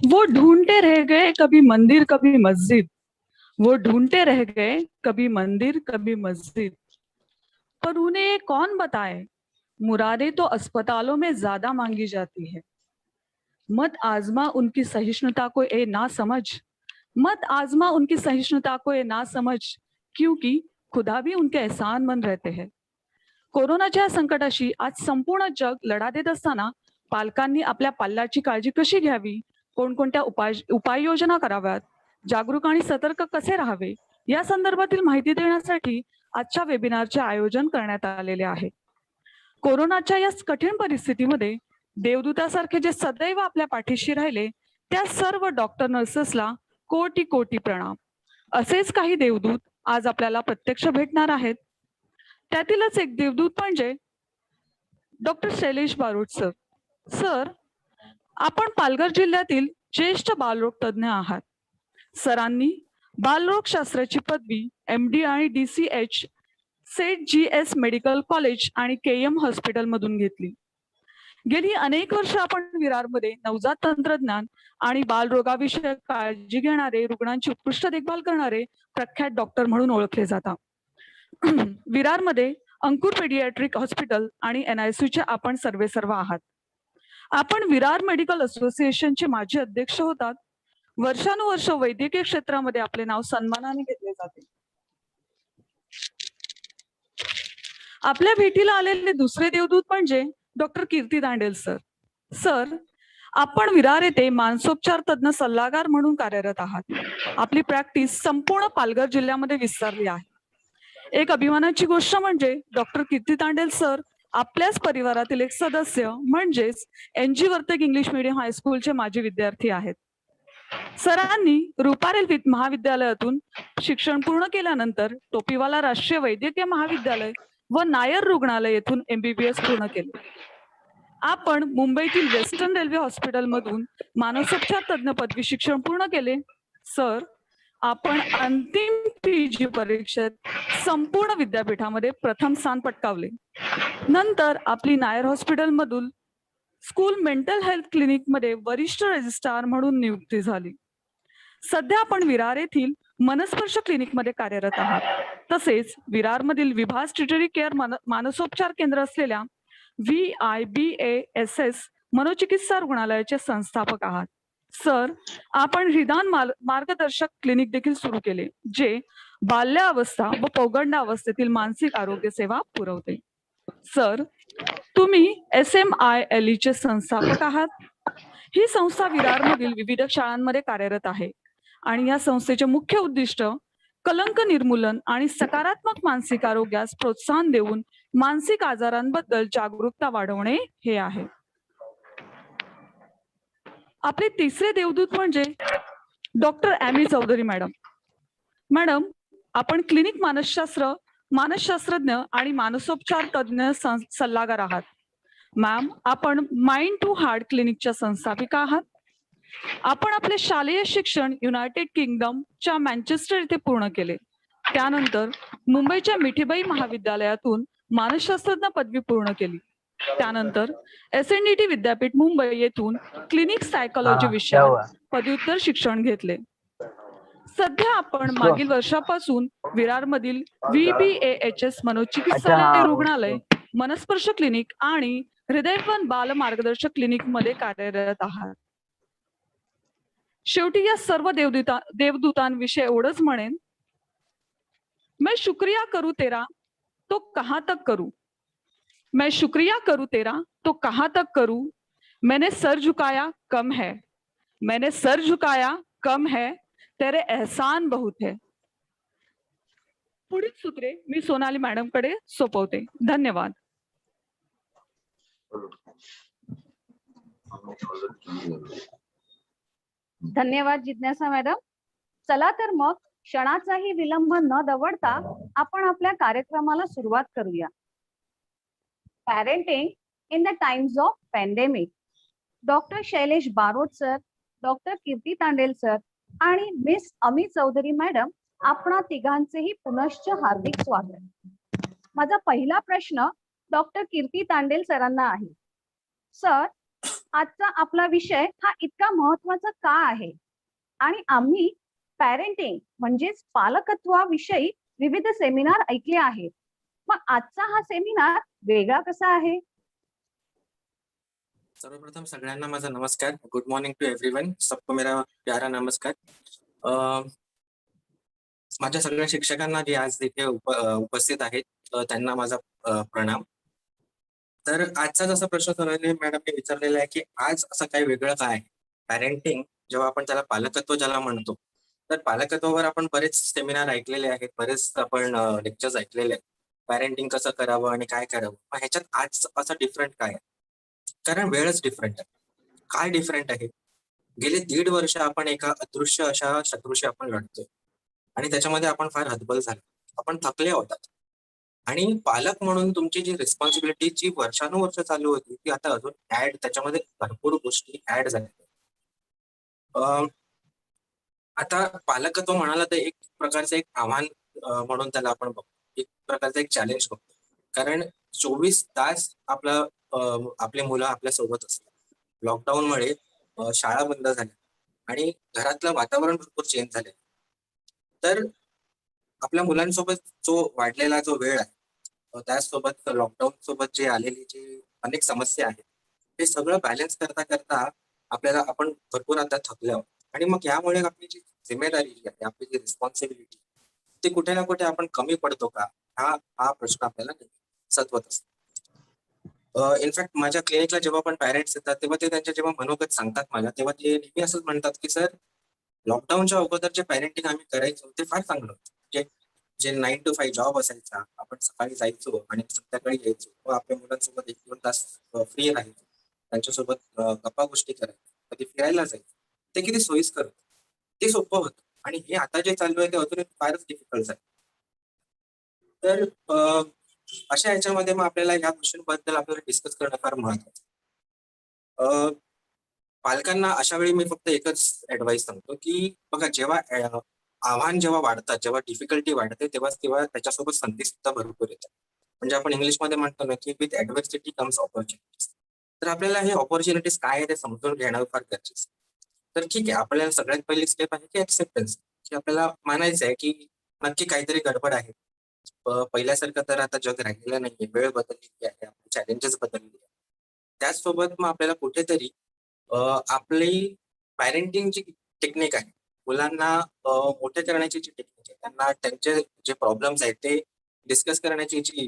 वो ढूंढते रह गए कभी मंदिर कभी मस्जिद। वो ढूंढते रह गए कभी मंदिर कभी मस्जिद। पर उन्हें ये कौन बताए, मुरादें तो अस्पतालों में ज्यादा मांगी जाती है। मत आजमा उनकी सहिष्णुता को ए ना समझ। मत आजमा उनकी सहिष्णुता को ये ना समज, क्योंकि खुदा भी उनके एहसानमंद रहते हैं. कोरोनाच्या संकटाशी आज संपूर्ण जग लढा देत असताना पालकांनी आपल्या पाल्याची काळजी कशी घ्यावी, कोणकोणत्या उपाययोजना कराव्यात, जागरूक आणि सतर्क कसे राहावे या संदर्भातील माहिती देण्यासाठी आजच्या वेबिनारचे आयोजन करण्यात आलेले आहे. कोरोनाच्या या कठीण परिस्थितीमध्ये देवदूतासारखे जे सदैव आपल्या पाठीशी राहिले त्या सर्व डॉक्टर नर्सेसला कोटी कोटी प्रणाम. असेच काही देवदूत आज आपल्याला प्रत्यक्ष भेटणार आहेत. त्यातीलच एक देवदूत म्हणजे doctor Shailesh Barot sir. Sir, आपण पालघर जिल्ह्यातील ज्येष्ठ बालरोग तज्ज्ञ आहात. सरांनी बालरोगशास्त्राची पदवी MD आणि DCH set GS medical college आणि KM हॉस्पिटल मधून घेतली. गेली अनेक वर्ष आपण विरारमध्ये नवजात तंत्रज्ञान आणि बालरोगाविषयक काळजी घेणारे, रुग्णांची उत्कृष्ट देखभाल करणारे प्रख्यात डॉक्टर म्हणून ओळखले जातात. विरारमध्ये अंकुर पेडियाट्रिक हॉस्पिटल आणि NICU चे आपण सर्वेसर्वा आहात. आपण विरार मेडिकल असोसिएशनचे माजी अध्यक्ष होतात. वर्षानुवर्ष वैद्यकीय क्षेत्रामध्ये आपले नाव सन्मानाने घेतले जाते. आपल्या भेटीला आलेले दुसरे देवदूत म्हणजे डॉक्टर कीर्ती दांडेल सर. सर, आपण विरार येथे मानसोपचार तज्ज्ञ सल्लागार म्हणून कार्यरत आहात. आपली प्रॅक्टिस संपूर्ण पालघर जिल्ह्यामध्ये विस्तारली आहे. एक अभिमानाची गोष्ट म्हणजे डॉक्टर कीर्ती तांडेल सर आपल्याच परिवारातील एक सदस्य म्हणजेच NG वर्तक इंग्लिश मीडियम हायस्कूलचे माजी विद्यार्थी आहेत. सरांनी रुपारेल महाविद्यालयातून शिक्षण पूर्ण केल्यानंतर टोपीवाला राष्ट्रीय वैद्यकीय महाविद्यालय व नायर रुग्णालय येथून MBBS पूर्ण केले. आपण मुंबईतील वेस्टर्न रेल्वे हॉस्पिटल मधून मानसोपचार तज्ज्ञ पदवी शिक्षण पूर्ण केले. सर, आपण अंतिम PG परीक्षेत संपूर्ण विद्यापीठामध्ये प्रथम स्थान पटकावले. नंतर आपली नायर हॉस्पिटल मधून स्कूल मेंटल हेल्थ क्लिनिक मध्ये वरिष्ठ रजिस्ट्रार म्हणून नियुक्ती झाली. सध्या आपण विरार येथील मनस्पर्श क्लिनिक मध्ये कार्यरत आहात. तसेच विरार मधील विभास ट्रिटरी केअर मानसोपचार केंद्र असलेल्या VIBASS मनोचिकित्सा रुग्णालयाचे संस्थापक आहात. सर, आपण हृदान मार्गदर्शक क्लिनिक देखील सुरू केले, जे बाल्यावस्था व पौगंडावस्थेतील मानसिक आरोग्य सेवा पुरवते. सर, तुम्ही SMILE चे संस्थापक आहात. ही संस्था विरारमधील विविध शाळांमध्ये कार्यरत आहे आणि या संस्थेचे मुख्य उद्दिष्ट कलंक निर्मूलन आणि सकारात्मक मानसिक आरोग्यास प्रोत्साहन देऊन मानसिक आजारांबद्दल जागरूकता वाढवणे हे आहे. आपले तिसरे देवदूत म्हणजे doctor Amy Chaudhari madam. Madam, आपण क्लिनिक मानसशास्त्रज्ञ आणि मानसोपचार तज्ज्ञ सल्लागार आहात. मॅम, आपण माइंड टू हार्ट क्लिनिकच्या संस्थापिका आहात. आपण आपले शालेय शिक्षण युनायटेड किंगडमच्या मँचेस्टर येथे पूर्ण केले. त्यानंतर मुंबईच्या मिठीबाई महाविद्यालयातून मानसशास्त्रज्ञ पदवी पूर्ण केली. त्यानंतर SNDT विद्यापीठ मुंबई येथून क्लिनिक सायकोलॉजी विषयात पदव्युत्तर शिक्षण घेतले. सध्या आपण मागील वर्षापासून विरारमधील VBAHS मनोचिकित्सालय रुग्णालय, मनस्पर्श क्लिनिक आणि हृदयवन बाल मार्गदर्शक क्लिनिक मध्ये कार्यरत आहात. शेवटी या सर्व देवदूतांविषयी एवढंच म्हणेन, मैं शुक्रिया करूं तेरा तो कहां तक करूं, मैं शुक्रिया करूं तेरा तो कहां तक करूं, मैंने सर झुकाया कम है, मैंने सर झुकाया कम है, तेरे एहसान बहुत है. पुढील सूत्रे मी सोनाली मॅडम कडे सोपवते. धन्यवाद. धन्यवाद जिज्ञासा मॅडम. चला तर मग क्षणाचाही विलंब न दवडता आपण आपल्या कार्यक्रमाला सुरुवात करूया. Parenting in the times of pandemic. Doctor Shailesh Barot sir, doctor Kirti Tandel sir आणि मिस अमी चौधरी मॅडम, आपणा तिघांचेही पुनश्च हार्दिक स्वागत. माझा पहिला प्रश्न डॉक्टर कीर्ती तांडेल सरांना आहे. सर, आजचा आपला विषय हा इतका महत्वाचा का आहे आणि आम्ही पॅरेंटिंग म्हणजेच पालकत्वाविषयी विविध सेमिनार ऐकले आहेत. मग आजचा हा सेमिनार वेगळा कसा आहे? सर्वप्रथम सगळ्यांना माझा नमस्कार. Good morning to everyone. सबको मेरा प्यारा नमस्कार. माझ्या सगळ्या शिक्षकांना जे आज इथे उपस्थित आहेत त्यांना माझा प्रणाम. तर आजचा जसा प्रश्न सोनवणे मॅडमने विचारलेला आहे की आज असं काही वेगळं काय आहे? पॅरेंटिंग जेव्हा आपण त्याला पालकत्व ज्याला म्हणतो, तर पालकत्वावर आपण बरेच सेमिनार ऐकलेले आहेत, बरेच आपण लेक्चर्स ऐकलेले आहेत. पॅरेंटिंग कसं करावं आणि काय करावं. मग ह्याच्यात आज असं डिफरंट काय आहे? कारण वेळच डिफरंट आहे. काय डिफरंट आहे? गेले 1.5 वर्ष आपण एका अदृश्य अशा शत्रूशी आपण लढतोय आणि त्याच्यामध्ये आपण फार हतबल झालो. आपण थकले होतात आणि पालक म्हणून तुमची जी रिस्पॉन्सिबिलिटी जी वर्षानुवर्ष चालू होती ती आता अजून ऍड त्याच्यामध्ये भरपूर गोष्टी ऍड झाल्या. अं, आता पालकत्व म्हणाला तर एक प्रकारचं एक आव्हान म्हणून त्याला आपण बघतो. एक प्रकारचं एक चॅलेंज बघतो. कारण 24 तास आपले मुलं आपल्या सोबत असतात. लॉकडाऊनमुळे शाळा बंद झाल्या आणि घरातलं वातावरण भरपूर चेंज झाले. तर आपल्या मुलांसोबत जो वाढलेला जो वेळ आहे, त्याचसोबत लॉकडाऊन सोबत जे आलेली जी अनेक समस्या आहेत, हे सगळं बॅलन्स करता करता आपण भरपूर आता थकले आहोत. आणि मग यामुळे आपली जी जिम्मेदारी जी आहे, आपली जी रिस्पॉन्सिबिलिटी, ती कुठे ना कुठे आपण कमी पडतो का? हा हा प्रश्न आपल्याला सतवत असतो. इनफॅक्ट माझ्या क्लिनिकला जेव्हा पण पॅरेंट्स येतात तेव्हा ते त्यांच्या जेव्हा मनोगत सांगतात मला, तेव्हा ते नेहमी असंच म्हणतात की सर, लॉकडाऊनच्या अगोदर जे पॅरेंटिंग आम्ही करायचो ते फार चांगलं होतं. जे जे 9 to 5 जॉब असायचा, आपण सकाळी जायचो आणि संध्याकाळी यायचो व आपल्या मुलांसोबत 1-2 तास फ्री राहायचो, त्यांच्यासोबत गप्पा गोष्टी करायचो, कधी फिरायला जायचो. ते किती सोयीस्कर होतं, ते सोपं होतं. आणि हे आता जे चालू आहे ते अजून फारच डिफिकल्ट आहे. तर अशा ह्याच्यामध्ये मग आपल्याला या गोष्टींबद्दल आपल्याला डिस्कस करणं फार महत्वाचं. पालकांना अशा वेळी मी फक्त एकच ऍडवाइस सांगतो की बघा, जेव्हा आव्हान जेव्हा वाढतात, जेव्हा डिफिकल्टी वाढते, तेव्हा त्याच्यासोबत संधी सुद्धा भरपूर येतात. म्हणजे आपण इंग्लिशमध्ये म्हणतो ना की विथ ऍडव्हर्सिटी कम्स ऑपॉर्च्युनिटीज. तर आपल्याला हे ऑपॉर्च्युनिटीज काय आहे ते समजून घेणं फार गरजेचं आहे. तर ठीक आहे, आपल्याला सगळ्यात पहिली स्टेप आहे की ऍक्सेप्टन्स, की आपल्याला मानायचं आहे की नक्की काहीतरी गडबड आहे. पहिल्यासारखं तर आता जग राहिलेलं नाहीये, वेळ बदललेली आहे, आपले चॅलेंजेस बदललेले आहेत. त्याचसोबत मग आपल्याला कुठेतरी आपली पॅरेंटिंग जी टेक्निक आहे, मुलांना मोठे करण्याची जी टेक्निक आहे, त्यांना त्यांचे जे प्रॉब्लेम्स आहेत ते डिस्कस करण्याची जी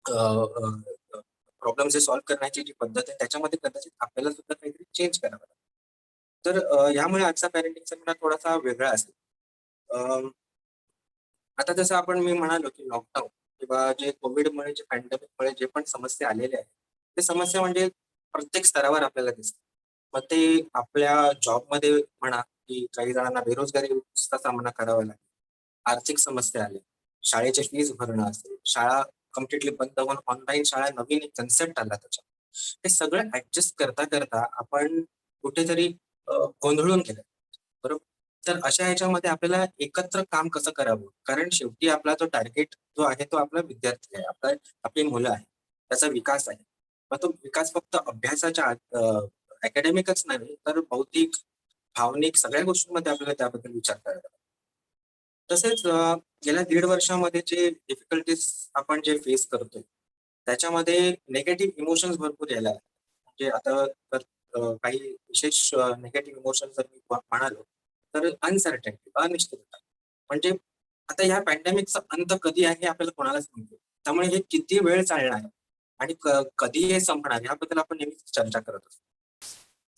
प्रॉब्लेम जे सॉल्व्ह करण्याची जी पद्धत आहे, त्याच्यामध्ये कदाचित आपल्याला सुद्धा काहीतरी चेंज करावं लागेल. तर यामुळे आजचा पॅरेंटिंग सेमिनार थोडासा वेगळा असेल. आता जसं मी म्हणालो की लॉकडाऊन किंवा जे कोविडमुळे, जे पॅन्डेमिकमुळे जे पण समस्या आलेल्या आहेत, ते समस्या म्हणजे प्रत्येक स्तरावर आपल्याला दिसतात. मग ते आपल्या जॉबमध्ये म्हणा, की काही जणांना बेरोजगारीचा सामना करावा लागेल, आर्थिक समस्या आल्या, शाळेचे फीज भरणं असेल, शाळा कम्प्लिटली बंद होऊन ऑनलाईन शाळा, नवीन एक कन्सेप्ट आला त्याच्यात. हे सगळं ऍडजस्ट करता करता आपण कुठेतरी गोंधळून गेलो, बरोबर. तर अशा ह्याच्यामध्ये आपल्याला एकत्र काम कसं करावं, कारण शेवटी आपला जो टार्गेट जो आहे तो आपला विद्यार्थी आहे, आपली मुलं आहे, त्याचा विकास आहे. मग तो विकास फक्त अभ्यासाच्या अकॅडमिकच नाही, तर बौद्धिक, भावनिक सगळ्या गोष्टींमध्ये आपल्याला त्याबद्दल विचार करायला लागतो. तसेच गेल्या 1.5 वर्षामध्ये जे डिफिकल्टीज आपण जे फेस करतोय, त्याच्यामध्ये निगेटिव्ह इमोशन्स भरपूर यायला लागले. म्हणजे आता तर काही विशेष निगेटिव्ह इमोशन्स जर मी म्हणालो, तर अनसर्टनिटी, अनिश्चितता. म्हणजे आता ह्या पॅन्डेमिकचा अंत कधी आहे हे आपल्याला कोणालाच माहिती नाही. त्यामुळे हे किती वेळ चालणार आहे आणि कधी हे संपणार याबद्दल आपण नेहमीच चर्चा करत असतो.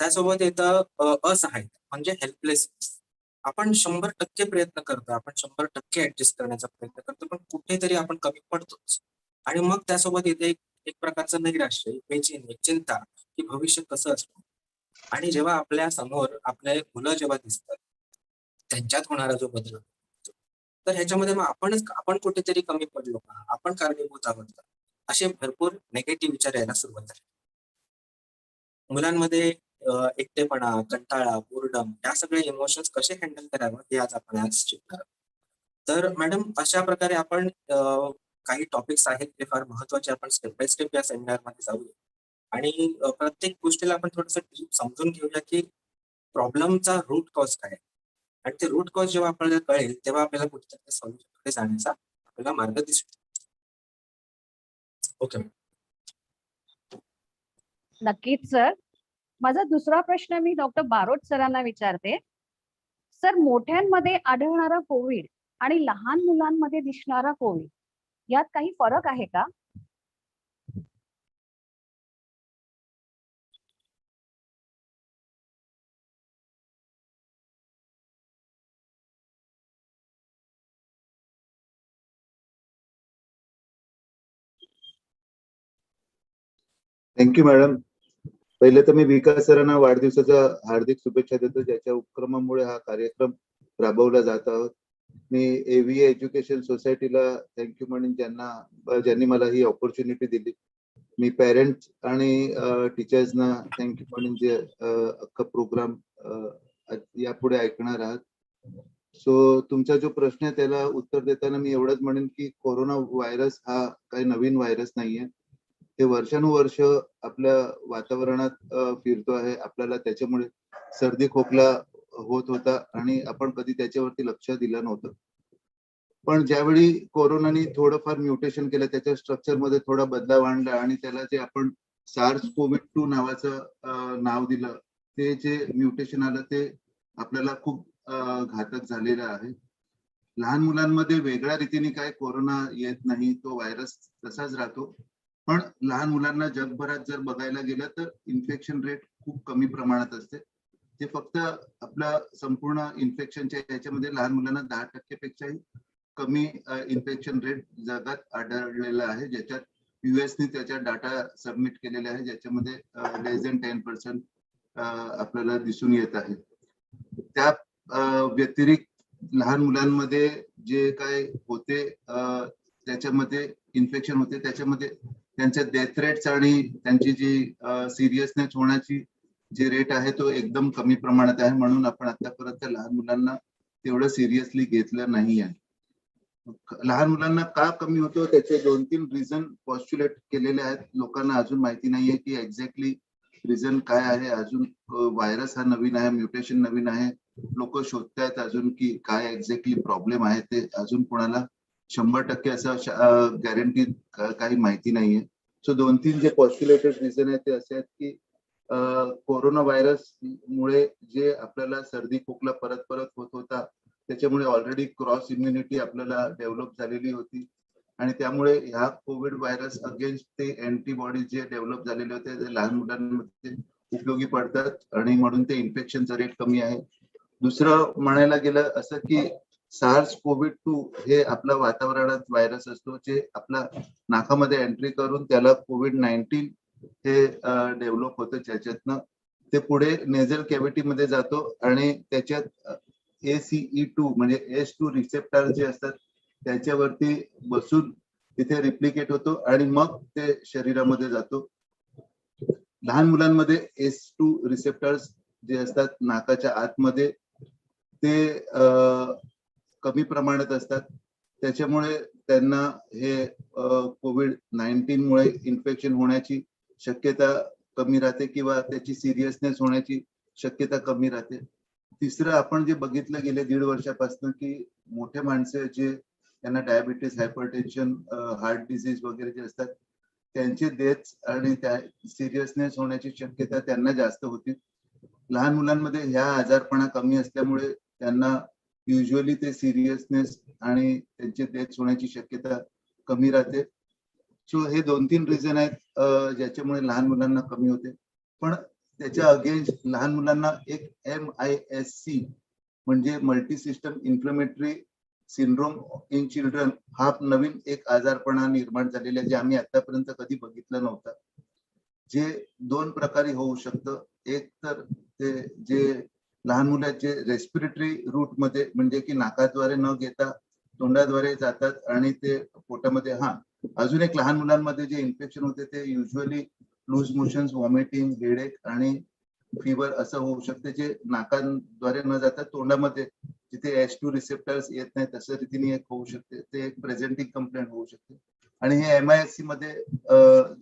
त्यासोबत येतं असहायता म्हणजे हेल्पलेसनेस. आपण 100% प्रयत्न करतो, आपण 100% ऍडजस्ट करण्याचा प्रयत्न करतो, पण कुठेतरी आपण कमी पडतोच. आणि मग त्यासोबत येते एक प्रकारचं नैराश्य, एक बेचैनी, एक चिंता, की भविष्य कसं असणार. आणि जेव्हा आपल्या समोर आपले मुलं जेव्हा दिसतात, त्यांच्यात होणारा जो बदल होतो, तर ह्याच्यामध्ये मग आपण कुठेतरी कमी पडलो का? आपण कारणीभूत आहोत का? असे भरपूर निगेटिव्ह विचार यायला सुरुवात झाली. मुलांमध्ये एकटेपणा, कंटाळा, बोर्डम या सगळे इमोशन्स कसे हँडल करावं हे आज शिकणार आहोत. तर मॅडम, अशा प्रकारे आपण काही टॉपिक्स आहेत ते फार महत्वाचे, आपण स्टेप बाय स्टेप या सेमिनारमध्ये जाऊया. आणि प्रत्येक गोष्टीला आपण थोडंसं डीप समजून घेऊया की प्रॉब्लेमचा रूट कॉज काय आहे. आणि ते रूट कॉज जेव्हा आपल्याला कळेल तेव्हा आपल्याला कुठेतरी सोल्युशनकडे जाण्याचा आपल्याला मार्ग दिसतो. ओके. नक्कीच सर. माझा दुसरा प्रश्न मी डॉक्टर बारोट सरांना विचारते. सर, मोठ्यांमध्ये आढळणारा कोविड आणि लहान मुलांमध्ये दिसणारा कोविड यात काही फरक आहे का? Thank you madam. पहिले तर मी विकास सरांना वाढदिवसाच्या हार्दिक शुभेच्छा देतो, ज्याच्या उपक्रमामुळे हा कार्यक्रम राबवला जात आहोत. मी एव्हीए एज्युकेशन सोसायटीला थँक्यू म्हणून ज्यांनी मला ही ऑपॉर्च्युनिटी दिली. मी पेरेंट्स आणि टीचर्सना थँक्यू म्हणून जे अख्खा प्रोग्राम यापुढे ऐकणार आहात. सो तुमचा जो प्रश्न आहे त्याला उत्तर देताना मी एवढंच म्हणेन की कोरोना व्हायरस हा काही नवीन व्हायरस नाहीये. ते वर्षानुवर्ष आपल्या वातावरणात फिरतो आहे. आपल्याला त्याच्यामुळे सर्दी खोकला होत होता आणि आपण कधी त्याच्यावरती लक्ष दिलं नव्हतं. पण ज्यावेळी कोरोनाने थोडंफार म्युटेशन केलं, त्याच्या स्ट्रक्चर मध्ये थोडा बदलाव आणला आणि त्याला जे आपण SARS-CoV-2 नावाचं नाव दिलं, ते जे म्युटेशन आलं ते आपल्याला खूप घातक झालेलं आहे. लहान मुलांमध्ये वेगळ्या रीतीने काय कोरोना येत नाही, तो व्हायरस तसाच राहतो. पण लहान मुलांना जगभरात जर बघायला गेलं तर इन्फेक्शन रेट खूप कमी प्रमाणात असते. ते फक्त आपल्या संपूर्ण इन्फेक्शनच्या याच्यामध्ये लहान मुलांना 10% पेक्षाही कमी इन्फेक्शन रेट जगात आढळलेला आहे, ज्याच्यात युएसने त्याच्या डाटा सबमिट केलेले आहे, ज्याच्यामध्ये लेस दॅन 10% आपल्याला दिसून येत आहे. त्या व्यतिरिक्त लहान मुलांमध्ये जे काय होते त्याच्यामध्ये इन्फेक्शन होते, त्याच्यामध्ये त्यांच्या डेथ रेट्स आणि त्यांची जी सिरियसनेस होण्याची जे रेट आहे तो एकदम कमी प्रमाणात आहे. म्हणून आपण आतापर्यंत लहान मुलांना तेवढं सिरियसली घेतलं नाही आहे. लहान मुलांना का कमी होतो त्याचे 2-3 रिझन पॉस्ट्युलेट केलेले आहेत. लोकांना अजून माहिती नाहीये की एक्झॅक्टली रिझन काय आहे. अजून व्हायरस हा नवीन आहे, म्युटेशन नवीन आहे. लोक शोधतायत अजून की काय एक्झॅक्टली प्रॉब्लेम आहे. ते अजून कोणाला 100% असं गॅरंटी काही माहिती नाहीये. सो 2-3 जे पॉस्ट्युलेटेड रिझन आहेत ते असे आहेत की कोरोना व्हायरस मुळे जे आपल्याला सर्दी खोकला परत परत होत होता, त्याच्यामुळे ऑलरेडी क्रॉस इम्युनिटी आपल्याला डेव्हलप झालेली होती आणि त्यामुळे ह्या कोविड व्हायरस अगेन्स्ट ते अँटीबॉडी जे डेव्हलप झालेले होते ते लहान मुलांमध्ये उपयोगी पडतात आणि म्हणून ते इन्फेक्शनचा रेट कमी आहे. दुसरं म्हणायला गेलं असं की SARS-CoV-2 हे आपल्या वातावरणात व्हायरस असतो, जे आपल्या नाकामध्ये एंट्री करून त्याला COVID-19 हे डेव्हलप होतं, ज्याच्यातनं ते पुढे नेझल कॅव्हिटी मध्ये जातो आणि त्याच्यात ACE2 म्हणजे S2 रिसेप्टर जे असतात त्याच्यावरती बसून तिथे रिप्लिकेट होतो आणि मग ते शरीरामध्ये जातो. लहान मुलांमध्ये S2 रिसेप्टर्स जे असतात नाकाच्या आतमध्ये ते कमी प्रमाणात असतात, त्याच्यामुळे त्यांना हे COVID-19 मुळे इन्फेक्शन होण्याची शक्यता कमी राहते किंवा त्याची सिरियसनेस होण्याची शक्यता कमी राहते. तिसरं आपण जे बघितलं गेले 1.5 वर्षापासून की मोठे माणसं जे त्यांना डायबिटीस, हायपरटेन्शन, हार्ट डिसीज वगैरे जे असतात त्यांचे डेथ आणि त्या सिरियसनेस होण्याची शक्यता त्यांना जास्त होती. लहान मुलांमध्ये ह्या आजारपणा कमी असल्यामुळे त्यांना युजली ते सिरियसनेस आणि त्यांचे डेथ होण्याची शक्यता कमी राहते. सो हे 2-3 रिझन आहेत ज्याच्यामुळे लहान मुलांना कमी होते. पण त्याच्या अगेन्स्ट लहान मुलांना एक MIS-C म्हणजे multi system inflammatory syndrome in children हा नवीन एक आजारपणा निर्माण झालेला आहे, जे आम्ही आतापर्यंत कधी बघितलं नव्हतं. जे 2 प्रकारे होऊ शकतं. एक तर ते जे लहान मुलाचे रेस्पिरेटरी रूट मध्ये म्हणजे की नाकाद्वारे न घेता तोंडाद्वारे जातात आणि ते पोटामध्ये अजून एक लहान मुलांमध्ये जे इन्फेक्शन होते ते usually loose motions, vomiting, headache आणि फीवर असं होऊ शकते, जे नाकाद्वारे न जाता तोंडामध्ये जिथे S2 रिसेप्टर्स येत नाही तसं रीतीने एक होऊ शकते. ते एक प्रेझेंटिंग कंप्लेंट होऊ शकते. आणि हे MISC मध्ये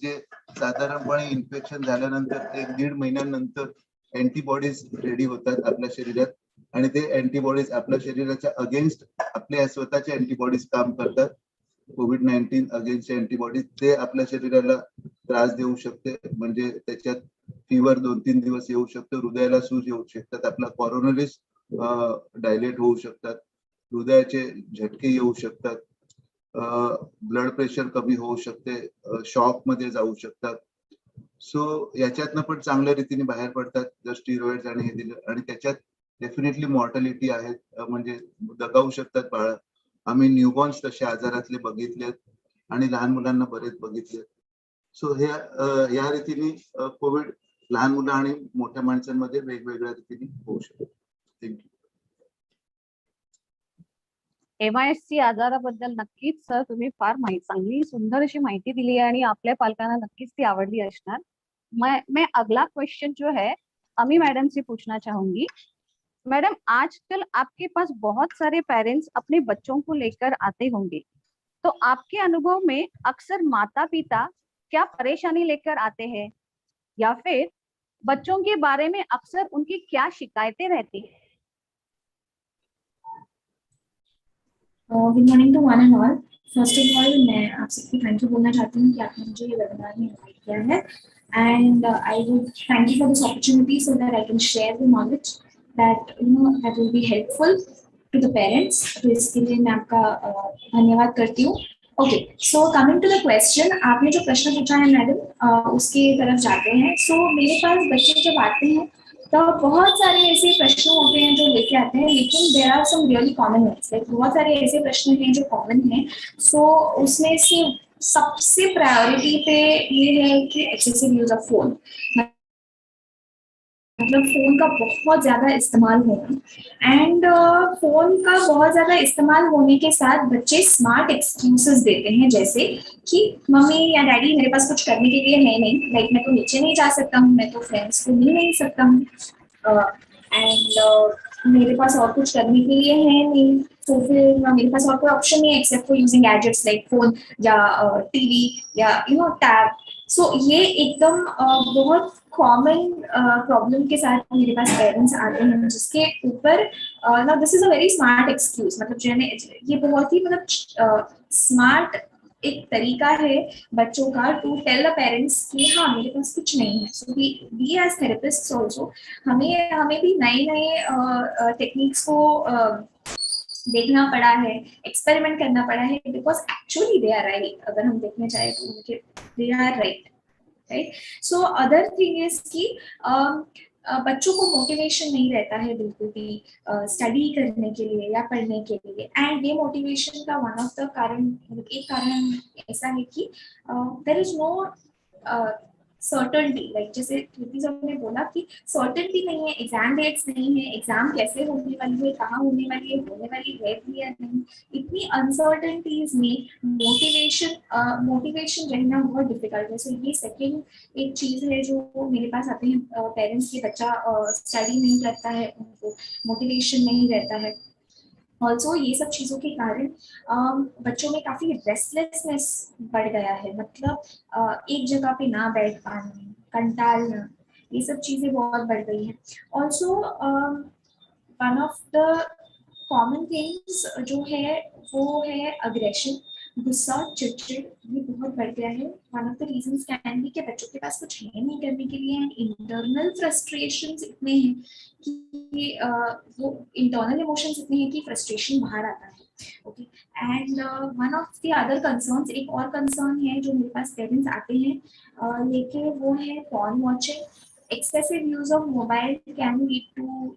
जे साधारणपणे इन्फेक्शन झाल्यानंतर 1-1.5 महिन्यानंतर अँटीबॉडीज रेडी होतात आपल्या शरीरात आणि ते अँटीबॉडीज आपल्या शरीराच्या अगेन्स्ट आपल्या स्वतःचे अँटीबॉडीज काम करतात. COVID-19 अगेन्स्ट अँटीबॉडीज ते आपल्या शरीराला त्रास देऊ शकते, म्हणजे त्याच्यात फीवर 2-3 दिवस येऊ शकतो, हृदयाला सूज येऊ शकतात, आपला कॉरोनरीज डायलेट होऊ शकतात, हृदयाचे झटके येऊ शकतात, ब्लड प्रेशर कमी होऊ शकते, शॉक मध्ये जाऊ शकतात. सो याच्यातनं पण चांगल्या रीतीने बाहेर पडतात जर स्टिरॉइड्स आणि हे दिलं, आणि त्याच्यात डेफिनेटली मॉर्टॅलिटी आहे, म्हणजे दगावू शकतात बाळ. आम्ही न्यूबॉर्न्स तसे आजारातले बघितलेत आणि लहान मुलांना बरेच बघितलेत. सो हे या रीतीने कोविड लहान मुलं आणि मोठ्या माणसांमध्ये वेगवेगळ्या रीतीने होऊ शकतो. थँक्यू. MISC आजाराबद्दल नक्कीच सर तुम्ही फार चांगली सुंदर अशी माहिती दिली आहे आणि आपल्या पालकांना नक्कीच ती आवडली असणार. मैं अगला क्वेश्चन जो है अमी मैडम से पूछना चाहूंगी. मैडम, आजकल आपके पास बहुत सारे पेरेंट्स अपने बच्चों को लेकर आते होंगे, तो आपके अनुभव में अक्सर माता पिता क्या परेशानी लेकर आते हैं या फिर बच्चों के बारे में अक्सर उनकी क्या शिकायतें रहती है? Good morning to one and all. First of all मैं आप सबको थैंक यू बोलना चाहती हूँ कि आपने मुझे ये वेबिनार में इनवाइट किया है, and I would thank you for this opportunity so that I can share the knowledge that that will be helpful to the parents. तो इसके लिए मैं आपका धन्यवाद करती हूँ. Okay, so coming to the question, आपने जो प्रश्न पूछा है मैडम, उसकी तरफ जाते हैं. सो मेरे पास बच्चे जब आते हैं तो बहुत सारे ऐसे प्रश्न होते हैं जो लेके आते हैं, लेकिन there are some really common ones. Like बहुत सारे ऐसे प्रश्न हैं जो कॉमन हैं. सो उसमें से सबसे प्रायोरिटी पे ये है कि एक्सेसिव यूज ऑफ फोन, मतलब फोन का बहुत ज्यादा इस्तेमाल होना. एंड फोन का बहुत ज्यादा इस्तेमाल होने के साथ बच्चे स्मार्ट एक्सक्यूजेस देते हैं, जैसे कि मम्मी या डैडी मेरे पास कुछ करने के लिए है नहीं, लाइक मैं तो नीचे नहीं जा सकता हूँ, मैं तो फ्रेंड्स को मिल नहीं सकता हूँ, एंड मेरे पास और कुछ करने के लिए है नहीं, तो फिर मेरे पास और कोई ऑप्शन नहीं है except for using gadgets like phone या टीवी या टैब. सो ये एकदम बहुत कॉमन प्रॉब्लम के साथ मेरे पास पेरेंट्स आते हैं, जिसके ऊपर ना this is a very smart excuse. मतलब जो है ये बहुत ही मतलब स्मार्ट एक तरीका है बच्चों का टू टेल द पेरेंट्स कि हाँ मेरे पास कुछ नहीं है. So we as therapists also हमें भी नए टेक्निक्स को देखना पड़ा है, एक्सपेरिमेंट करना पड़ा है, because actually they are right. अगर हम देखने चाहे तो उनके they are right. So other thing is कि बच्चों को मोटिवेशन नहीं रहता है बिल्कुल भी स्टडी करने के लिए या पढ़ने के लिए. एंड ये मोटिवेशन का वन ऑफ द कारण, मतलब एक कारण ऐसा है कि there is no certainty. Like जैसे कृति सर ने बोला कि सर्टनटी नहीं है, एग्जाम डेट्स नहीं है, एग्जाम कैसे होने वाली है, कहाँ होने वाली है, होने वाली है भी या नहीं. इतनी अनसर्टनटीज में मोटिवेशन रहना बहुत डिफिकल्ट है. सो ये सेकेंड एक चीज है जो मेरे पास आते हैं पेरेंट्स के, बच्चा स्टडी नहीं करता है, उनको मोटिवेशन नहीं रहता है. ऑल्सो ये सब चीज़ों के कारण बच्चों में काफ़ी रेस्टलेसनेस बढ़ गया है. मतलब एक जगह पे ना बैठ पाना, कंटालना, ये सब चीज़ें बहुत बढ़ गई हैं. Also one of the common things जो है वो है अग्रेशन, गुस्सा, चिड़चिड़, ये बहुत बढ़ गया है. One of the reasons can be कि बच्चों के पास कुछ है नहीं करने के लिए, इंटरनल फ्रस्ट्रेशंस इतने हैं कि वो इंटरनल इमोशंस इतने हैं कि फ्रस्ट्रेशन बाहर आता है. Okay, end one of the other concerns, एक और कंसर्न है जो मेरे पास पेरेंट्स आते हैं लेके, वो है porn watching. Excessive use of mobile can lead to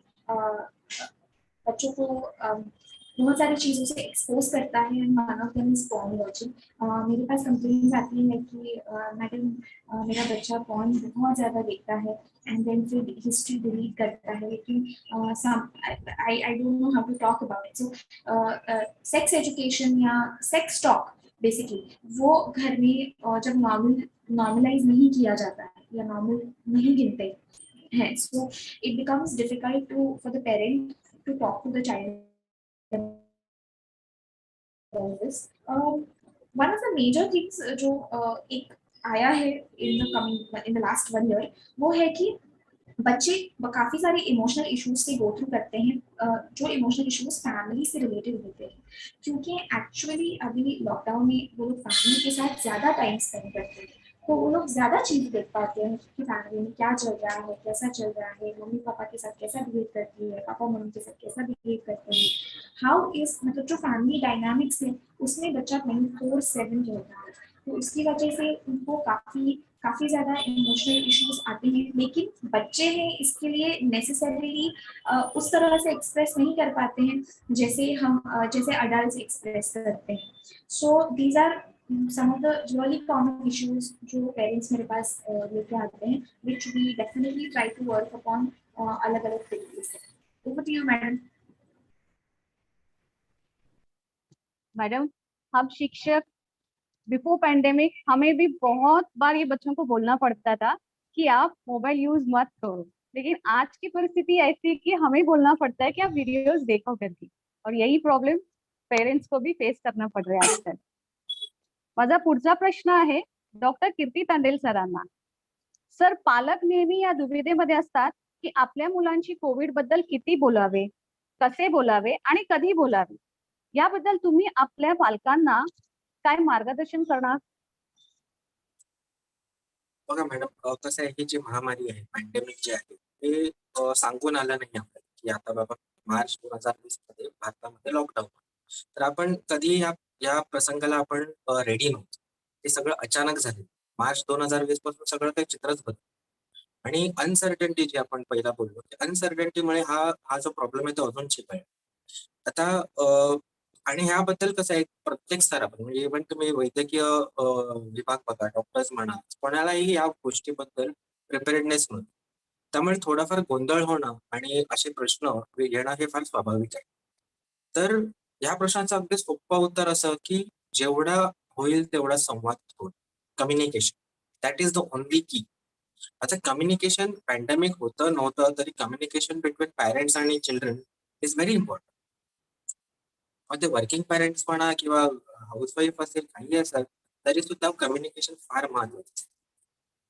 बच्चों को बहुत सारी चीज़ों से एक्सपोज करता है. One of them is porn watching. मेरे पास कंप्लेंट्स आती हैं कि मैडम मेरा बच्चा पॉर्न बहुत ज़्यादा देखता है एंड देन फिर हिस्ट्री डिलीट करता है, लेकिन I don't know how to talk about it. So sex education या सेक्स टॉक बेसिकली वो घर में जब नॉर्मलाइज नहीं किया जाता है या नॉर्मल नहीं गिनते हैं, so it becomes difficult to for the parent to talk to the child about this. One of the major things जो एक आया है इन द लास्ट 1 ईयर, वो है कि बच्चे काफी सारे इमोशनल इश्यूज से गो थ्रू करते हैं, जो इमोशनल इश्यूज फैमिली से रिलेटेड होते हैं, क्योंकि एक्चुअली अभी लॉकडाउन में वो लोग फैमिली के साथ ज्यादा टाइम स्पेंड करते हैं, तो वो लोग ज्यादा चीज देख पाते हैं कि फैमिली में क्या चल रहा है, कैसा चल रहा है, मम्मी पापा के साथ कैसा बिहेव करती है, पापा मम्मी के साथ कैसा बिहेव करते हैं, हाउ इज मतलब जो फैमिली डायनामिक्स है उसमें बच्चा 24/7 रहता है, तो उसकी वजह से उनको काफी काफी ज्यादा इमोशनल इश्यूज आते हैं, लेकिन बच्चे हैं इसके लिए नेसेसरीली उस तरह से एक्सप्रेस नहीं कर पाते हैं जैसे अडल्ट एक्सप्रेस करते हैं। So these are some of the really common issues जो पेरेंट्स मेरे पास लेके आते हैं, which we definitely try to work upon अलग अलग तरीके से। Over to you madam. Madam, हम शिक्षक बिफोर पैंडेमिक हमें भी बहुत बार ये बच्चों को बोलना पड़ता था कि आप मोबाइल यूज मत करो, लेकिन आज की परिस्थिति ऐसी है कि हमें बोलना पड़ता है कि आप वीडियोस देखो करके, और यही प्रॉब्लेम पेरेंट्स को भी फेस करना पड़ रहा है आजकाल। माझा पुढचा प्रश्न आहे डॉक्टर कीर्ती तांडेल सरांना. सर, पालक नेहमी या दुविधेमध्ये असतात की आपल्या मुलांशी कोविड बद्दल किती बोलावे, कसे बोलावे आणि कधी बोलावे. याबद्दल तुम्ही आपल्या पालकांना काय मार्गदर्शन करणार? बघा मॅडम, कसं आहे, ही जी महामारी आहे, पॅन्डेमिक जे आहे, ते सांगून आलं नाही आपल्याला की आता बाबा मार्च 2020 मध्ये भारतामध्ये लॉकडाऊन. तर आपण कधी या प्रसंगाला आपण रेडी नव्हतो. हे सगळं अचानक झालं. मार्च 2020 पासून सगळं काही चित्रच बदललं. आणि अनसर्टन्टी जी आपण पहिला बोललो, अनसर्टन्टीमुळे हा जो प्रॉब्लेम आहे तो अजून चिघळला. आता आणि ह्याबद्दल कसं आहे, प्रत्येक स्तरावर म्हणजे इव्हन तुम्ही वैद्यकीय विभाग बघा, डॉक्टर्स म्हणा, कोणालाही या गोष्टीबद्दल प्रिपेअर्डनेस नव्हती. त्यामुळे थोडाफार गोंधळ होणं आणि असे प्रश्न येणं हे फार स्वाभाविक आहे. तर ह्या प्रश्नाचं अगदी सोपं उत्तर असं की जेवढा होईल तेवढा संवाद होईल. Communication, that is the only की. आता कम्युनिकेशन पॅन्डेमिक होतं नव्हतं तरी कम्युनिकेशन बिटवीन पॅरेंट्स आणि चिल्ड्रन इज व्हेरी इम्पॉर्टंट. मग ते वर्किंग पॅरेंट्स म्हणा किंवा हाऊसवाईफ असेल, काही असेल, तरी सुद्धा कम्युनिकेशन फार महत्वाचं असतं.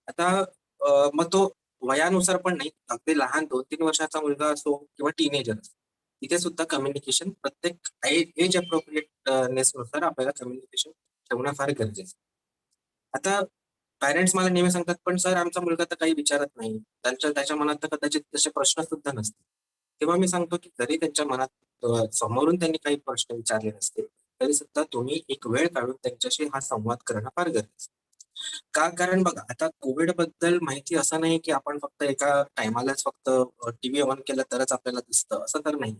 आता मग तो वयानुसार पण नाही, अगदी लहान 2-3 वर्षाचा मुलगा असो किंवा टीनेजर असो, तिथे सुद्धा कम्युनिकेशन प्रत्येक एज अप्रोप्रिएटनेस नुसार आपल्याला कम्युनिकेशन ठेवणं फार गरजेचं. आता पॅरेंट्स मला नेहमी सांगतात, पण सर आमचा मुलगा तर काही विचारत नाही, त्याच्या मनात तर कदाचित तसे प्रश्न सुद्धा नसतील. तेव्हा मी सांगतो की जरी त्यांच्या मनात समोरून त्यांनी काही प्रश्न विचारले नसतील, तरी सुद्धा तुम्ही एक वेळ काढून त्यांच्याशी हा संवाद करणं फार गरजेचं. का? कारण बघा, आता कोविड बद्दल माहिती असं नाही की आपण फक्त एका टायमालाच फक्त टीव्ही ऑन केला तरच आपल्याला दिसतं, असं तर नाही.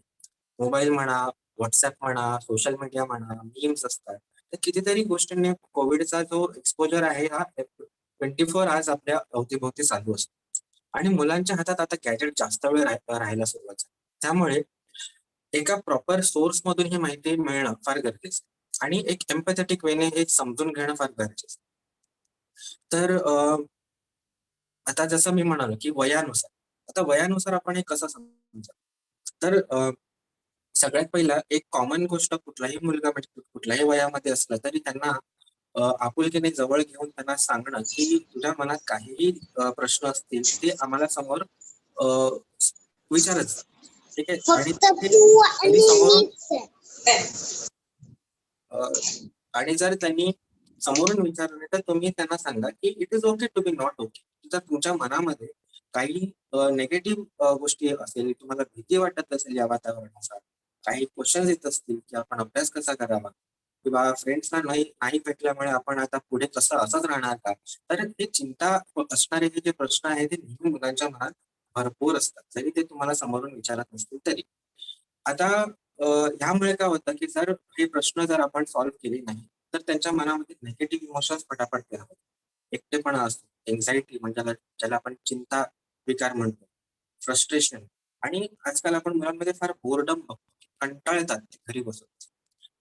मोबाईल म्हणा, व्हॉट्सअप म्हणा, सोशल मीडिया म्हणा, मीम्स असतात. तर कितीतरी गोष्टींनी कोविडचा जो एक्सपोजर आहे हा 24 आवर्स आपल्या अवतीभोवती चालू असतो. आणि मुलांच्या हातात आता गॅजेट जास्त वेळ राहायला सुरुवात झाली. त्यामुळे एका प्रॉपर सोर्स मधून ही माहिती मिळणं फार गरजेचं आहे. आणि एक एम्पॅथेटिक वेने हे समजून घेणं फार गरजेचं. तर आता जसं मी म्हणालो की वयानुसार, आता वयानुसार आपण हे कसं समजायचं? तर सगळ्यात पहिला एक कॉमन गोष्ट, कुठलाही मुलगा म्हणजे कुठल्याही वयामध्ये असला तरी त्यांना आपुलकीने जवळ घेऊन त्यांना सांगणं की तुझ्या मनात काहीही प्रश्न असतील ते आम्हाला समोर अ, विचारत जा. ठीक आहे. आणि त्यांनी समोरून आणि जर त्यांनी समोरून विचारलं तर तुम्ही त्यांना सांगा की it is okay to be not okay. जर तुमच्या मनामध्ये काही निगेटिव्ह गोष्टी असेल, तुम्हाला भीती वाटत असेल या वातावरणाचा, काही क्वेश्चन्स येत असतील की आपण अभ्यास कसा करावा किंवा फ्रेंड्सना नाही नाही भेटल्यामुळे आपण आता पुढे कसं असंच राहणार का, तर हे चिंता असणारे हे जे प्रश्न आहेत ते नेहमी मुलांच्या मनात भरपूर असतात, जरी ते तुम्हाला समोरून विचारत नसतील तरी. आता ह्यामुळे काय होतं की जर हे प्रश्न जर आपण सॉल्व्ह केले नाही तर त्यांच्या मनामध्ये निगेटिव्ह इमोशन्स पटापट तयार होतात. एकटेपणा असतो, एन्झायटी म्हणजे ज्याला आपण चिंता विकार म्हणतो, फ्रस्ट्रेशन, आणि आजकाल आपण मुलांमध्ये फार बोर्डम बघतो, कंटाळतात ते घरी बसून.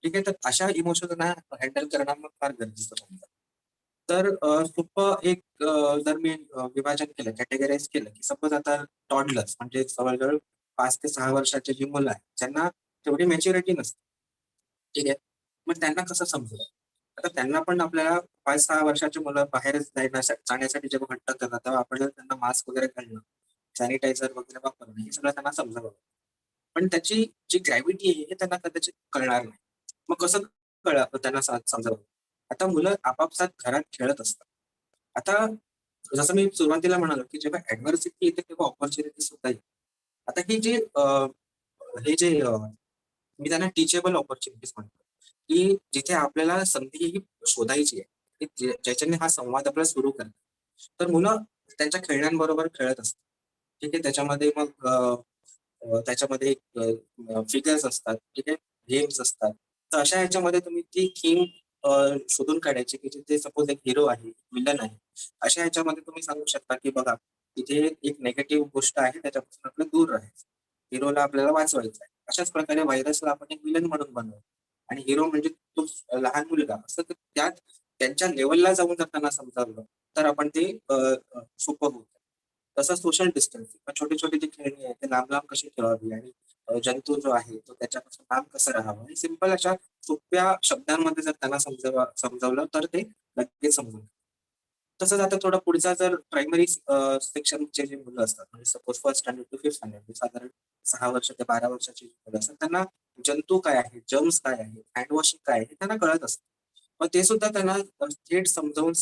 ठीक आहे. तर अशा इमोशन्सना हँडल करणं मग फार गरजेचं समजा. तर सोपं एक जर मी विभाजन केलं, कॅटेगराईज केलं की सपोज आता टॉडलर्स म्हणजे जवळजवळ 5 ते 6 वर्षाची जी मुलं आहेत, ज्यांना तेवढी मॅच्युरिटी नसते. ठीक आहे. मग त्यांना कसं समजवायचं? आता त्यांना पण आपल्याला 5-6 वर्षाची मुलं बाहेर जाण्यासाठी जेव्हा हट्ट करतात तेव्हा आपल्याला त्यांना मास्क वगैरे घालणं, सॅनिटायझर वगैरे वापरणं हे सगळं त्यांना समजावं. पण त्याची जी ग्रॅव्हिटी आहे हे त्यांना कदाचित कळणार नाही. मग कसं त्यांना समजावं? आता मुलं आपापसात घरात खेळत असतात. आता जसं मी सुरुवातीला म्हणालो, की जेव्हा ॲडव्हर्सिटी येते तेव्हा अपॉर्च्युनिटी सुद्धा येते. आता ही जी हे जे मी त्यांना टीचेबल अपॉर्च्युनिटीज म्हणतो, की जिथे आपल्याला संधी ही शोधायची आहे, की ज्याच्याने हा संवाद आपल्याला सुरू करायचा. तर मुलं त्यांच्या खेळण्यांबरोबर खेळत असतात. ठीक आहे. त्याच्यामध्ये मग त्याच्यामध्ये फिगर्स असतात, ठीक आहे, गेम्स असतात. तर अशा ह्याच्यामध्ये तुम्ही ती थीम शोधून काढायची, की जिथे सपोज एक हिरो आहे, विलन आहे. अशा ह्याच्यामध्ये तुम्ही सांगू शकता, की बघा इथे एक निगेटिव्ह गोष्ट आहे, त्याच्यापासून आपल्याला दूर राहायचं. हिरोला आपल्याला वाचवायचं आहे. अशाच प्रकारे व्हायरसला आपण एक विलन म्हणून बनवू आणि हिरो म्हणजे तो लहान मुलगा असं तर त्यात त्यांच्या लेव्हलला जाऊन जर त्यांना समजावलं, तर आपण ते सोपं होतं. तसंच सोशल डिस्टन्सिंग छोटे-छोटे जे खेळणी आहेत, ते लांब-लांब कशी ठेवावी आणि जंतू जो आहे, तो त्याच्यापासून लांब कसं राहावं आणि सिंपल अशा सोप्या शब्दांमध्ये जर त्यांना समजावलं, तर ते लगेच समजून जातं. तसंच आता थोडा पुढचा जर प्रायमरी सेक्शनचे जे मुलं असतात, म्हणजे suppose first standard to fifth standard साधारण 6 वर्ष ते 12 वर्षाची जी मुलं असतात, त्यांना जंतू काय आहेत, जर्म्स काय आहेत, हँड वॉशिंग काय आहे, हे त्यांना कळत असतं. मग ते सुद्धा त्यांना थेट समजावून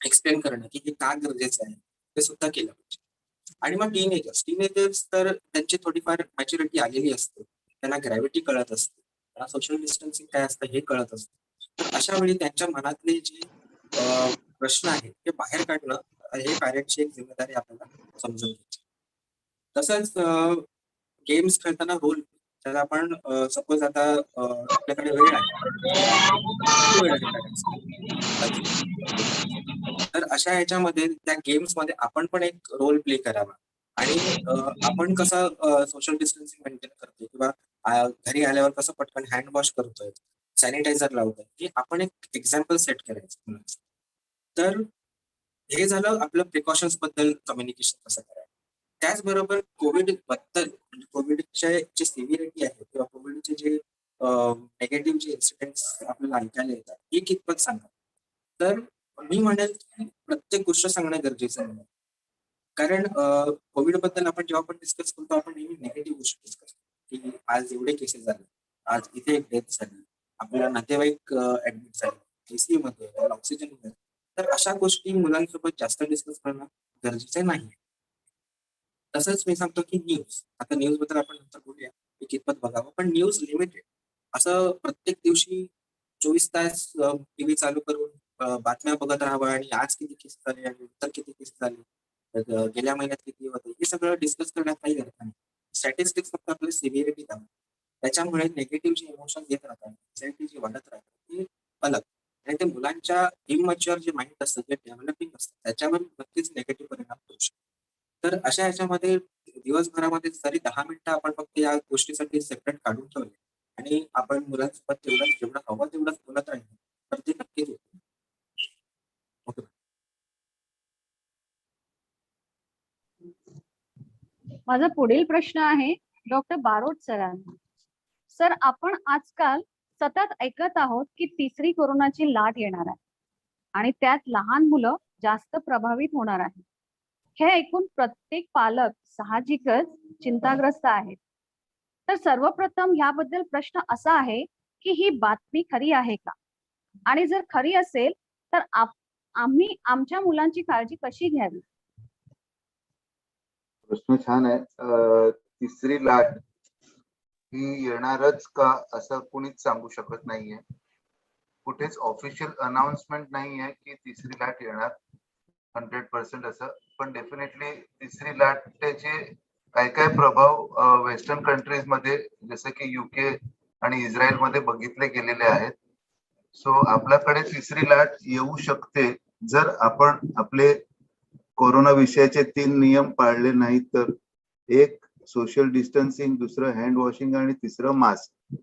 एक्सप्लेन करणं, की हे का गरजेचं आहे, ते सुद्धा केलं पाहिजे. आणि मग टीनेजर्स तर त्यांची थोडीफार मॅच्युरिटी आलेली असते. त्यांना ग्रॅव्हिटी कळत असते. त्यांना सोशल डिस्टन्सिंग काय असतं हे कळत असतं. तर अशा वेळी त्यांच्या मनातले जे प्रश्न आहेत ते बाहेर काढणं हे पॅरेंट्सची एक जिम्मेदारी आपल्याला समजून घ्यायची. तसंच गेम्स खेळताना रोल त्याला आपण सपोज आता आपल्याकडे वेळ आहे. किती वेळ आहे काढायचा? तर अशा ह्याच्यामध्ये त्या गेम्समध्ये आपण पण एक रोल प्ले करावा आणि आपण कसं सोशल डिस्टन्सिंग मेंटेन करतोय किंवा घरी आल्यावर कसं पटकन हँड वॉश करतोय, सॅनिटायझर लावतोय, हे आपण एक एक्झाम्पल सेट करायचं मुलाचं. तर हे झालं आपलं प्रिकॉशन्स बद्दल कम्युनिकेशन कसं करायचं. त्याचबरोबर कोविड बद्दल म्हणजे कोविडचे जे सिव्हिरिटी आहे किंवा कोविडचे जे नेगेटिव्ह जे इन्सिडेंट्स आपल्याला ऐकायला येतात, हे कितपत सांगा. तर मी म्हणेल की प्रत्येक गोष्ट सांगणं गरजेचं आहे. कारण कोविड बद्दल आपण जेव्हा पण डिस्कस करतो, आपण नेहमी निगेटिव्ह गोष्टी डिस्कस करतो, की आज एवढे केसेस झाले, आज इथे एक डेथ झाली, आपल्याला नातेवाईक ऍडमिट झाले, आयसीयू मध्ये, ऑक्सिजन मध्ये. तर अशा गोष्टी मुलांसोबत जास्त डिस्कस करणं गरजेचं नाही. तसंच मी सांगतो की आता न्यूज बद्दल आपण नंतर बोलूया, की कितपत बघावं. पण न्यूज लिमिटेड. असं प्रत्येक दिवशी 24 तास टीव्ही चालू करून बातम्या बघत राहावं आणि आज किती केस झाले आणि नंतर किती केस झाले, गेल्या महिन्यात किती होते, हे सगळं डिस्कस करण्यात काही अर्थ नाही. स्टॅटिस्टिक्स फक्त आपली सिव्हिरिटी दाखवतात. त्याच्यामुळे निगेटिव्ह जे इमोशन येत राहतात, एन्झायटी जी वाढत राहतात, ती अलग. आणि ते मुलांच्या इमॅच्युअर जे माइंड असतं, जे डेव्हलपिंग असतं, त्याच्यावर नक्कीच निगेटिव्ह परिणाम होऊ शकतो. तर अशा ह्याच्यामध्ये दिवसभरामध्ये जरी 10 मिनिटं आपण फक्त या गोष्टीसाठी सेपरेट काढून ठेवले आणि आपण मुलांसोबत जेवढं हवं तेवढंच बोलत राहिलो, तर ते नक्कीच होतं. ओके. माझा पुढील प्रश्न आहे डॉक्टर बारोट सरांना. सर, आपण आजकाल सतत ऐकत आहोत की तिसरी कोरोनाची लाट येणार आहे आणि त्यात लहान मुलं जास्त प्रभावित होणार आहेत. हे ऐकून प्रत्येक पालक साहजिकच चिंताग्रस्त आहेत. तर सर्वप्रथम याबद्दल प्रश्न असा आहे की ही बातमी खरी आहे का? आणि जर खरी असेल तर आम्ही आमच्या मुलांची काळजी कशी घ्यावी? प्रश्न छान आहे. तिसरी लाट ही येणारच का असं कोणीच सांगू शकत नाहीये. कुठेच ऑफिशियल अनाउन्समेंट नाहीये की तिसरी लाट येणार 100% असं. पण डेफिनेटली तिसरी लाटेचे काय काय प्रभाव वेस्टर्न कंट्रीज मध्ये जसं की युके आणि इस्रायल मध्ये बघितले गेलेले आहेत. सो आपल्याकडे तिसरी लाट येऊ शकते जर आपण आपले कोरोना विषयाचे 3 नियम पाळले नाहीत तर. एक सोशल डिस्टन्सिंग, दुसरं हँड वॉशिंग आणि तिसरं मास्क.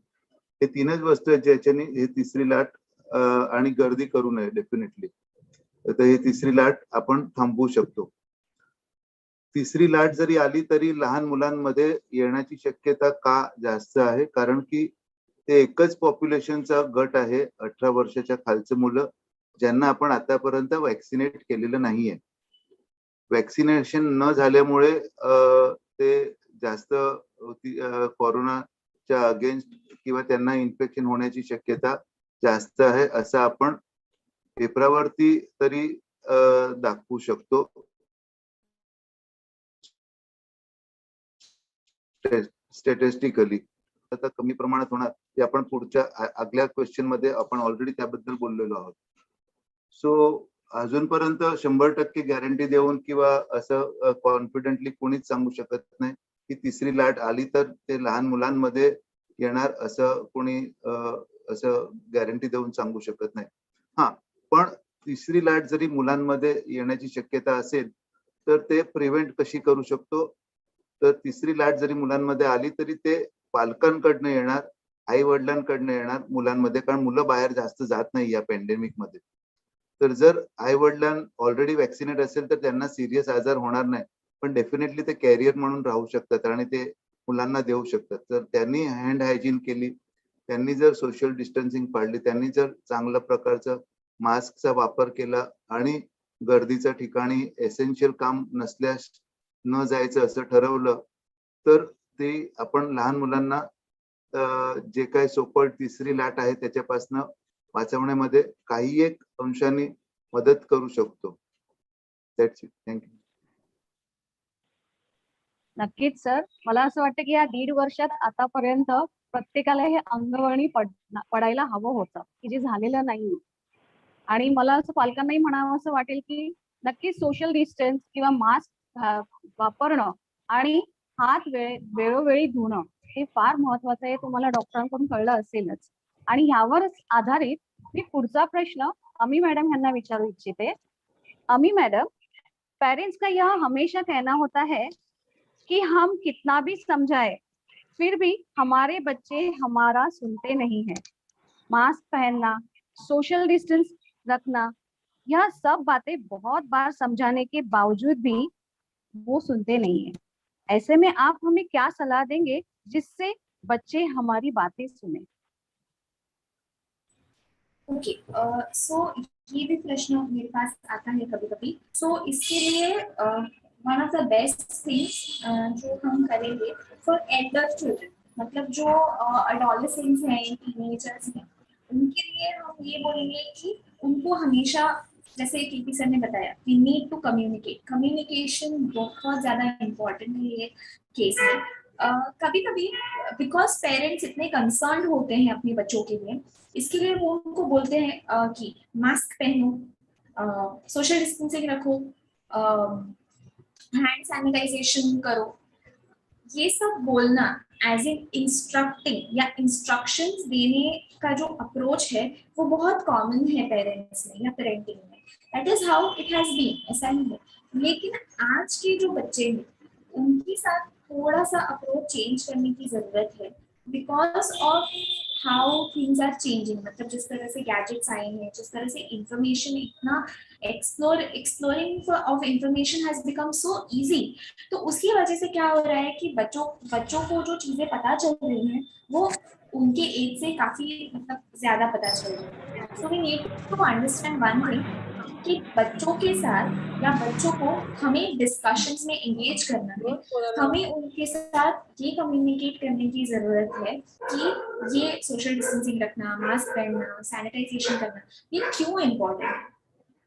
हे तीनच वस्तू आहेत ज्याच्याने हे तिसरी लाट आणि गर्दी करू नये डेफिनेटली. तर ही तिसरी लाट आपण थांबवू शकतो. तिसरी लाट जरी आली तरी लहान मुलांमध्ये येण्याची शक्यता का जास्त आहे? कारण की ते एकच पॉप्युलेशनचा गट आहे 18 वर्षाच्या खालचे मुलं, ज्यांना आपण आतापर्यंत वॅक्सिनेट केलेलं नाहीये. वॅक्सिनेशन न झाल्यामुळे ते जास्त कोरोनाच्या अगेन्स्ट किंवा त्यांना इन्फेक्शन होण्याची शक्यता जास्त आहे, असं आपण पेपरावरती तरी दाखवू शकतो. स्टॅटिस्टिकली आता कमी प्रमाणात होणार ते आपण पुढच्या आगल्या क्वेश्चन मध्ये आपण ऑलरेडी त्याबद्दल बोललेलो आहोत. सो अजूनपर्यंत 100% गॅरंटी देऊन किंवा असं कॉन्फिडेंटली कोणीच सांगू शकत नाही की तिसरी लाट आली तर ते लहान मुलांमध्ये येणार, असं कोणी असं गॅरंटी देऊन सांगू शकत नाही. हा, पण तिसरी लाट जरी मुलांमध्ये येण्याची शक्यता असेल तर ते प्रिव्हेंट कशी करू शकतो, तर तिसरी लाट जरी मुलांमध्ये आली तरी ते पालकांकडनं येणार, आई वडिलांकडनं येणार मुलांमध्ये, कारण मुलं बाहेर जास्त जात नाही या पॅन्डेमिक मध्ये. तर जर आई वडिलां ऑलरेडी वॅक्सिनेट असेल तर त्यांना सिरियस आजार होणार नाही, पण डेफिनेटली ते कॅरियर म्हणून राहू शकतात आणि ते मुलांना देऊ शकतात. तर त्यांनी हँड हायजीन केली, त्यांनी जर सोशल डिस्टन्सिंग पाळली, त्यांनी जर चांगल्या प्रकारचं मास्कचा वापर केला आणि गर्दीच्या ठिकाणी एसेन्शियल काम नसल्यास न जायचं असं ठरवलं, तर ते आपण लहान मुलांना जे काही सोपट तिसरी लाट आहे त्याच्यापासून वाचवण्यामध्ये काही एक अंशाने मदत करू शकतो. That's it. थँक्यू. नक्कीच सर, मला असं वाटतं की या 1.5 वर्षात आतापर्यंत प्रत्येकाला हे अंगवळणी पडायला हवं होतं, की जे झालेलं नाही. आणि मला असं पालकांनाही म्हणावं असं वाटेल की नक्कीच सोशल डिस्टन्स किंवा मास्क वापरणं आणि हात वेळोवेळी धुणं हे फार महत्वाचं आहे. तुम्हाला डॉक्टरांकडून कळलं असेलच. आणि ह्यावरच आधारित मी पुढचा प्रश्न अमी मॅडम यांना विचारू इच्छिते. अमी मैडम, पेरेंट्स का यह हमेशा कहना होता है कि हम कितना भी समझाए फिर भी हमारे बच्चे हमारा सुनते नहीं है। मास्क पहनना, सोशल डिस्टेंस रखना, यह सब बातें बहुत बार समझाने के बावजूद भी वो सुनते नहीं है। ऐसे में आप हमें क्या सलाह देंगे जिससे बच्चे हमारी बातें सुने? ओके, सो ये भी प्रश्न मेरे पास आता है कभी कभी. सो इसके लिए one of the best things जो हम करेंगे फॉर एल्डर चिल्ड्रन, मतलब जो एडोलेसेंट्स हैं, टीनेजर्स हैं, उनके लिए हम ये बोलेंगे कि उनको हमेशा, जैसे कीर्ति सर ने बताया, we need to communicate. Communication बहुत ज्यादा इम्पोर्टेंट है ये केस में. कभी कभी बिकॉज पेरेंट्स इतने कंसर्न होते हैं अपने बच्चों के लिए, इसके लिए वो उनको बोलते हैं कि मास्क पहनो, सोशल डिस्टेंसिंग रखो, हैंड सैनिटाइजेशन करो. ये सब बोलना एज इन इंस्ट्रक्टिंग या इंस्ट्रक्शंस देने का जो अप्रोच है वो बहुत कॉमन है पेरेंट्स में या पेरेंटिंग में. That is how it has been, ऐसा ही है. लेकिन आज के जो बच्चे हैं उनके साथ थोड़ा सा अप्रोच चेंज करने की जरूरत है, because of how things are changing. मतलब जिस तरह से गैजेट्स आए हैं, जिस तरह से इंफॉर्मेशन इतना exploring of information has become so easy, तो उसकी वजह से क्या हो रहा है कि बच्चों को जो चीजें पता चल रही हैं वो उनके एज से काफी मतलब ज्यादा पता चल रही है. So we need to understand one thing कि बच्चों के साथ या बच्चों को हमें डिस्कशंस में एंगेज करना है. हमें उनके साथ ये कम्युनिकेट करने की जरूरत है कि ये सोशल डिस्टेंसिंग रखना, मास्क पहनना, सैनिटाइजेशन करना, ये क्यों इम्पोर्टेंट है.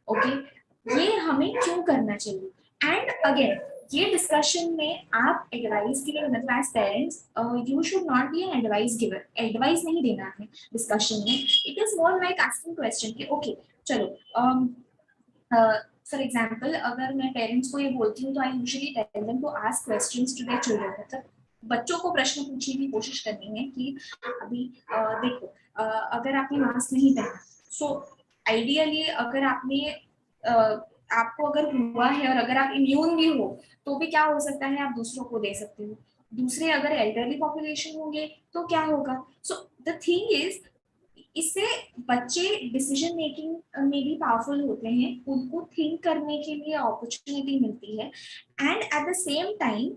ओके, ये हमें क्यों करना चाहिए. एंड अगेन ये डिस्कशन में आप एडवाइस के लिए, मतलब as parents you should not be an advice giver. Advice नहीं देना है डिस्कशन में. It is more like asking question कि ओके चलो, फॉर एग्जाम्पल अगर मैं पेरेंट्स को ये बोलती हूँ तो I usually tell them to ask questions to their children. मतलब बच्चों को प्रश्न पूछने की कोशिश करनी है कि अभी देखो, अगर आपने मास्क नहीं पहना, सो आइडियली अगर आपने आपको अगर हुआ है और अगर आप इम्यून भी हो तो भी क्या हो सकता है, आप दूसरों को दे सकते हो. दूसरे अगर एल्डरली पॉपुलेशन होंगे तो क्या होगा. सो द थिंग इज इससे बच्चे डिसीजन मेकिंग में भी पावरफुल होते हैं, उनको थिंक करने के लिए अपॉर्चुनिटी मिलती है, end at the same time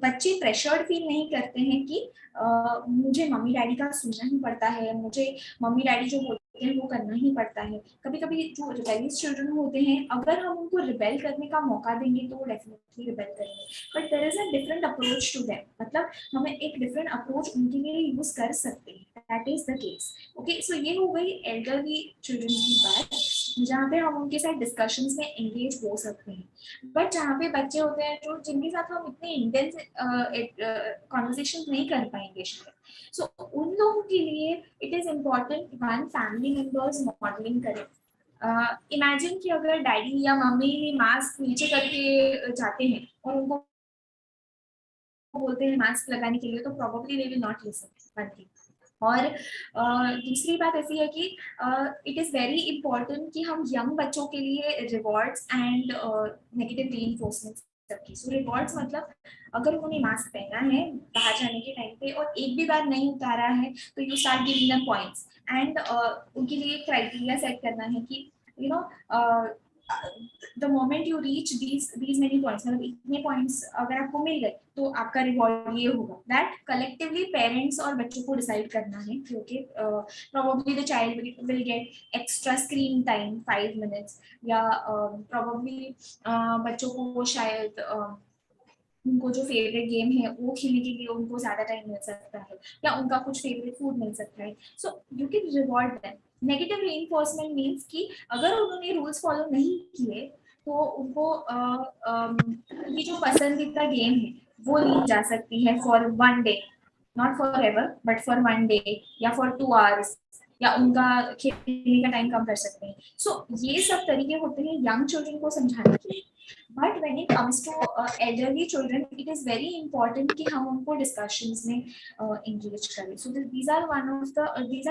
बच्चे प्रेशर्ड फील नहीं करते हैं कि मुझे मम्मी डैडी का सुनना ही पड़ता है, मुझे मम्मी डैडी जो बोलते हैं वो करना ही पड़ता है। कभी कभी जो रिबेलियस चिल्ड्रन होते हैं, अगर हम उनको रिबेल करने का मौका देंगे तो वो डेफिनेटली रिबेल करेंगे, but there is a different approach to them, मतलब हमें एक डिफरेंट अप्रोच उनके लिए यूज कर सकते हैं, that is the case. Okay, so ये हो गई एल्डरली चिल्ड्रन की बात, जहाँ पे हम उनके साथ डिस्कशंस में एंगेज हो सकते हैं। बट जहाँ पे बच्चे होते हैं जो जिनके साथ हम इतने इंटेंस कॉन्वर्सेशन नहीं कर पाएंगे शायद, सो उन लोगों के लिए it is important one family members modelling करें। इमेजिन कि अगर डैडी या मम्मी मास्क नीचे करके जाते हैं और उनको बोलते हैं मास्क लगाने के लिए, तो probably they will not listen, one thing. और दूसरी बात ऐसी है कि इट इज़ वेरी इंपॉर्टेंट कि हम यंग बच्चों के लिए रिवॉर्ड्स एंड नेगेटिव रीइंफोर्समेंट रखें। सो रिवॉर्ड्स मतलब अगर उन्होंने मास्क पहना है बाहर जाने के टाइम पे और एक भी बार नहीं उतारा है, तो you start giving them points, end उनके लिए क्राइटेरिया सेट करना है कि you know the moment you reach these many points, मतलब इतने पॉइंट्स अगर आपको मिल गए तो आपका रिवॉर्ड ये होगा। दैट कलेक्टिवली पेरेंट्स और बच्चों को डिसाइड करना है, क्योंकि probably the child will get extra screen time 5 minutes, या प्रोबेबली बच्चों को वो शायद उनको जो फेवरेट गेम है वो खेलने के लिए उनको ज्यादा टाइम मिल सकता है, या उनका कुछ फेवरेट फूड मिल सकता है। So you can reward them. Negative reinforcement means कि अगर उन्होंने रूल्स फॉलो नहीं किए तो उनको उनकी जो पसंदीदा गेम है वो ली जा सकती है for one day, not for ever but for one day या फॉर 2 आवर्स, या उनका खेलने का टाइम कम कर सकते हैं। सो ये सब तरीके होते हैं यंग चिल्ड्रन को समझाने के लिए। But when it comes to elderly children, it is very important कि हम उनको डिस्कशंस में एंगेज करें। So these are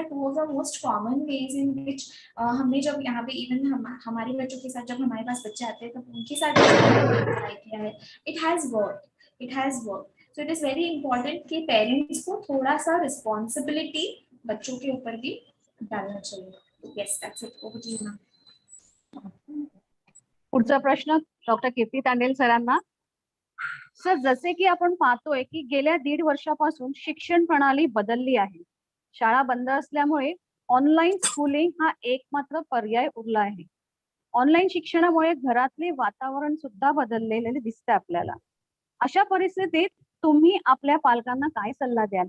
two of the most common ways in which हमने जब यहाँ पे इवन हमारे बच्चों के साथ जब हमारे पास बच्चे आते हैं तब उनके साथ ट्राई किया है, it has work. So it is very important कि पेरेंट्स को थोड़ा सा रिस्पॉन्सिबिलिटी बच्चों के ऊपर भी डालना चाहिए। Yes, that's it, over to you ma'am. पुढचा प्रश्न डॉक्टर कीर्ती तांडेल सरांना। सर, जसे की आपण पाहतोय की गेल्या 1.5 वर्षापासून शिक्षण प्रणाली बदलली आहे. शाळा बंद असल्यामुळे ऑनलाईन स्कूलिंग हा एकमात्र पर्याय उरला आहे. ऑनलाईन शिक्षणामुळे घरातले वातावरण सुद्धा बदललेले दिसते आपल्याला. अशा परिस्थितीत तुम्ही आपल्या पालकांना काय सल्ला द्याल?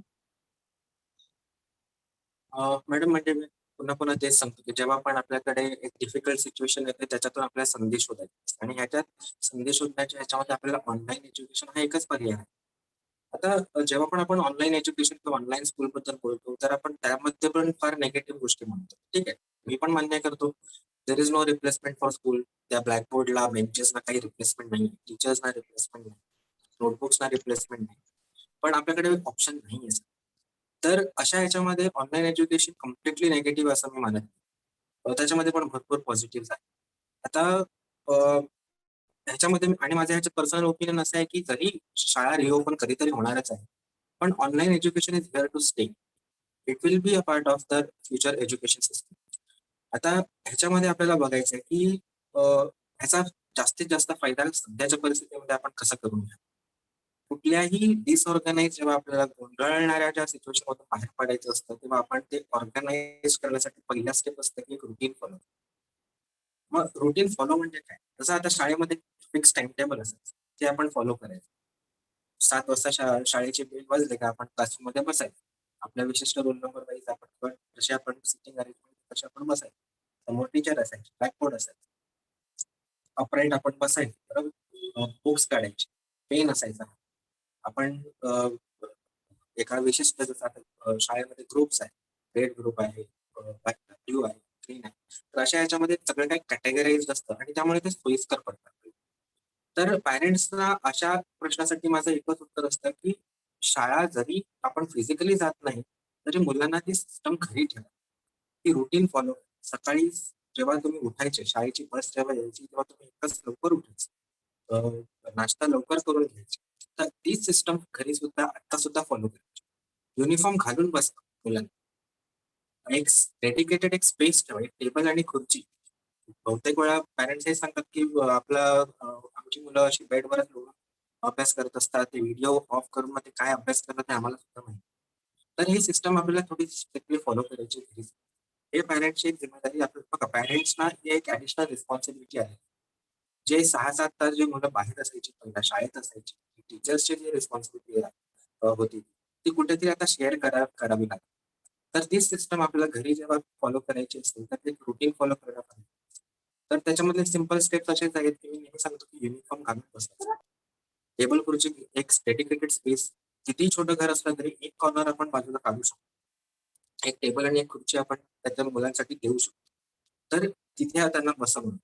मॅडम, म्हणजे मी पुन्हा पुन्हा तेच सांगतो की जेव्हा पण आपल्याकडे एक डिफिकल्ट सिच्युएशन येते त्याच्यातून आपल्याला संधी शोधायची असते. आणि ह्याच्यात संधी शोधण्याच्या ह्याच्यामध्ये आपल्याला ऑनलाईन एज्युकेशन हा एकच पर्याय आहे. आता जेव्हा पण आपण ऑनलाईन एज्युकेशन किंवा ऑनलाईन स्कूल बद्दल बोलतो तर आपण त्यामध्ये पण फार नेगेटिव्ह गोष्टी म्हणतो. ठीक आहे, मी पण मान्य करतो there is no replacement for school. त्या ब्लॅकबोर्डला बेंचेसना काही रिप्लेसमेंट नाही, टीचर्सना रिप्लेसमेंट नाही, नोटबुक्सना रिप्लेसमेंट नाही. पण आपल्याकडे ऑप्शन नाही आहे. तर अशा ह्याच्यामध्ये ऑनलाईन एज्युकेशन कम्प्लिटली नेगेटिव्ह असं मी मानत नाही. त्याच्यामध्ये पण भरपूर पॉझिटिव्ह आहे. आता ह्याच्यामध्ये आणि माझं ह्याच्यात पर्सनल ओपिनियन असं आहे की जरी शाळा रिओपन कधीतरी होणारच आहे, पण online education is here to stay. It will be a part of the future education system. आता ह्याच्यामध्ये आपल्याला बघायचं आहे की ह्याचा जास्तीत जास्त फायदा सध्याच्या परिस्थितीमध्ये आपण कसा करून घ्या. कुठल्याही डिसऑर्गनाइज जेव्हा आपल्याला गोंधळणाऱ्या ज्या सिच्युएशन मधून बाहेर पडायचं असतं तेव्हा आपण ते ऑर्गनाइज करण्यासाठी पहिला स्टेप असतं की एक रुटीन फॉलो. मग रुटीन फॉलो म्हणजे काय? जसं आता शाळेमध्ये फिक्स टाइम टेबल असायचं ते आपण फॉलो करायचं. 7 वाजता शाळेची बेल वाजले का आपण क्लासरूममध्ये बसायचं. आपल्या विशिष्ट रोल नंबर वाईज आपण जसे आपण सिटिंग अरेंजमेंट तसे आपण बसायचं. समोर टीचर असायचे, ब्लॅकबोर्ड असायचं, अपराईट आपण बसायचं, बरोबर. बुक्स काढायचे, पेन असायचा. आपण एका विशिष्ट जसं आता शाळेमध्ये ग्रुप्स आहेत, रेड ग्रुप आहे, ब्ल्यू आहे, ग्रीन आहे. तर अशा ह्याच्यामध्ये सगळं काही कॅटेगराइज असतं आणि त्यामुळे ते सोयीस्कर पडतात. तर पॅरेंट्सना अशा प्रश्नासाठी माझं एकच उत्तर असतं की शाळा जरी आपण फिजिकली जात नाही तरी मुलांना ती सिस्टम घरी ठेवा, ती रुटीन फॉलो. सकाळी जेव्हा तुम्ही उठायचे, शाळेची बस जेव्हा यायची तेव्हा तुम्ही एकच लवकर उठायचे, नाश्ता लवकर करून घ्यायचे. तर तीच सिस्टम घरी सुद्धा आता सुद्धा फॉलो करायची. युनिफॉर्म घालून बसता मुलांना. एक डेडिकेटेड एक स्पेस ठेवा, एक टेबल आणि खुर्ची. बहुतेक वेळा पॅरेंट्स हे सांगतात की आमची मुलं अशी बेडवरच लोळून अभ्यास करत असतात. ते व्हिडिओ ऑफ करून मग ते काय अभ्यास करतात ते आम्हाला सुद्धा माहिती. तर ही सिस्टम आपल्याला थोडी स्ट्रिक्टली फॉलो करायची गरज आहे. हे पॅरेंट्सची एक जिम्मेदारी आपल्याला बघा पॅरेंट्सना ही एक ॲडिशनल रिस्पॉन्सिबिलिटी आहे. जे 6-7 तास जे मुलं बाहेर असायची, पहिल्या शाळेत असायची, टीचर्सची जी रिस्पॉन्सिबिलिटी होती, ती कुठेतरी आता शेअर करावी लागते. तर तीच सिस्टम आपल्याला घरी जेव्हा फॉलो करायची असेल, तर ते रुटीन फॉलो करणं पाहिजे. तर त्याच्यामधले सिंपल स्टेप्स असेच आहेत, की मी नेहमी सांगतो की युनिफॉर्म घालून बसायचं. टेबल खुर्ची, एक डेडिकेटेड स्पेस, कितीही छोटं घर असलं तरी एक कॉर्नर आपण बाजूला काढू शकतो. एक टेबल आणि एक खुर्ची आपण त्याच्या मुलांसाठी देऊ शकतो. तर तिथे त्यांना बसवणं.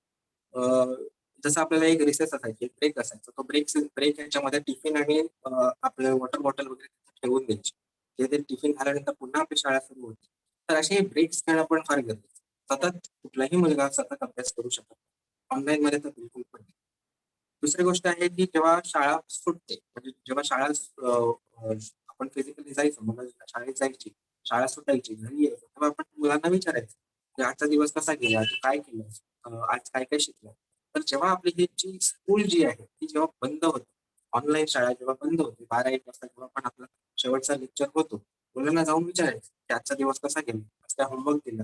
जसं आपल्याला एक रिसेस असायची, एक ब्रेक असायचा. तो ब्रेक याच्यामध्ये टिफिन आणि आपलं वॉटर बॉटल वगैरे ठेवून द्यायची. ते टिफिन झाल्यानंतर पुन्हा आपली शाळा सुरू होती. तर असे ब्रेक्स घेणं पण फार गरजेचं. सतत कुठलाही मुलगा सतत अभ्यास करू शकत नाही. ऑनलाईनमध्ये तर बिलकुल पण नाही. दुसरी गोष्ट आहे की जेव्हा शाळा सुटते, म्हणजे जेव्हा शाळा आपण फिजिकली जायचो, मुलं शाळेत जायची, शाळा सुटायची, घरी यायचं, तेव्हा आपण मुलांना विचारायचं, की आजचा दिवस कसा गेला? तू काय केलंस? आज काय-काय शिकलं? तर जेव्हा आपली ही जी स्कूल जी आहे, ती जेव्हा बंद होते, ऑनलाईन शाळा जेव्हा बंद होते, 12-1 वाजता जेव्हा पण आपला शेवटचा लेक्चर होतो, मुलांना जाऊन विचारायचं, की आजचा दिवस कसा गेला? आज काय होमवर्क दिला?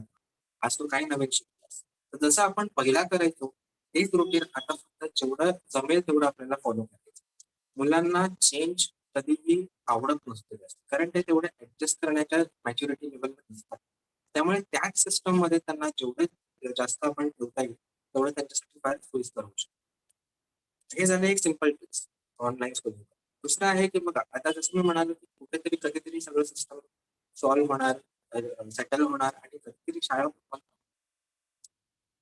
आज तू काय नवीन शिकलास? तर जसं आपण पहिला करायचो, तेच रुटीन आता फक्त जेवढं जमेल तेवढं आपल्याला फॉलो करायचं. मुलांना चेंज कधीही आवडत नसते जास्त. कारण ते तेवढे ॲडजस्ट करण्याच्या मॅच्युरिटी लेव्हलवर नसतात. त्यामुळे त्याच सिस्टममध्ये त्यांना जेवढे जास्त आपण ठेवता येईल, तेवढं त्यांच्यासाठी फार सोयीस्कर होऊ शकतं. हे झालं एक सिंपल टिप्स ऑनलाईन स्कूलिंग. दुसरं आहे की बघा, आता जसं मी म्हणालो की कुठेतरी कधीतरी सगळं सिस्टम सॉल्व्ह होणार, सेटल होणार आणि कधीतरी शाळा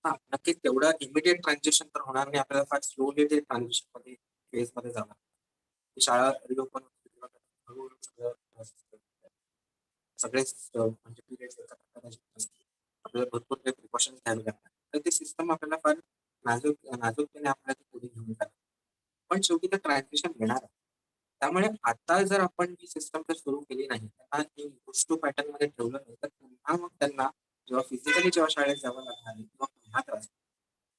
हां, नक्कीच तेवढं इमिडिएट ट्रान्झिशन तर होणार नाही. आपल्याला फार स्लोली ते ट्रान्झिशनमध्ये फेजमध्ये जावं लागतं. ती शाळा रिओपन होते तेव्हा हळू-हळू सगळेच म्हणजे पिरियड्स एकत्र करायचे असतील. आपल्याला भरपूर काही प्रिकॉशन्स घ्यावे लागतात. तर ते सिस्टम आपल्याला फार नाजूकतेने आपल्याला ते पुढे घेऊन जातात. पण शेवटी ते ट्रान्झिशन येणार आहे. त्यामुळे आता जर आपण ही सिस्टम जर सुरू केली नाही, त्यांना ती गोष्ट पॅटर्नमध्ये ठेवलं नाही, तर पुन्हा मग त्यांना जेव्हा शाळेत जावं लागणार आहे किंवा पुन्हा त्रास.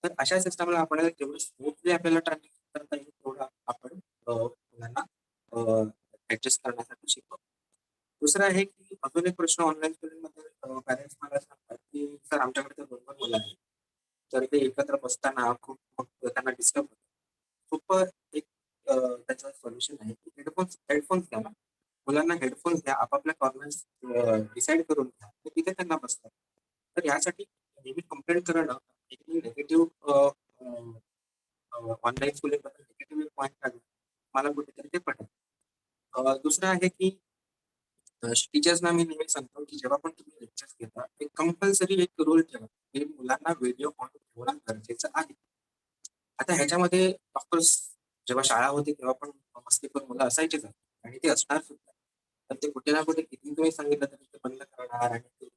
तर अशा सिस्टमला आपल्याला जेवढं स्मूथली आपल्याला ट्रान्झिशन करता येईल तेवढं आपण मुलांना ॲडजस्ट करण्यासाठी शिकवतो. दुसरं आहे की अजून एक प्रश्न ऑनलाईन स्कूलिंगमध्ये पॅरेंट्स मला सांगतात, की सर आमच्याकडे तर 2-2 मुलं आहेत. तर ते एकत्र बसताना खूप मग त्यांना डिस्टर्ब होतं. खूप एक त्याचं सोल्युशन आहे की हेडफोन्स घ्या ना. मुलांना हेडफोन्स द्या, आपापल्या कॉर्नर्स डिसाईड करून घ्या. तर तिथे त्यांना बसतात. तर यासाठी नेहमी कंप्लेंट करणं, नेहमी निगेटिव्ह ऑनलाईन स्कूलिंगबद्दल निगेटिव्ह पॉइंट काढणं, मला कुठेतरी ते पटेल. दुसरं आहे की टीचर्सना मी नेहमी सांगतो, की जेव्हा पण तुम्ही लेक्चर्स घेता, एक कंपल्सरी एक रूल ठेवा, की मुलांना व्हिडिओ ऑन ठेवणं गरजेचं आहे. आता ह्याच्यामध्ये ऑफकोर्स जेव्हा शाळा होती तेव्हा पण मस्तीखोर मुलं असायचीच आणि ते असणार सुद्धा. तर ते कुठे ना कुठे कितीही तुम्ही सांगितलं तरी ते बंद करणार आणि ते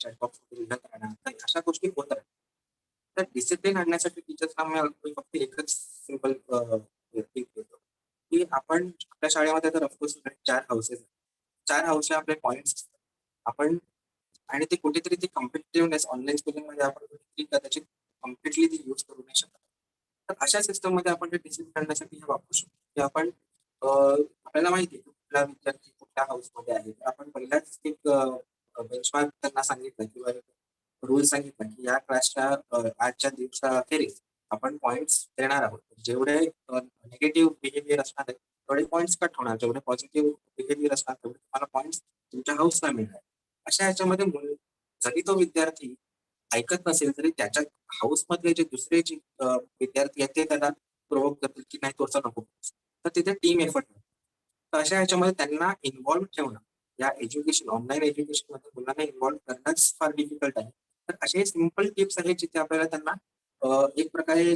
चॅट बॉक्स वगैरे लिहत राहणार. तर अशा गोष्टी होत राहतात. तर डिसिप्लिन आणण्यासाठी टीचर्सना मी फक्त एकच सिंपल टिप देतो, की आपण आपल्या शाळेमध्ये तर ऑफकोर्स 4 हाऊसेस आहेत. 4 हाऊसचे आपले पॉइंट्स असतात. आपण आणि ते कुठेतरी ती कॉम्पिटिटिव्हनेस ऑनलाईन स्कूलिंगमध्ये आपण कुठेतरी कदाचित कम्प्लिटली ती यूज करू नाही शकत. तर अशा सिस्टममध्ये आपण ते डिसिप्लिन करण्यासाठी हे वापरू शकतो, की आपण आपल्याला माहिती आहे की कुठला विद्यार्थी कुठल्या हाऊसमध्ये आहे. तर आपण पहिलाच एक बेंचमार्क त्यांना सांगितलं किंवा रूल सांगितला, की या क्लासच्या आजच्या दिवसाअखेरीस आपण पॉइंट्स देणार आहोत. जेवढे निगेटिव्ह बिहेवियर असणार आहे, तेवढे पॉइंट्स कट होणार. जेवढे पॉझिटिव्ह बिहेवियर असणार, तेवढे तुम्हाला पॉइंट्स तुमच्या हाऊसला मिळणार. अशा ह्याच्यामध्ये जरी तो विद्यार्थी ऐकत नसेल तरी त्याच्या हाऊसमधले जे दुसरे जे विद्यार्थी आहेत ते त्याला प्रोव्होक करतील, की नाही तू असं नको करूस. तर तिथे टीम एफर्ट होतो. तर अशा ह्याच्यामध्ये त्यांना इन्व्हॉल्व ठेवणं, या ऑनलाईन एज्युकेशनमध्ये मुलांना इन्व्हॉल्व करणंच फार डिफिकल्ट आहे. तर असे सिंपल टिप्स आहेत जिथे आपल्याला त्यांना एक प्रकारे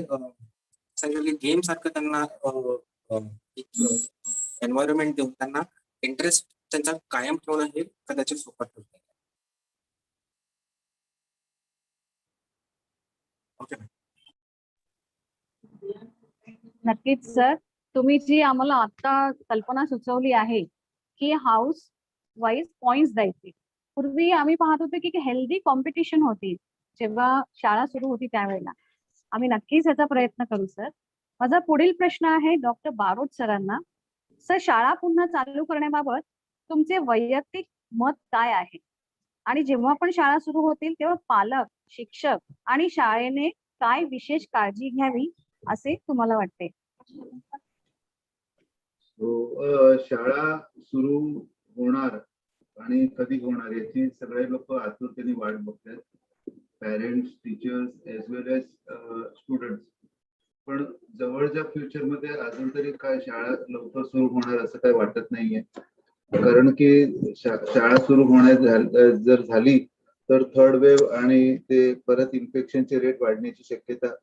सगळं गेम सारखं त्यांना एक एन्व्हायर्नमेंट देऊन त्यांना इंटरेस्ट त्यांचा कायम ठेवणं हे कदाचित सोपं ठरतं. ओके. नक्कीच सर, तुम्ही जी आम्हाला आता कल्पना सुचवली आहे की हाऊस वाईज पॉइंट्स द्यायचे, पूर्वी आम्ही पाहत होतो की हेल्दी कॉम्पिटिशन होती जेव्हा शाळा सुरू होती त्यावेळेला. आम्ही नक्कीच याचा प्रयत्न करू सर. माझा पुढील प्रश्न आहे डॉक्टर बारोट सरांना. सर, शाळा पुन्हा चालू करण्याबाबत तुमचे वैयक्तिक मत काय आहे? आणि जेव्हा पण शाळा सुरू होतील तेव्हा पालक, शिक्षक आणि शाळेने काय विशेष काळजी घ्यावी असे तुम्हाला वाटते? शाळा सुरू होणार आणि कधी होणार याची सगळे लोक आतुरतेने वाट बघतात. पॅरेंट्स, टीचर्स एज वेल एज स्टुडंट्स. पण जवळच्या फ्युचर मध्ये अजून तरी काय शाळा लवकर सुरू होणार असं काही वाटत नाहीये. कारण की शाळा सुरू होण्यात जर झाली तर थर्ड वेव्ह आणि ते परत इन्फेक्शनचे रेट वाढण्याची शक्यता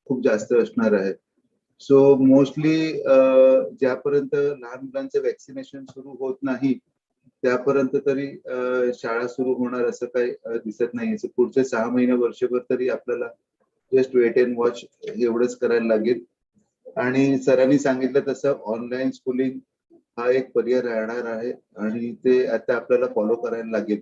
खूप जास्त असणार आहे. सो मोस्टली ज्यापर्यंत लहान मुलांचं वॅक्सिनेशन सुरू होत नाही त्यापर्यंत तरी शाळा सुरू होणार असं काही दिसत नाही. पुढचे 6 महिने, वर्षभर तरी आपल्याला जस्ट वेट अँड वॉच एवढंच करायला लागेल. आणि सरांनी सांगितलं तसं ऑनलाईन स्कूलिंग हा एक पर्याय राहणार आहे आणि ते आता आपल्याला फॉलो करायला लागेल.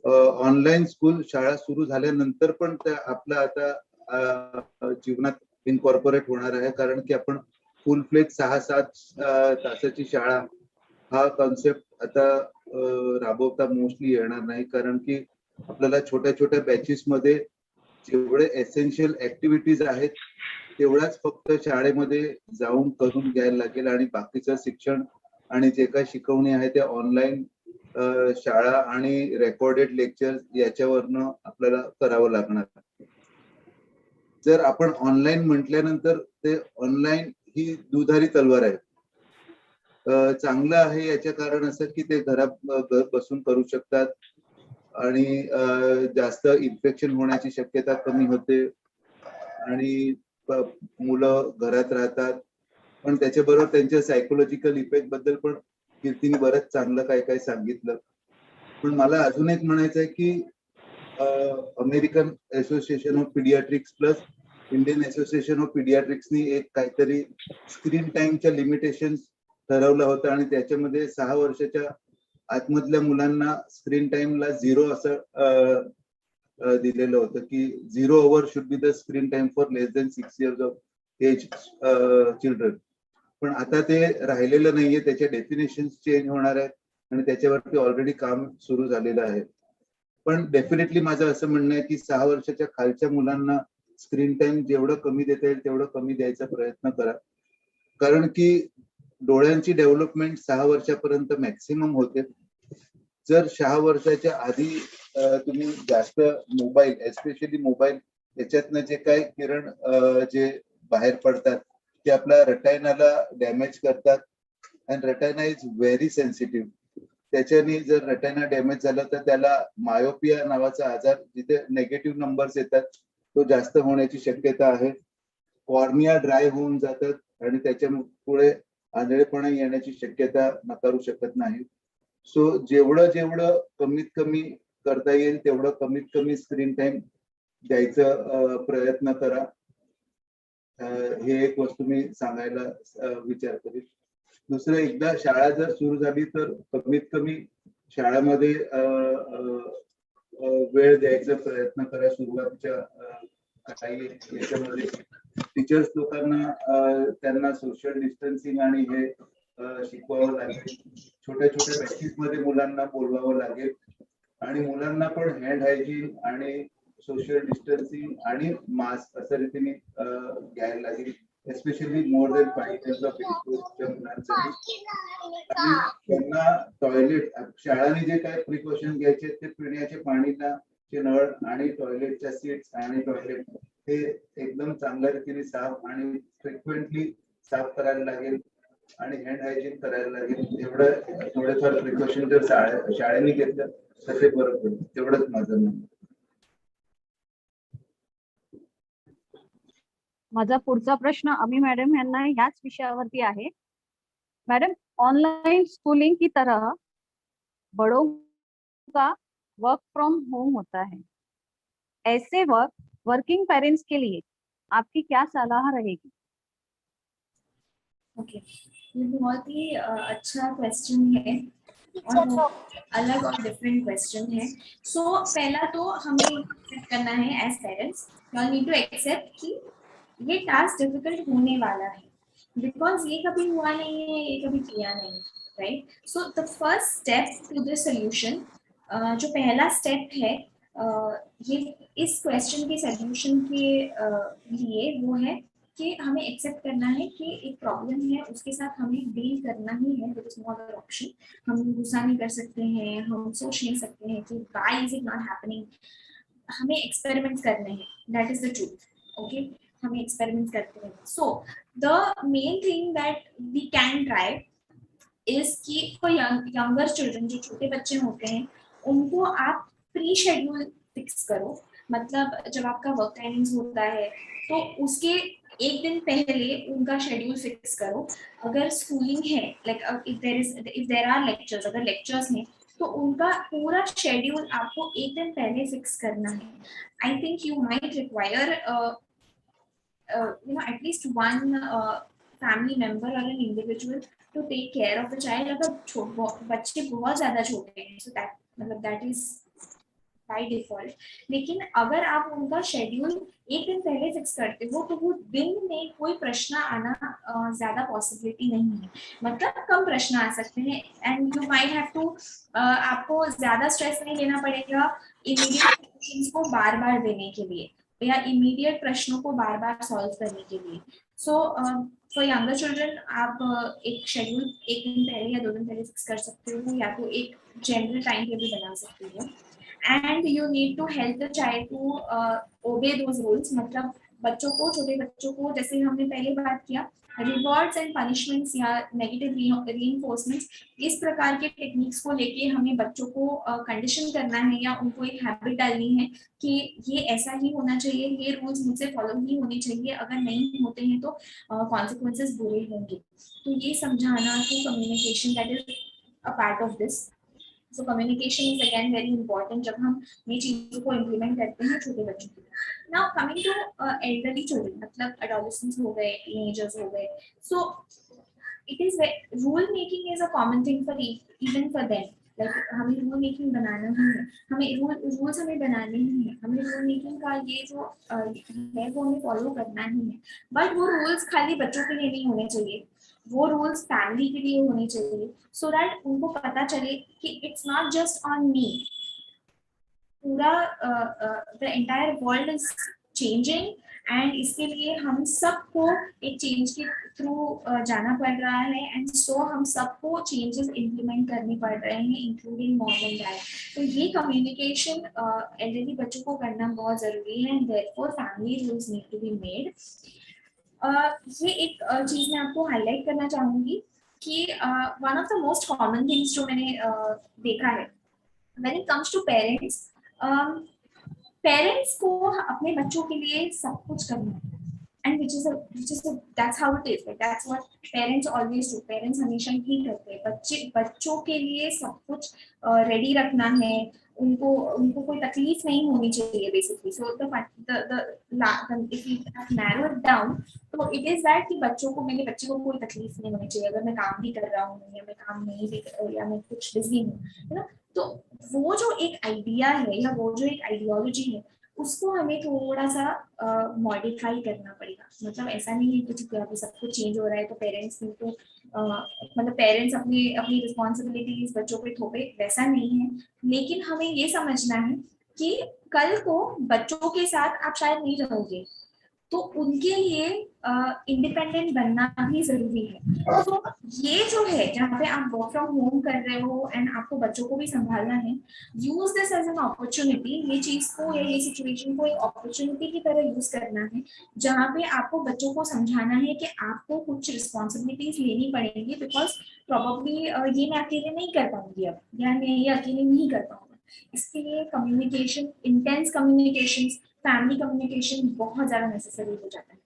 ऑनलाईन स्कूल शाळा सुरू झाल्यानंतर पण त्या आपल्या आता जीवनात इनकॉर्पोरेट होणार आहे. कारण की आपण फुल फ्लेज 6-7 तासाची शाळा हा कॉन्सेप्ट आता राबवता मोस्टली येणार नाही. कारण की आपल्याला छोट्या छोट्या बॅचेस मध्ये जेवढे एसेन्शियल ऍक्टिव्हिटीज आहेत तेवढाच फक्त शाळेमध्ये जाऊन करून घ्यायला लागेल आणि बाकीचं शिक्षण आणि जे काही शिकवणी आहे ते ऑनलाईन शाळा आणि रेकॉर्डेड लेक्चर याच्यावरनं आपल्याला करावं लागणार. जर आपण ऑनलाईन म्हटल्यानंतर ते ऑनलाईन ही दुधारी तलवार आहे. चांगलं आहे याचे कारण असं की ते घरात बसून करू शकतात आणि जास्त इन्फेक्शन होण्याची शक्यता कमी होते आणि मुलं घरात राहतात. पण त्याच्याबरोबर त्यांच्या सायकोलॉजिकल इफेक्ट बद्दल पण कीर्तीने बरंच चांगलं काय काय सांगितलं. पण मला अजून एक म्हणायचं आहे की American association of pediatrics plus Indian association of पीडियाट्रिक्सनी एक काहीतरी स्क्रीन टाइमच्या लिमिटेशन ठरवलं होतं आणि त्याच्यामध्ये 6 वर्षाच्या आतमधल्या मुलांना स्क्रीन टाइमला 0 असं दिलेलं होतं की 0 hour should be the screen time for less than 6 years of age children. पण आता ते राहिलेलं नाहीये. त्याच्या डेफिनेशन चेंज होणार आहेत आणि त्याच्यावरती ऑलरेडी काम सुरू झालेलं आहे. पण डेफिनेटली माझं असं म्हणणं आहे की 6 वर्षाच्या खालच्या मुलांना स्क्रीन टाइम जेवढं कमी देता येईल तेवढं कमी द्यायचा प्रयत्न करा. कारण की डोळ्यांची डेव्हलपमेंट 6 वर्षापर्यंत मॅक्सिमम होते. जर 6 वर्षाच्या आधी तुम्ही जास्त मोबाईल, एस्पेशली मोबाईल याच्यातनं जे काही किरण जे बाहेर पडतात ते आपल्या रेटायनाला डॅमेज करतात आणि रेटायना इज व्हेरी सेन्सिटिव्ह. त्याच्याने जर रेटायना डॅमेज झाला तर त्याला मायोपिया नावाचा आजार, जिथे नेगेटिव्ह नंबर्स येतात, तो जास्त होण्याची शक्यता आहे. कॉर्निया ड्राय होऊन जातात आणि त्याच्यामुळे आंधळेपणा येण्याची शक्यता नाकारू शकत नाही. सो जेवढं कमीत कमी करता येईल तेवढं कमीत कमी स्क्रीन टाइम द्यायचा प्रयत्न करा. हे एक वस्तू मी सांगायला विचार करेन. दुसरं, एकदा शाळा जर सुरू झाली तर कमीत कमी शाळेमध्ये वेळ द्यायचा प्रयत्न करा. सुरुवातीच्या काही याच्यामध्ये टीचर्स लोकांना त्यांना सोशल डिस्टन्सिंग आणि हे शिकवावं लागेल. छोट्या छोट्या बॅचेस मध्ये मुलांना बोलवावं लागेल आणि मुलांना पण हँड हायजीन आणि सोशल डिस्टन्सिंग आणि मास्क अशा रीतीने घ्यायला लागेल. Especially more than 5 years of age मुलांसाठी. आणि त्यांना टॉयलेट, शाळांनी जे काय प्रिकॉशन घ्यायचे ते पिण्याचे पाणीला नळ आणि टॉयलेटच्या सीट्स आणि टॉयलेट हे एकदम चांगल्या रीतीने साफ आणि फ्रिक्वेंटली साफ करायला लागेल आणि हँड हायजीन करायला लागेल. एवढं थोडेफार प्रिकॉशन जर शाळेने घेतलं तर ते बरं पडेल. तेवढंच माझं म्हणणं. माझा पुढचा प्रश्न अमी मैडम यांना याच विषयावरती आहे. मैडम, ऑनलाइन स्कूलिंग की तरह बड़ों का वर्क फ्रॉम होम होता है. ऐसे वर्किंग पेरेंट्स के लिए आपकी क्या सलाह रहेगी? ओके, ये बहुत ही अच्छा क्वेश्चन है और वो अलग और डिफरेंट क्वेश्चन है. सो पहला तो हमें एक्सेप्ट करना है as parents, you need to accept कि ये टास्क डिफिकल्ट होने वाला है, बिकॉज ये कभी हुआ नहीं है, ये कभी किया नहीं, right. So the first step to the solution, जो पहला स्टेप है ये इस क्वेश्चन के सोल्यूशन के लिए वो है कि हमें एक्सेप्ट करना है कि एक प्रॉब्लम है, उसके साथ हमें डील करना ही है. There is no other option. हम गुस्सा नहीं कर सकते हैं, हम सोच नहीं सकते हैं कि why is it not happening. हमें एक्सपेरिमेंट्स करने हैं, that is the truth. Okay, हमें एक्सपेरिमेंट्स करते हैं. So the main thing that we can try is कि फॉर यंगर चिल्ड्रन, जो छोटे बच्चे होते हैं, उनको आप प्री शेड्यूल फिक्स करो. मतलब जब आपका वर्क टाइमिंग्स होता है तो उसके एक दिन पहले उनका शेड्यूल फिक्स करो. अगर स्कूलिंग है, like if there are lectures, अगर लेक्चर्स हैं तो उनका पूरा शेड्यूल आपको एक दिन पहले फिक्स करना है. I think you might require at least one family member or an individual to take care of the child. अगर बच्चे बहुत ज्यादा छोटे हैं, so that is by default. लेकिन अगर आप उनका शेड्यूल एक दिन पहले फिक्स करते हो तो वो दिन में कोई प्रश्न आना ज्यादा पॉसिबिलिटी नहीं है. मतलब कम प्रश्न आ सकते हैं and you might have to, आपको ज्यादा स्ट्रेस नहीं लेना पड़ेगा इमीडिएट क्वेश्चंस को बार बार देने के लिए या इमीडिएट प्रश्नों को बार बार सॉल्व करने के लिए. सो फॉर यंगर चिल्ड्रन आप एक शेड्यूल एक दिन पहले या 2 दिन पहले फिक्स कर सकते हो, या तो एक जनरल टाइम टेबल बना सकते हो. And you need to help the child to obey those rules. मतलब बच्चों को, छोटे बच्चों को, जैसे हमने पहले बात किया, रिवॉर्ड्स एंड पनिशमेंट्स या नेगेटिव रीइंफोर्समेंट्स, इस प्रकार के टेक्निक्स को लेके हमें बच्चों को कंडीशन करना है या उनको एक हैबिट डालनी है कि ये ऐसा ही होना चाहिए, ये रूल्स मुझसे फॉलो ही होने चाहिए, अगर नहीं होते हैं तो कॉन्सिक्वेंसेस बुरे होंगे. तो ये समझाना कि communication that is a part of this. So communication is again very important जब हम ये चीजों को इम्प्लीमेंट करते हैं छोटे बच्चों के लिए. Now coming to elderly children, मतलब एडोलेसेंट्स हो गए, टीनेजर्स हो गए. So it is rule making is a common thing for even for them. Like हमें रूल मेकिंग बनाना ही है, हमें रूल्स हमें बनाने ही है, हमें रूल मेकिंग का ये जो है वो हमें फॉलो करना ही है. बट वो रूल्स खाली बच्चों के लिए नहीं होने चाहिए, वो रूल्स फैमिली के लिए होने चाहिए, सो दैट उनको पता चले कि it's not just on me, पूरा the entire world is changing and इसके लिए हम सबको एक चेंज के थ्रू जाना पड़ रहा है. एंड सो हम सबको चेंजेस इम्प्लीमेंट करने पड़ रहे हैं, इंक्लूडिंग मॉम एंड डैड. तो ये कम्युनिकेशन एल्डरली बच्चों को करना बहुत जरूरी है and therefore family rules need to be made. ये एक चीज मैं आपको हाईलाइट करना चाहूंगी कि one of the most common things जो मैंने देखा है when it comes to parents, parents को अपने बच्चों के लिए सब कुछ करना है. And that's how it is, like that's what parents always do. Parents हमेशा ही करते हैं, बच्चों के लिए सब कुछ रेडी रखना है, उनको कोई तकलीफ नहीं होनी चाहिए basically. So if we narrow it down, तो it is that कि मेरे बच्चे को कोई तकलीफ नहीं होनी चाहिए अगर मैं काम भी कर रहा हूँ या मैं काम नहीं भी कर या मैं कुछ बिजी हूँ, है ना. तो वो जो एक आइडिया है या वो जो एक आइडियोलॉजी है उसको हमें थोड़ा सा मॉडिफाई करना पड़ेगा. मतलब ऐसा नहीं है कि ठीक है अभी सब कुछ चेंज हो रहा है तो पेरेंट्स ने तो मतलब पेरेंट्स अपनी रिस्पॉन्सिबिलिटीज बच्चों पे थोपे, वैसा नहीं है. लेकिन हमें ये समझना है कि कल को बच्चों के साथ आप शायद नहीं रहोगे, तो उनके लिए इंडिपेंडेंट बनना भी जरूरी है. तो ये जो है जहाँ पे आप वर्क फ्रॉम होम कर रहे हो एंड आपको बच्चों को भी संभालना है, use this as an opportunity. ये चीज को या ये सिचुएशन को एक अपॉर्चुनिटी की तरह यूज करना है जहाँ पे आपको बच्चों को समझाना है कि आपको कुछ रिस्पॉन्सिबिलिटीज लेनी पड़ेंगी, बिकॉज प्रोबेबली ये मैं अकेले नहीं कर पाऊंगी अब, या मैं ये अकेले नहीं कर पाऊंगा. इसके लिए communication, intense communication, family communication बहुत ज्यादा नेसेसरी हो जाता है.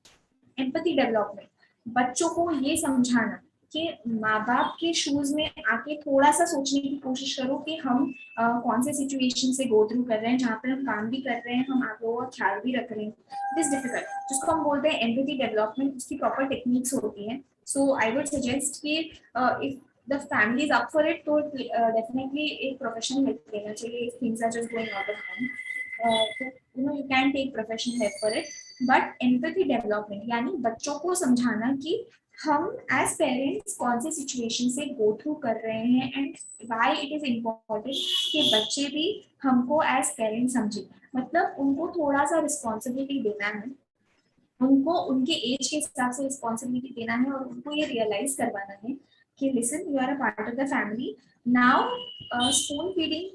एम्पैथी डेवलपमेंट, बच्चों को ये समझाना कि माँ बाप के शूज में आके थोड़ा सा सोचने की कोशिश करो कि हम कौन से सिचुएशन से गो थ्रू कर रहे हैं, जहाँ पे हम काम भी कर रहे हैं, हम आप लोगों का ख्याल भी रख रहे हैं. इट इज डिफिकल्ट, जिसको हम बोलते हैं एम्पैथी डेवलपमेंट, उसकी प्रॉपर टेक्निक्स होती हैं. सो आई वुड सजेस्ट कि if the family is up for it, तो definitely एक professional help लेना चाहिए if things are just going out of hand. तो you can take professional help for it, but empathy development यानी बच्चों को समझाना कि हम एज पेरेंट्स कौन सी सिचुएशन से गो थ्रू कर रहे हैं एंड व्हाई इट इज इम्पोर्टेंट कि बच्चे भी हमको एज पेरेंट्स समझे. मतलब उनको थोड़ा सा रिस्पॉन्सिबिलिटी देना है, उनको उनके एज के हिसाब से रिस्पॉन्सिबिलिटी देना है और उनको ये रियलाइज करवाना है कि listen you are a part of the family now. Spoon feeding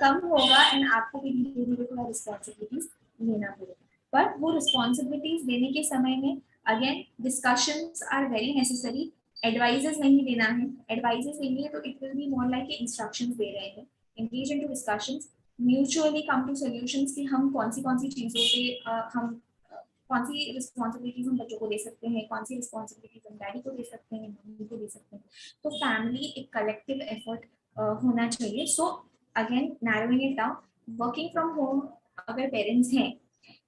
कम होगा एंड आपको भी धीरे धीरे थोड़ा रिस्पॉन्सिबिलिटीज लेना पड़ेगा. पर वो रिस्पॉन्सिबिलिटीज लेने के समय में again discussions are very necessary. Advices नहीं देना है. एडवाइजेस देंगे तो it will be more like instructions दे रहे हैं. Engage into discussions, mutually come to solutions कि हम कौन सी चीजों पे हम कौन सी रिस्पॉन्सिबिलिटीज हम बच्चों को दे सकते हैं, कौन सी रिस्पॉन्सिबिलिटीज हम डैडी को दे सकते हैं, मम्मी को दे सकते हैं. तो फैमिली एक कलेक्टिव एफर्ट होना चाहिए. So again narrowing it down, working from home अगर पेरेंट्स हैं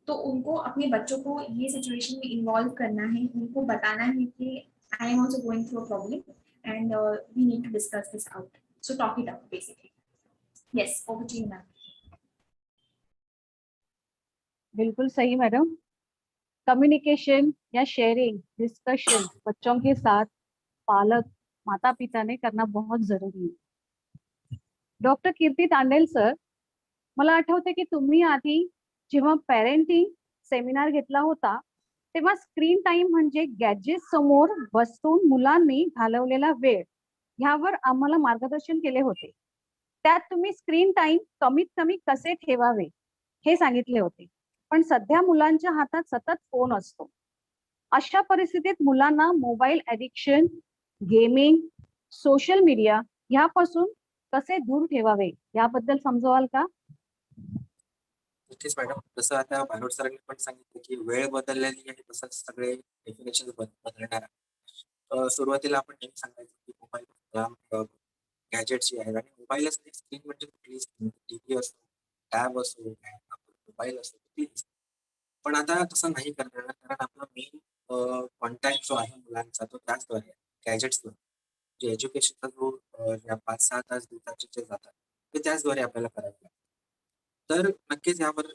तो उनको अपने बच्चों को ये सिचुएशन में इन्वॉल्व करना है, उनको बताना है कि I am also going through a problem and we need to discuss this out. So talk it out basically. Yes, over to you ma'am. बिल्कुल सही मैडम. कम्युनिकेशन या शेयरिंग, डिस्कशन बच्चों के साथ पालक माता पिता ने करना बहुत जरुरी आहे. डॉक्टर कीर्ती तांडेल सर, मला आठवते की तुम्ही आधी जेव्हा पेरेंटिंग सेमिनार घेतला होता तेव्हा स्क्रीन टाइम म्हणजे गॅजेट समोर बसून मुलांनी घालवलेला वेळ ह्यावर आम्हाला मार्गदर्शन केले होते. त्यात तुम्ही स्क्रीन टाइम कमीत कमी कसे ठेवावे हे सांगितले होते. पण सध्या मुलांच्या हातात सतत फोन असतो. अशा परिस्थितीत मुलांना mobile addiction, gaming, social media यापासून कसे दूर ठेवावे याबद्दल समजवाल का? नक्कीच मॅडम. जसं आता भानोड सरांनी पण सांगितलं की वेळ बदललेली आहे तसंच सगळे डेफिनेशन बदलणार आहे. सुरुवातीला आपण नेहमी सांगायचं की मोबाईल गॅजेट जे आहे आणि मोबाईलच नाही, स्क्रीन म्हणजे कुठलीही स्क्रीन, टीव्ही असो, टॅब असो, मोबाईल असो, कुठलीही असो. पण आता तसं नाही करणार कारण आपला मेन कॉन्टॅक्ट जो आहे मुलांचा तो त्याचद्वारे आहे, गॅजेट्सद्वारे. जे एज्युकेशनचा जो 5-6 तास दिवसाचे जे जातात ते त्याचद्वारे आपल्याला करावे लागतात. तर नक्कीच यावर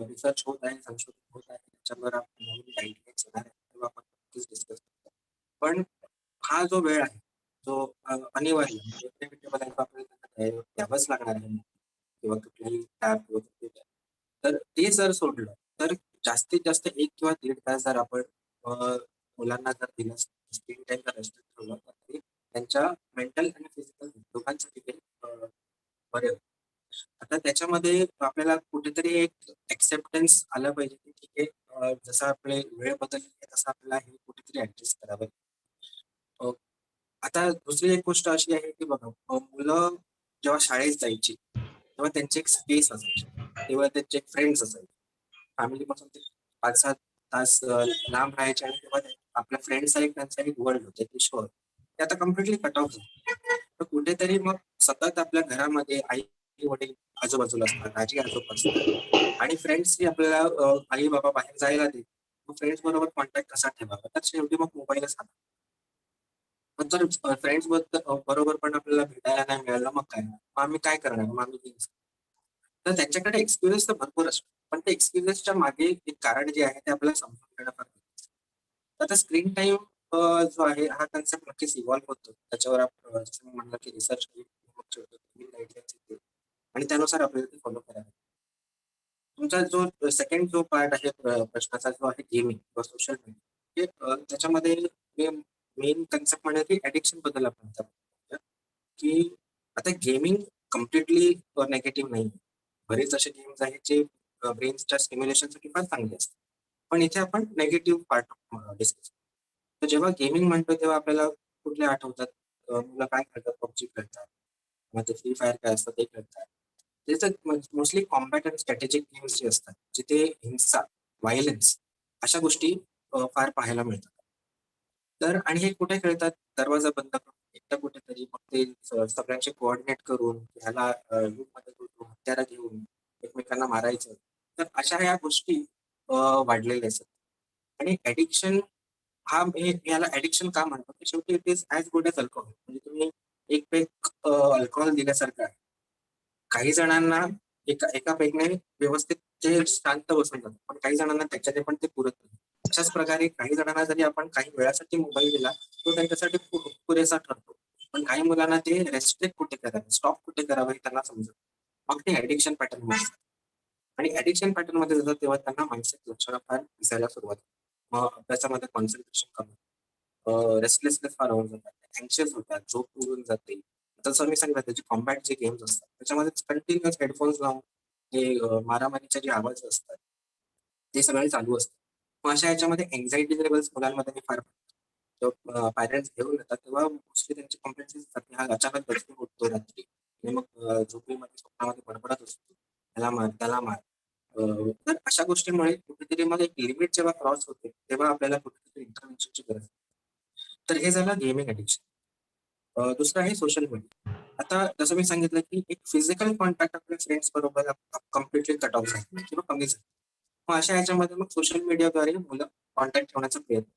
रिसर्च होत आहे, संशोधन होत आहे. त्याच्यावर आपण नवीन गाईडलाईन्स येणार आहे तेव्हा आपण नक्कीच डिस्कस करू. पण हा जो वेळ आहे जो अनिवार्य इनएव्हिटेबल आहे तो आपल्याला द्यावाच लागणार आहे किंवा कुठल्याही ॲप किंवा तर ते जर सोडलं तर जास्तीत जास्त 1 किंवा 1.5 तास जर आपण मुलांना जर दिलं स्क्रीन टाइम जर रेस्ट्रिक्ट ठेवला तर ते त्यांच्या मेंटल आणि फिजिकल दोघांसाठी ते बरे होईल. आता त्याच्यामध्ये आपल्याला कुठेतरी एक एक्सेप्टन्स आलं पाहिजे की ठीक आहे, जसं आपले वेळ बदलली आहे तसं आपल्याला हे कुठेतरी ऍडजस्ट करावं. आता दुसरी एक गोष्ट अशी आहे की बघा, मुलं जेव्हा शाळेत जायची तेव्हा त्यांची एक स्पेस असायची, तेव्हा त्यांचे फ्रेंड्स असायचे. फॅमिलीपासून ते 5-7 तास लांब राहायचे आणि तेव्हा आपल्या फ्रेंडचा एक त्यांचा एक वर्ल्ड होतं, एक विश्व होतं. ते आता कम्प्लिटली कट ऑफ झालं. तर कुठेतरी मग सतत आपल्या घरामध्ये आई वडील आजूबाजूला असतात, आजी आजोबा असतात आणि फ्रेंड्सनी आपल्याला आई बाबा बाहेर जायला देत. मग फ्रेंड्स बरोबर कॉन्टॅक्ट कसा ठेवावा, तर शेवटी मग मोबाईलच हातात. पण जर फ्रेंड्स बरोबर पण आपल्याला भेटायला नाही मिळालं मग काय? मग आम्ही काय करणार? मग आम्ही गेम्स. तर त्यांच्याकडे एक्सपिरियन्स तर भरपूर असतो. पण त्या एक्सपिरियन्सच्या मागे एक कारण जे आहे ते आपल्याला समजून घेणं फार गरजेचं आहे. आता स्क्रीन टाईम जो आहे हा कन्सेप्ट नक्कीच इव्हॉल्व्ह होतो. त्याच्यावर आपण जसं मी म्हटलं की रिसर्च गाईडलाईन्स येते आणि त्यानुसार आपल्याला ते फॉलो करावे. तुमचा जो सेकंड जो पार्ट आहे प्रश्नाचा जो आहे गेमिंग किंवा सोशल मीडिया, हे त्याच्यामध्ये मेन कन्सेप्ट म्हणजे की ऍडिक्शन बद्दल आपण विचार की आता गेमिंग कम्प्लिटली नेगेटिव्ह नाही. बरेच असे गेम्स आहेत जे ब्रेनच्या स्टिम्युलेशनसाठी फार चांगले असतात. पण इथे आपण नेगेटिव्ह पार्ट डिस्कस. तर जेव्हा गेमिंग म्हणतो तेव्हा आपल्याला कुठले आठवतात? मुलं काय खेळतात? पबजी खेळतात, मग ते फ्री फायर काय असतं ते खेळतात. त्याचं मोस्टली कॉम्बॅट आणि स्ट्रॅटेजिक गेम्स जे असतात जिथे हिंसा, व्हायलन्स अशा गोष्टी फार पाहायला मिळतात. तर आणि हे कुठे खेळतात? दरवाजा बंद करून एकटं कुठेतरी, मग ते सगळ्यांचे कोऑर्डिनेट करून ह्याला ग्रुपमध्ये करून हत्यारं घेऊन एकमेकांना मारायचं. तर अशा ह्या गोष्टी वाढलेल्या असतात आणि ऍडिक्शन हा याला ऍडिक्शन का म्हणतो की शेवटी it is as good as alcohol. म्हणजे तुम्ही एक पेग अल्कोहोल दिल्यासारखं आहे. काही जणांना एका पेगने व्यवस्थित ते शांत बसून जातात, पण काही जणांना त्याच्याने पण ते पुरत नाही. अशाच प्रकारे काही जणांना जरी आपण काही वेळासाठी मोबाईल दिला तो त्यांच्यासाठी पुरेसा ठरतो, पण काही मुलांना ते रेस्ट्रिक्ट कुठे करावे, स्टॉप कुठे करावे हे त्यांना समजत. मग ते ऍडिक्शन पॅटर्न मध्ये आणि ऍडिक्शन पॅटर्न मध्ये जातात तेव्हा त्यांना मानसिक लक्षणं फार दिसायला सुरुवात होते. मग अभ्यासामध्ये कॉन्सन्ट्रेशन कमी, रेस्टलेसनेस फार होऊन जातात, अँक्शियस होतात, झोप उडून जाते. जसं मी सांगितलं त्याचे कॉम्बॅट जे गेम्स असतात त्याच्यामध्ये कंटिन्युअस हेडफोन्स लावून ते मारामारीचे जे आवाज असतात ते सगळे चालू असतात. मग अशा याच्यामध्ये एन्झायटी लेवल्स मुलांमध्ये फार पॅरेंट्स घेऊन येतात तेव्हा मोस्टली त्यांची कंप्लेंट्स असतात की हा अचानक गचके उठतो रात्री आणि मग झोपेमध्ये स्वप्नामध्ये बडबडत असतो, त्याला मार त्याला मार. तर अशा गोष्टींमुळे कुठेतरी मग एक लिमिट जेव्हा क्रॉस होते तेव्हा आपल्याला कुठेतरी इंटरव्हेन्शनची गरज आहे. तर हे झालं गेमिंग ऍडिक्शन. दुसरं आहे सोशल मीडिया. आता जसं मी सांगितलं की एक फिजिकल कॉन्टॅक्ट आपल्या फ्रेंड्स बरोबर कम्प्लिटली कट ऑफ झाला किंवा कमी झाला. मग अशा ह्याच्यामध्ये मग सोशल मीडियाद्वारे मुलं कॉन्टॅक्ट ठेवण्याचा प्रयत्न.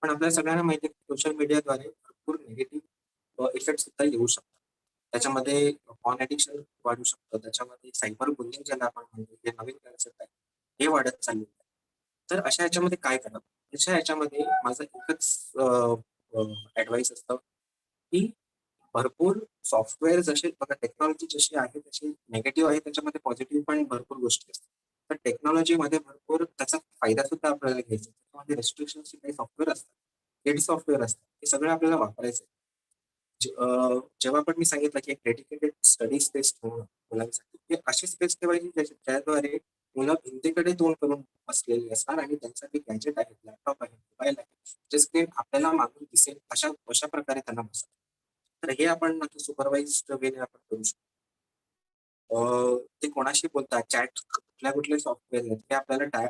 पण आपल्याला सगळ्यांना माहिती आहे की सोशल मीडियाद्वारे भरपूर निगेटिव्ह इफेक्ट सुद्धा येऊ शकतात. त्याच्यामध्ये पॉर्न ॲडिक्शन वाढू शकतं, त्याच्यामध्ये सायबर बुलिंग ज्याला आपण म्हणतो हे नवीन कन्सेप्ट आहे, हे वाढत चाललेलं आहे. तर अशा ह्याच्यामध्ये काय करावं? अशा ह्याच्यामध्ये माझं एकच ॲडवाइस असतं की भरपूर सॉफ्टवेअर जसे बघा टेक्नॉलॉजी जशी आहे तशी निगेटिव्ह आहे त्याच्यामध्ये पॉझिटिव्ह पण भरपूर गोष्टी असतात. तर टेक्नॉलॉजीमध्ये भरपूर त्याचा फायदा सुद्धा आपल्याला घ्यायचा. त्याच्यामध्ये रिस्ट्रिक्शनचे काही सॉफ्टवेअर असतात, पेड सॉफ्टवेअर असतात, हे सगळं आपल्याला वापरायचं आहे. जेव्हा पण मी सांगितलं की एक डेडिकेटेड स्टडी स्पेस ठेवणं मुलांसाठी, हे अशी स्पेस ठेवायची ज्याद्वारे मुलं भिंतीकडे तोंड करून बसलेली असणार आणि त्यांच्यासाठी गॅजेट आहेत, लॅपटॉप आहे, मोबाईल आहे, जे स्क्रीन आपल्याला मागून दिसेल अशा प्रकारे त्यांना बसतात. तर हे आपण नक्की सुपरवाइज्ड वेने आपण करू शकतो. ते कोणाशी बोलतात, चॅट कुठले सॉफ्टवेअर आहेत हे आपल्याला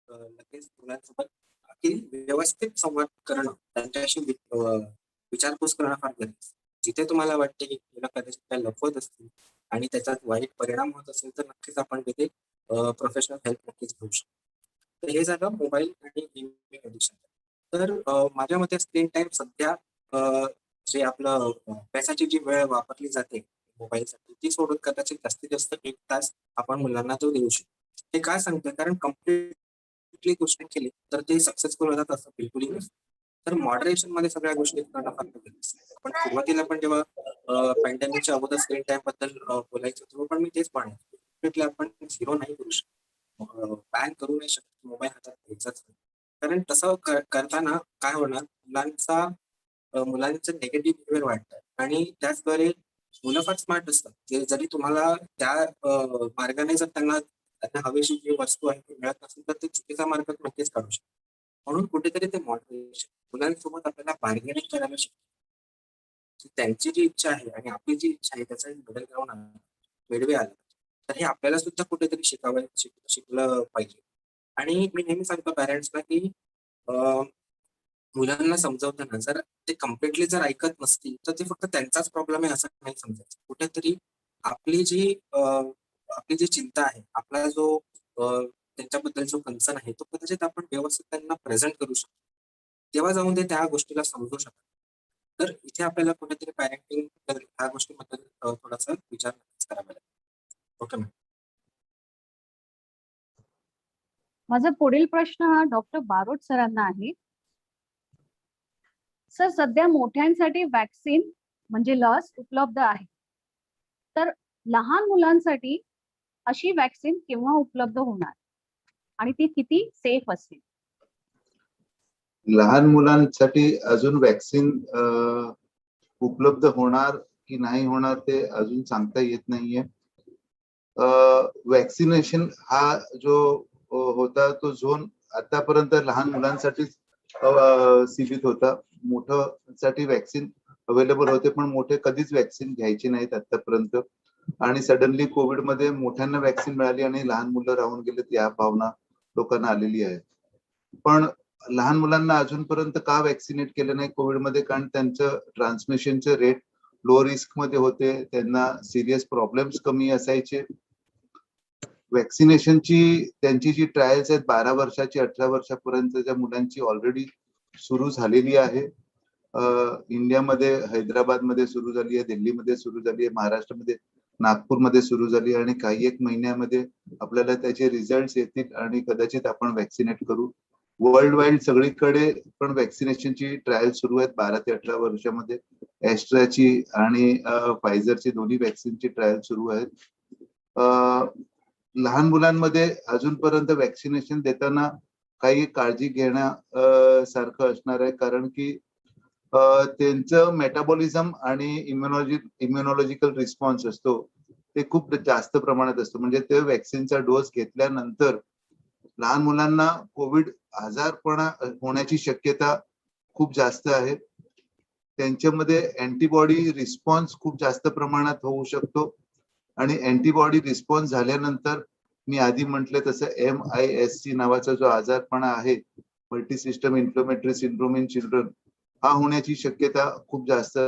नक्कीच मुलांसोबत की व्यवस्थित संवाद करणं, त्यांच्याशी विचारपूस करणं फार गरजेचं आहे. जिथे तुम्हाला वाटते की मुलं कदाचित काही लपवत असतील आणि त्याचा वाईट परिणाम होत असेल तर नक्कीच आपण तिथे प्रोफेशनल हेल्प नक्कीच घेऊ शकतो. तर हे झालं मोबाईल आणि गेमिंग ॲडिक्शन. तर माझ्या मते स्क्रीन टाईम सध्या जे आपलं अभ्यासाची जी वेळ वापरली जाते मोबाईलसाठी ती सोडून कदाचित जास्तीत जास्त 1 तास आपण मुलांना तो देऊ शकतो. हे काय सांगतोय कारण कुठली गोष्ट केली तर ते सक्सेसफुल होतात असं बिलकुलही नसतं. तर मॉडरेशन मध्ये सगळ्या गोष्टी करणं फार गरजेचं आहे. पण सुरुवातीला पण जेव्हा पॅन्डेमिकच्या अगोदर स्क्रीन टाइम बद्दल बोलायचं तेव्हा पण मी तेच म्हणेन आपण 0 नाही करू शकत. बॅन करू नाही शकत, मोबाईल हातात घ्यायचाच नाही. कारण तसं करताना काय होणार मुलांचं निगेटिव्ह बिहेवियर वाढतं आणि त्याचद्वारे मुलं फार स्मार्ट असतात. ते जरी तुम्हाला त्या मार्गाने जर त्यांना हवीशी जी वस्तू आहे ती मिळत नसेल तर ते चुकीचा मार्ग नक्कीच काढू शकतात. म्हणून कुठेतरी ते मॉडरेशन मुलांसोबत आपल्याला बार्गेनिंग करायला शिकतो. त्यांची जी इच्छा आहे आणि आपली जी इच्छा आहे त्याचा बदल करून वेळवे आला तर हे आपल्याला सुद्धा कुठेतरी शिकलं पाहिजे. आणि मी नेहमी सांगतो पॅरेंट्सला की मुलांना समजावताना जर ते कम्प्लिटली जर ऐकत नसतील तर ते फक्त त्यांचाच प्रॉब्लेम आहे असं नाही समजायचं. कुठेतरी आपली जी आपली जी चिंता आहे, आपला जो त्यांच्याबद्दल जो कन्सर्न आहे तो कदाचित आपण व्यवस्थित त्यांना प्रेझेंट करू शकतो. तेव्हा जाऊन ते त्या गोष्टीला समजू शकतात. तर इथे आपल्याला कुठेतरी पॅरेंटिंग ह्या गोष्टीबद्दल थोडासा विचार नक्कीच करावा लागेल. Okay ma'am. माझा पुढील प्रश्न हा डॉक्टर बारोट सरांना आहे. सर, सध्या मोठ्यांसाठी वॅक्सिन म्हणजे लस उपलब्ध आहे, तर लहान मुलांसाठी अशी वॅक्सिन केव्हा उपलब्ध होणार आणि ती किती सेफ असेल? लहान मुलांसाठी अजून वॅक्सिन उपलब्ध होणार की नाही होणार ते अजून सांगता येत नाहीये. वॅक्सिनेशन हा जो होता तो झोन आतापर्यंत लहान मुलांसाठी सीमित होता. मोठ्यांसाठी वॅक्सिन अवेलेबल होते पण मोठे कधीच वॅक्सिन घ्यायचे नाहीत आतापर्यंत. आणि सडनली कोविड मध्ये मोठ्यांना वॅक्सिन मिळाली आणि लहान मुलं राहून गेलेत या भावना लोकांना आलेली आहे. पण लहान मुलांना अजूनपर्यंत का वॅक्सिनेट केलं नाही कोविडमध्ये? कारण त्यांचं ट्रान्समिशनचे रेट लो रिस्क मध्ये होते, त्यांना सिरियस प्रॉब्लेम्स कमी असायचे. वॅक्सिनेशनची त्यांची जी ट्रायल्स आहेत 12 वर्षाची 18 वर्षापर्यंतच्या मुलांची ऑलरेडी सुरू झालेली आहे. इंडियामध्ये हैदराबादमध्ये सुरू झाली आहे, दिल्लीमध्ये सुरू झाली आहे, महाराष्ट्रामध्ये नागपूरमध्ये सुरू झाली आणि काही एक महिन्यामध्ये आपल्याला त्याचे रिझल्ट येतील आणि कदाचित आपण वॅक्सिनेट करू. वर्ल्ड वाईड सगळीकडे पण वॅक्सिनेशनची ट्रायल सुरू आहेत 12 ते 18 वर्षामध्ये. ॲस्ट्राची आणि फायझरची दोन्ही वॅक्सिनची ट्रायल सुरू आहेत. लहान मुलांमध्ये अजूनपर्यंत वॅक्सिनेशन देताना काही काळजी घेण्या सारखं असणार आहे, कारण की त्यांचं मेटाबॉलिझम आणि इम्युनॉलॉजिकल रिस्पॉन्स असतो ते खूप जास्त प्रमाणात असतो. म्हणजे ते वॅक्सिनचा डोस घेतल्यानंतर लहान मुलांना कोविड आजारपणा होण्याची शक्यता खूप जास्त आहे. त्यांच्यामध्ये अँटीबॉडी रिस्पॉन्स खूप जास्त प्रमाणात होऊ शकतो आणि अँटीबॉडी रिस्पॉन्स झाल्यानंतर मी आधी म्हटलं तसं MIS-C नावाचा जो आजारपणा आहे, multi system inflammatory syndrome in children, हा होण्याची शक्यता खूप जास्त.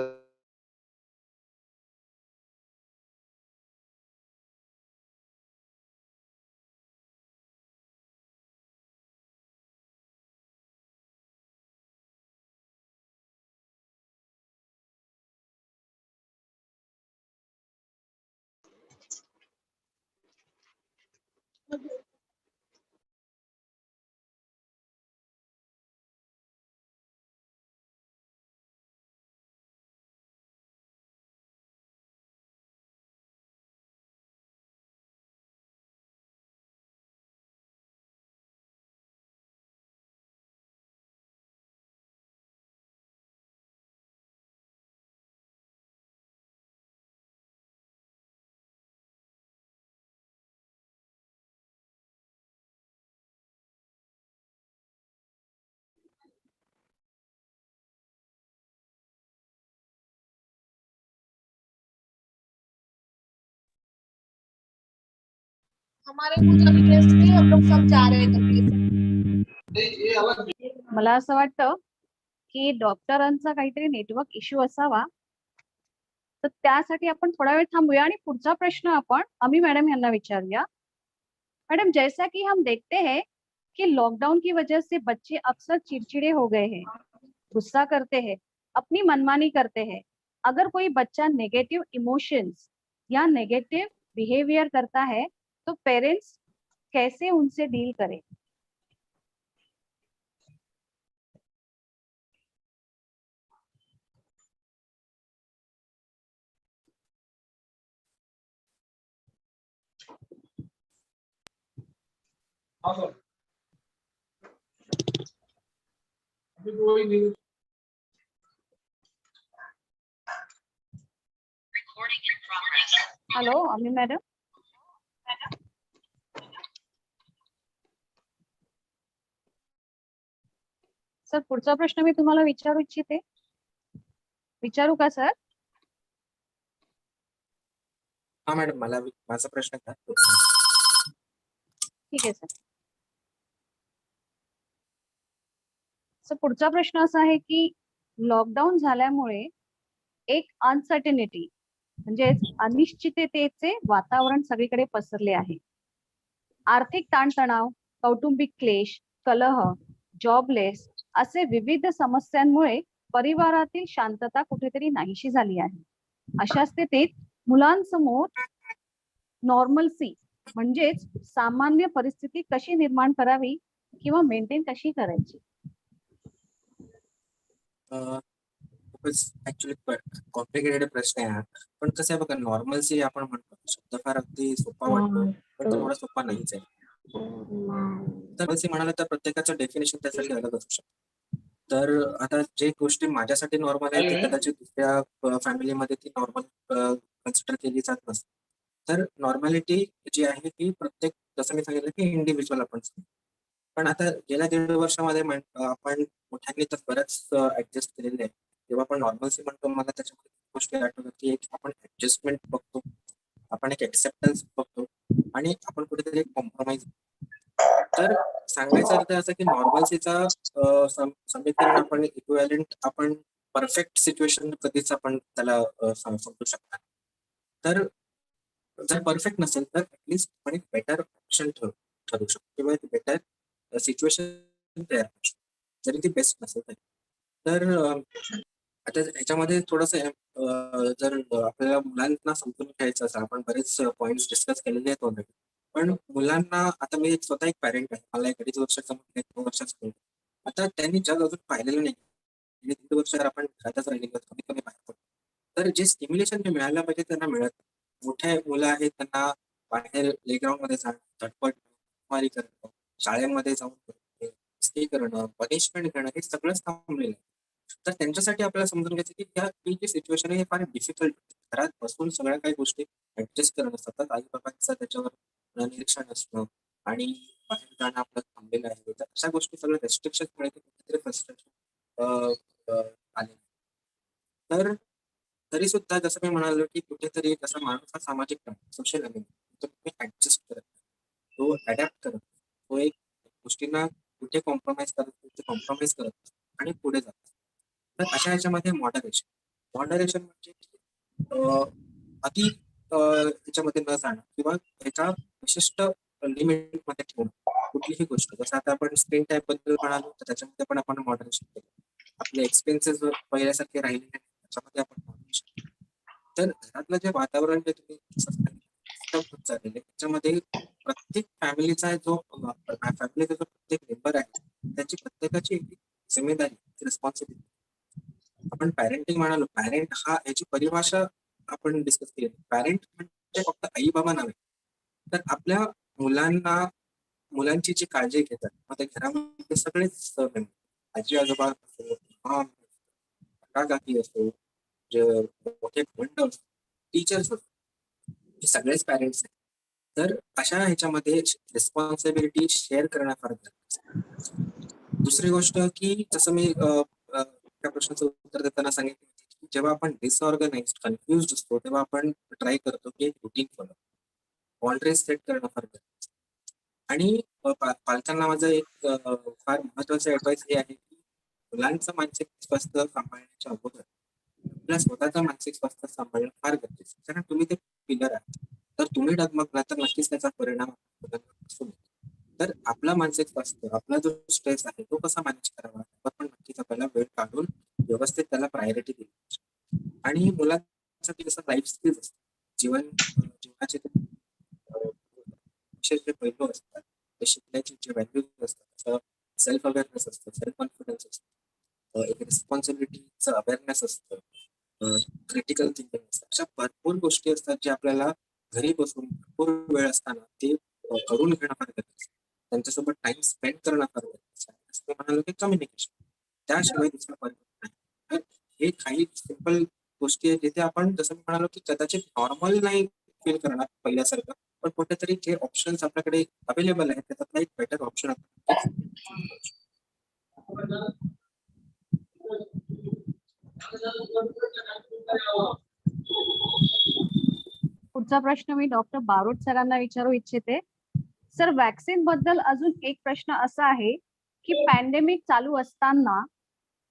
हमारे पूजा बिजनेस से हम लोग सब जा रहे थे। मला असं वाटतं की डॉक्टरांचा काहीतरी नेटवर्क इश्यू असावा, तर त्यासाठी आपण थोडा वेळ थांबूया आणि पुढचा प्रश्न आपण अमी मैडम यांना विचारूया. मैडम, जैसा कि हम देखते हैं कि लॉकडाउन की वजह से बच्चे अक्सर चिड़चिड़े हो गए हैं, गुस्सा करते हैं, अपनी मनमानी करते हैं. अगर कोई बच्चा नेगेटिव इमोशंस या नेगेटिव बिहेवियर करता है तो पेरेंट्स कैसे उनसे डील करें? हेलो अमी मैडम. सर, पुढचा प्रश्न मी तुम्हाला विचारू इच्छिते. विचारू का सर? हा मॅडम, माझा प्रश्न काय? ठीक आहे सर. सर, पुढचा प्रश्न असा आहे की लॉकडाऊन झाल्यामुळे एक अनसर्टेनिटी म्हणजे अनिश्चिततेचे वातावरण सगळीकडे पसरले आहे. आर्थिक ताणतणाव, कौटुंबिक क्लेश, कलह, जॉबलेस असे विविध समस्यांमुळे परिवारातील शांतता कुठेतरी नाहीशी झाली आहे. अशा स्थितीत मुलांसमोर नॉर्मलसी म्हणजेच सामान्य परिस्थिती कशी निर्माण करावी किंवा मेंटेन कशी करायची? खूपच ऍक्च्युली कॉम्प्लिकेटेड प्रश्न आहे हा. पण कसं आहे बघा, नॉर्मलसी आपण म्हणतो शब्द फार अगदी सोपा वाटतो, पण तो एवढा सोपा नाहीच आहे. तर नॉर्मलसी म्हणाला तर प्रत्येकाचं डेफिनेशन त्यासाठी अलग असू शकतं. तर आता जे गोष्टी माझ्यासाठी नॉर्मल आहे ती कदाचित दुसऱ्या फॅमिलीमध्ये ती नॉर्मल कन्सिडर केली जात नसते. तर नॉर्मॅलिटी जी आहे ती प्रत्येक, जसं मी सांगितलं की इंडिव्हिज्युअल आपण. पण आता गेल्या 1.5 वर्षामध्ये आपण मोठ्यांनी तर बऱ्याच ऍडजस्ट केलेले आहे. जेव्हा आपण नॉर्मलसी म्हणतो, मला त्याच्यामध्ये गोष्टी आठवतात की एक आपण ऍडजस्टमेंट बघतो, आपण एक एक्सेप्टन्स बघतो आणि आपण कुठेतरी एक कॉम्प्रोमाइज. तर सांगायचा अर्थ असा की नॉर्मल्सीचा समीकरण आपण इक्विव्हॅलंट आपण परफेक्ट सिच्युएशन कधीच आपण त्याला समजू शकणार. तर जर परफेक्ट नसेल तर ऍटलीस्ट आपण एक बेटर ऑप्शन ठरू शकतो किंवा एक बेटर सिच्युएशन तयार करू शकतो, जरी ती बेस्ट नसेल तरी. तर आता ह्याच्यामध्ये थोडंसं जर आपल्याला मुलांना समजून घ्यायचं असेल, आपण बरेच पॉइंट्स डिस्कस केलेले आहेत ऑलरेडी. पण मुलांना आता मी स्वतः एक पॅरेंट आहे, मला 1.5 वर्षाचा मुलगा 2 वर्षाचा मुलगा. आता त्यांनी जग अजून पाहिलेलं नाही आणि 1.5 वर्ष जर आपण घरातच राहिलेलो कमी कमी बाहेर पडतो, तर जे स्टिम्युलेशन जे मिळायला पाहिजे त्यांना मिळत नाही. मोठे मुलं आहेत त्यांना बाहेर प्लेग्राऊंड मध्ये जाणं, झटपट मारी करणं, शाळेमध्ये जाऊन मस्ती करणं, पनिशमेंट करणं, हे सगळंच थांबलेलं आहे. तर त्यांच्यासाठी आपल्याला समजून घ्यायचं की ही जी सिच्युएशन आहे हे फार डिफिकल्ट. घरात बसून सगळ्या काही गोष्टी ऍडजस्ट करणं, सतत आई बाबांचं त्याच्यावर निरीक्षण असणं आणि बाहेर जाणं आपलं थांबलेलं आहे. तर अशा गोष्टी सगळ्या रेस्ट्रिक्शनमुळे कुठेतरी फ्रस्ट्रेशन आले. तर तरी सुद्धा जसं मी म्हणालो की कुठेतरी जसा माणूस हा सामाजिक प्राणी, सोशल अनिमल, तो ऍडजस्ट करत नाही, तो अडॅप्ट करत नाही, तो एक गोष्टींना कुठे कॉम्प्रोमाइज करत आणि पुढे जातो. तर अशा ह्याच्यामध्ये मॉडरेशन म्हणजे अति ह्याच्यामध्ये न जाणं किंवा एका विशिष्ट लिमिट मध्ये ठेवणं कुठलीही गोष्ट. जसं आता आपण स्क्रीन टाईम बद्दल म्हणालो तर त्याच्यामध्ये पण आपण मॉडरेशन केलं. आपले एक्सपेन्सेस पहिल्यासारखे राहिले नाही त्याच्यामध्ये आपण मॉडरेशन. तर घरातलं जे वातावरण जे तुम्ही होत चाललेलं त्याच्यामध्ये प्रत्येक फॅमिलीचा जो प्रत्येक मेंबर आहे त्याची प्रत्येकाची एक जिम्मेदारी, रिस्पॉन्सिबिलिटी. आपण पॅरेंटिंग म्हणालो, पॅरेंट हा याची परिभाषा आपण डिस्कस केली. पॅरेंट म्हणजे फक्त आई बाबा नव्हे, तर आपल्या मुलांची जी काळजी घेतात, मग त्या घरामध्ये सगळेच आजी आजोबा असो, काका काकी असो, जे मोठे भावंड असो, टीचर्स असो, हे सगळेच पॅरेंट्स आहेत. तर अशा ह्याच्यामध्ये रिस्पॉन्सिबिलिटी शेअर करणं फार गरजेचं आहे. दुसरी गोष्ट की जसं मी त्या प्रश्नाचं उत्तर देताना सांगितलं की जेव्हा आपण डिसऑर्गनाइज कन्फ्युज असतो तेव्हा आपण ट्राय करतो की एक रुटीन फॉलो, बाउंड्रीज सेट करणं फार गरजेचं. आणि पालकांना माझं एक फार महत्वाचं ऍडवाइस हे आहे की मुलांचं मानसिक स्वास्थ्य सांभाळण्याच्या अगोदर आपल्या स्वतःचं मानसिक स्वास्थ्य सांभाळणं फार गरजेचं आहे. कारण तुम्ही ते पिलर आहात. तर तुम्ही डगमगला तर नक्कीच त्याचा परिणाम होतो. तर आपला मानसिक स्वास्थ्य, आपला जो स्ट्रेस आहे तो कसा मॅनेज करावा, पण नक्कीच आपल्याला वेळ काढून व्यवस्थित त्याला प्रायोरिटी दिली पाहिजे. आणि मुलांसाठी जसं लाईफ स्किल्स असतात, जीवनाचे विशेष जे पैलू असतात, ते शिकण्याचे जे व्हॅल्यूज असतात, सेल्फ अवेअरनेस असतं, सेल्फ कॉन्फिडन्स असतं, एक रिस्पॉन्सिबिलिटीचं अवेअरनेस असतं, क्रिटिकल थिंकिंग असतं. अशा भरपूर गोष्टी असतात जे आपल्याला घरी बसून भरपूर वेळ असताना ते करून घेणं फार गरजेचं. त्यांच्यासोबत टाइम स्पेंड करणं फार गरजेचं आहे. असं म्हणालो की कम्युनिकेशन, त्याशिवाय दुसरा पर्याय नाही. तर हे काही सिंपल गोष्टी आहेत जिथे आपण जसं मी म्हणालो की कदाचित नॉर्मल नाही फील करणार पहिल्यासारखं, पण कुठेतरी जे ऑप्शन्स आपल्याकडे अवेलेबल आहेत त्याच्यातला एक बेटर ऑप्शन आपण पुढचा प्रश्न मी डॉक्टर बारोट सरांना विचारू इच्छिते. सर, वॅक्सिन बद्दल अजून एक प्रश्न असा आहे की पॅन्डेमिक चालू असताना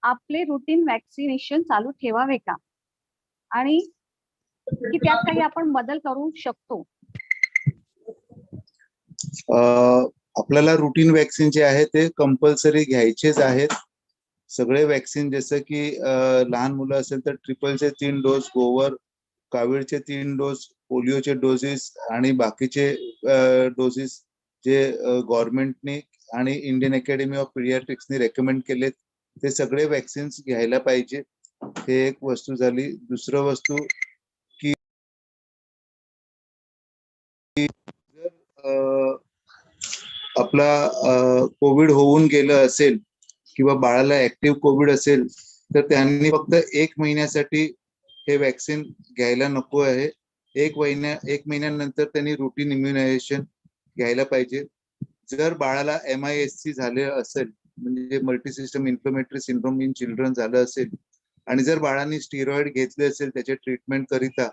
आपले रुटीन वॅक्सिनेशन चालू ठेवावे का, आणि की त्यात काही आपण बदल करू शकतो? आपल्याला रुटीन वॅक्सिन जे आहे ते कंपल्सरी घ्यायचेच आहेत. सगळे वॅक्सिन जसं की लहान मुलं असेल तर ट्रिपलचे 3 डोस, गोवर, कावीळचे 3 डोस, पोलिओचे डोसेस आणि बाकीचे डोसेस जे गव्हर्नमेंटने आणि इंडियन अकॅडमी ऑफ पिडियाट्रिक्सने रेकमेंड केलेत ते सगळे वॅक्सिन्स घ्यायला पाहिजे. हे एक वस्तू झाली. दुसरं वस्तू की जर आपला कोविड होऊन गेलं असेल किंवा बाळाला ऍक्टिव्ह कोविड असेल तर त्यांनी फक्त 1 महिन्यासाठी हे वॅक्सिन घ्यायला नको आहे. 1 महिन्यानंतर त्यांनी रुटीन इम्युनायझेशन घ्यायला पाहिजे. जर बाळाला MIS-C झाले असेल, म्हणजे multi system inflammatory syndrome in children झालं असेल, आणि जर बाळांनी स्टिरॉइड घेतले असेल त्याच्या ट्रीटमेंट करिता,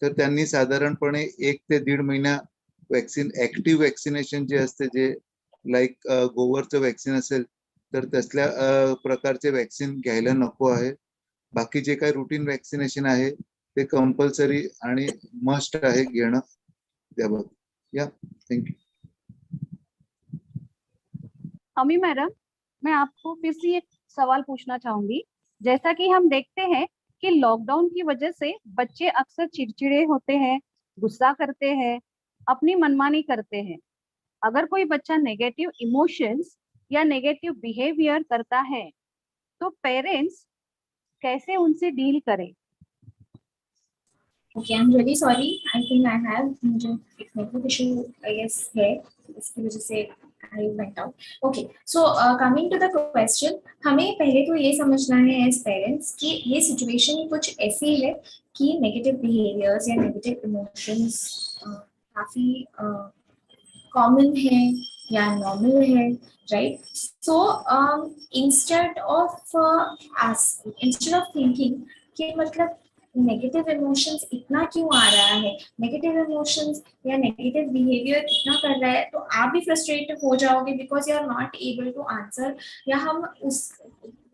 तर त्यांनी साधारणपणे 1 ते 1.5 महिना वॅक्सिन, ऍक्टिव्ह वॅक्सिनेशन जे असते, जे लाईक गोवरचं वॅक्सिन असेल तर तसल्या प्रकारचे वॅक्सिन घ्यायला नको आहे. बाकी जे काही रुटीन वॅक्सिनेशन आहे ते कंपल्सरी आणि मस्ट आहे घेणं त्याबाबत. या, थँक्यू. अमी मैडम, मैं आपको फिर से एक सवाल पूछना चाहूंगी। जैसा कि हम देखते हैं कि लॉकडाउन की वजह से बच्चे अक्सर चिड़चिड़े होते हैं, गुस्सा करते हैं, अपनी मनमानी करते हैं। अगर कोई बच्चा नेगेटिव इमोशंस या नेगेटिव बिहेवियर करता है तो पेरेंट्स कैसे उनसे डील करें? Okay, I'm really sorry. I think I have मुझे एक network issue I guess है, इसकी वजह से I went out. Okay, so coming to the question, हमें पहले तो ये समझना है as parents कि ये situation कुछ ऐसी है कि negative behaviors या negative emotions काफी common है या normal है, right? So instead of thinking कि मतलब नेगेटिव इमोशंस इतना क्यों आ रहा है, नेगेटिव इमोशंस या नेगेटिव बिहेवियर इतना कर रहा है, तो आप भी फ्रस्ट्रेटेड हो जाओगे because you are not able to answer, या हम उस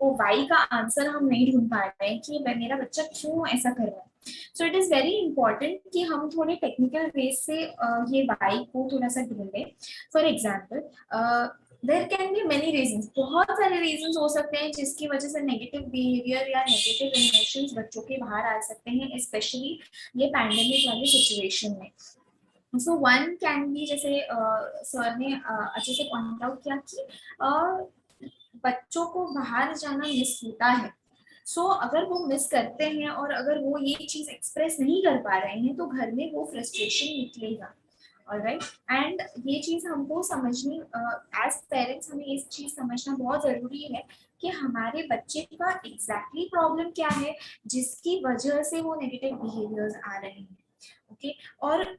वो वाई का आंसर हम नहीं ढूंढ पा रहे हैं कि मेरा बच्चा क्यों ऐसा कर रहा है. So it is very important कि हम थोड़े टेक्निकल वे से ये वाई को थोड़ा सा ढूंढें. For example there can be many reasons, बहुत सारे रीजंस हो सकते हैं जिसकी वजह से नेगेटिव बिहेवियर या नेगेटिव इमोशंस बच्चों के बाहर आ सकते हैं, स्पेशली ये पैंडेमिक वाली सिचुएशन में. सो वन कैन बी, जैसे सर ने अच्छे से पॉइंट आउट किया कि बच्चों को बाहर जाना मिस होता है. सो अगर वो मिस करते हैं और अगर वो ये चीज एक्सप्रेस नहीं कर पा रहे हैं तो घर में वो फ्रस्ट्रेशन निकलेगा. ऑलराइट, एंड ये चीज हमको समझनी, एज पेरेंट्स हमें ये चीज समझना बहुत जरूरी है कि हमारे बच्चे का एग्जैक्टली प्रॉब्लम क्या है जिसकी वजह से वो नेगेटिव बिहेवियर्स आ रहे हैं. ओके, और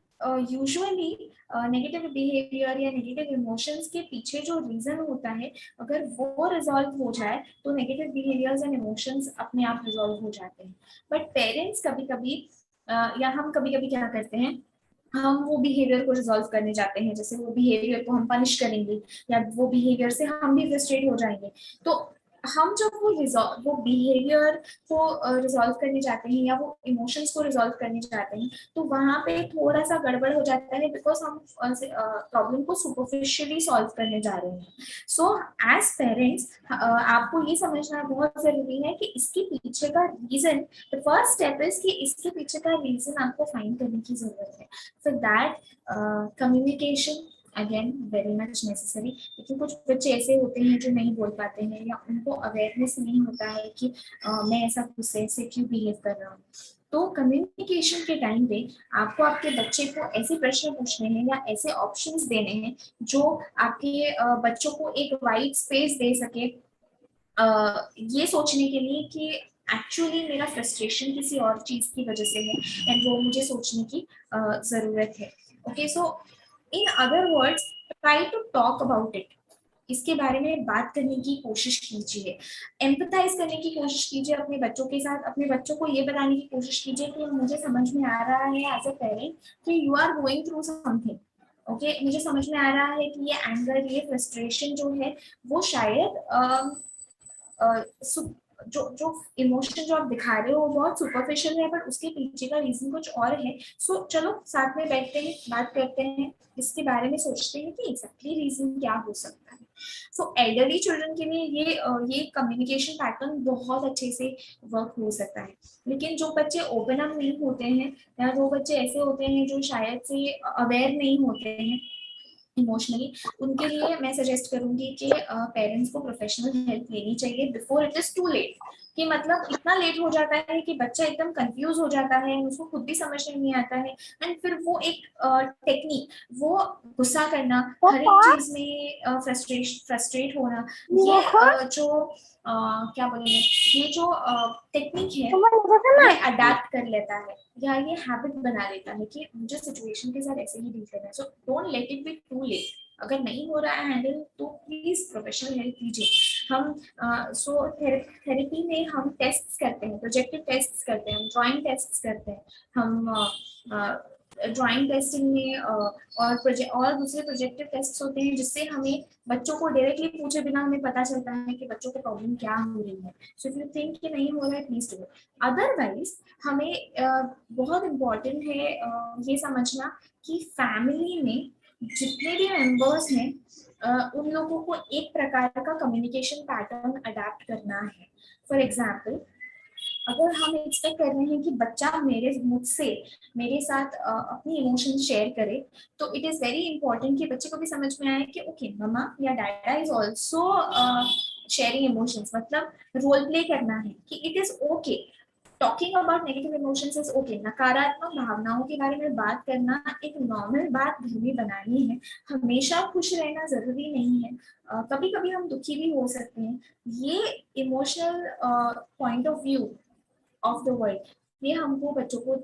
यूजुअली नेगेटिव बिहेवियर या नेगेटिव इमोशंस के पीछे जो रीजन होता है, अगर वो रिजॉल्व हो जाए तो नेगेटिव बिहेवियर्स एंड इमोशंस अपने आप रिजॉल्व हो जाते हैं. बट पेरेंट्स कभी कभी या हम कभी कभी क्या करते हैं, हम वो बिहेवियर को रिजॉल्व करने जाते हैं, जैसे वो बिहेवियर को हम पनिश करेंगे या वो बिहेवियर से हम भी फ्रस्ट्रेट हो जाएंगे. तो हम जब वो बिहेवियर को रिजॉल्व करने जाते हैं या वो इमोशंस को रिजॉल्व करने जाते हैं तो वहां पे थोड़ा सा गड़बड़ हो जाता है बिकॉज हम प्रॉब्लम को सुपरफिशियली सॉल्व करने जा रहे हैं. सो एज पेरेंट्स आपको ये समझना बहुत जरूरी है कि इसके पीछे का reason, the first step is कि इसके पीछे का रीजन आपको फाइंड करने की जरूरत है. For that communication again very much necessary. लेकिन कुछ बच्चे ऐसे होते हैं जो नहीं बोल पाते हैं या उनको अवेयरनेस नहीं होता है कि मैं ऐसा गुस्से से क्यों बिहेव कर रहा हूँ. तो कम्युनिकेशन के टाइम पे आपको आपके बच्चे को ऐसे प्रश्न पूछने हैं या ऐसे ऑप्शंस देने हैं जो आपके बच्चों को एक वाइड स्पेस दे सके ये सोचने के लिए कि एक्चुअली मेरा फ्रस्ट्रेशन किसी और चीज की वजह से है एंड वो मुझे सोचने की जरूरत है. Okay, so in other words try to talk about it. इसके बारे में बात करने की कोशिश कीजिए, एम्पथाइज करने की कोशिश कीजिए अपने बच्चों के साथ. अपने बच्चों को ये बताने की कोशिश कीजिए कि मुझे समझ में आ रहा है एज अ पेरेंट कि you are going through something. Okay, मुझे समझ में आ रहा है कि ये एंगर, ये फ्रस्ट्रेशन जो है वो शायद जो इमोशन जो आप दिखा रहे हो वो बहुत सुपरफिशियल है, बट उसके पीछे का रीजन कुछ और है. सो चलो साथ में बैठते हैं, बात करते हैं, इसके बारे में सोचते हैं कि एग्जैक्टली रीजन क्या हो सकता है. सो एल्डरली चिल्ड्रन के लिए ये कम्युनिकेशन पैटर्न बहुत अच्छे से वर्क हो सकता है. लेकिन जो बच्चे ओपन अप नहीं होते हैं या जो बच्चे ऐसे होते हैं जो शायद से अवेयर नहीं होते हैं इमोशनली, उनके लिए मैं सजेस्ट करूंगी कि पेरेंट्स को प्रोफेशनल हेल्प लेनी चाहिए before it is too late. कि मतलब इतना लेट हो जाता है कि बच्चा एकदम कंफ्यूज हो जाता है, उसको खुद भी समझ में नहीं आता है एंड फिर वो एक टेक्निक, वो गुस्सा करना, हर एक चीज में फ्रस्ट्रेट होना, ये जो क्या बोलेंगे, ये जो टेक्निक है ये अडेप्ट कर लेता है या ये हैबिट बना लेता है कि मुझे सिचुएशन के साथ ऐसे ही डील करना है. So don't let it be too late. अगर नहीं हो रहा है हैंडल तो प्लीज प्रोफेशनल हेल्प लीजिए. हम थेरेपी में हम टेस्ट्स करते हैं, प्रोजेक्टिव टेस्ट्स करते हैं, हम ड्राइंग टेस्ट्स करते हैं, हम ड्राइंग टेस्टिंग में और दूसरे प्रोजेक्टिव टेस्ट होते हैं जिससे हमें बच्चों को डायरेक्टली पूछे बिना हमें पता चलता है कि बच्चों को प्रॉब्लम क्या हो रही है. सो इफ यू थिंक कि नहीं हो रहा है प्लीज डू इट. अदरवाइज हमें बहुत इम्पोर्टेंट है ये समझना कि फैमिली में जितने भी मेंबर्स हैं उन लोगों को एक प्रकार का कम्युनिकेशन पैटर्न अडेप्ट करना है. फॉर एग्जाम्पल, अगर हम एक्सपेक्ट कर रहे हैं कि बच्चा मुझसे मेरे साथ अपनी इमोशंस शेयर करे, तो इट इज वेरी इंपॉर्टेंट कि बच्चे को भी समझ में आए कि ओके मम्मा या डैडा इज ऑल्सो शेयरिंग इमोशंस. मतलब रोल प्ले करना है कि it is okay. Talking about negative emotions is okay. नकारात्मक भावनाओं के बारे में बात करना एक नॉर्मल बात घर में बनानी है. हमेशा खुश रहना जरूरी नहीं है. कभी कभी हम दुखी भी हो सकते हैं. ये emotional point of view of the world ये हमको बच्चों को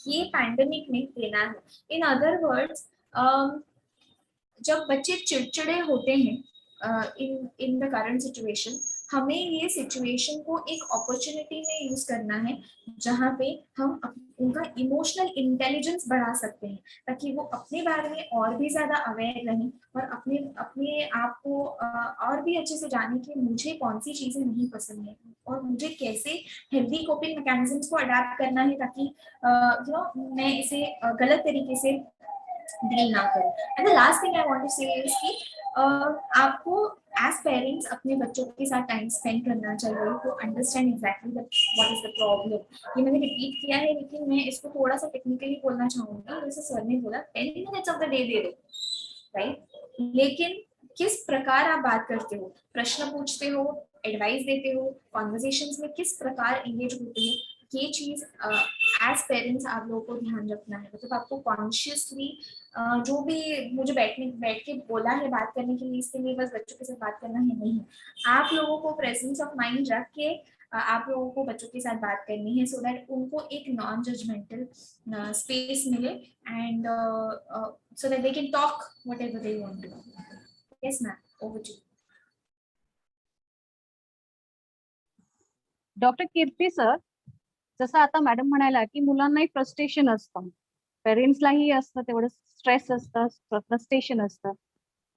ये पैंडेमिक में देना है. इन अदर वर्ड्स, जब बच्चे चिड़चिड़े होते हैं in in the current situation, हमें ये सिचुएशन को एक अपॉर्चुनिटी में यूज करना है जहाँ पे हम उनका इमोशनल इंटेलिजेंस बढ़ा सकते हैं ताकि वो अपने बारे में और भी ज्यादा अवेयर रहें और अपने अपने आप को और भी अच्छे से जाने कि मुझे कौन सी चीजें नहीं पसंद है और मुझे कैसे हेल्दी कोपिंग मैकेनिज्म्स को अडेप्ट करना है ताकि मैं इसे गलत तरीके से डील ना करूं. And the last thing I want to say is कि आपको एज पेरेंट्स अपने बच्चों के साथ टाइम स्पेंड करना चाहिए to understand exactly what is the problem. ये मैंने रिपीट किया है लेकिन मैं इसको थोड़ा सा टेक्निकली बोलना चाहूंगी. जैसे सर ने बोला 10 मिनट्स ऑफ द डे दे दो, राइट? लेकिन किस प्रकार आप बात करते हो, प्रश्न पूछते हो, एडवाइस देते हो, कॉन्वर्सेशंस में किस प्रकार एंगेज होते हो, ये चीज एज पेरेंट्स आप लोगों को ध्यान रखना है. मतलब आपको कॉन्शियसली जो भी मुझे बैठ के बोला है बात करने के लिए, इसके लिए बस बच्चों के साथ बात करना है नहीं. आप लोगों को प्रेजेंस ऑफ माइंड रख के आप लोगों को बच्चों के साथ बात करनी है सो दैट उनको एक नॉन जजमेंटल स्पेस मिले end so that they can talk whatever they want to. Yes, ma'am. Over to you. Doctor Kirti sir, जसं आता मॅडम म्हणायला की मुलांनाही फ्रस्ट्रेशन असतं, पेरेंट्सलाही असतं, तेवढं स्ट्रेस असतं, फ्रस्ट्रेशन असतं.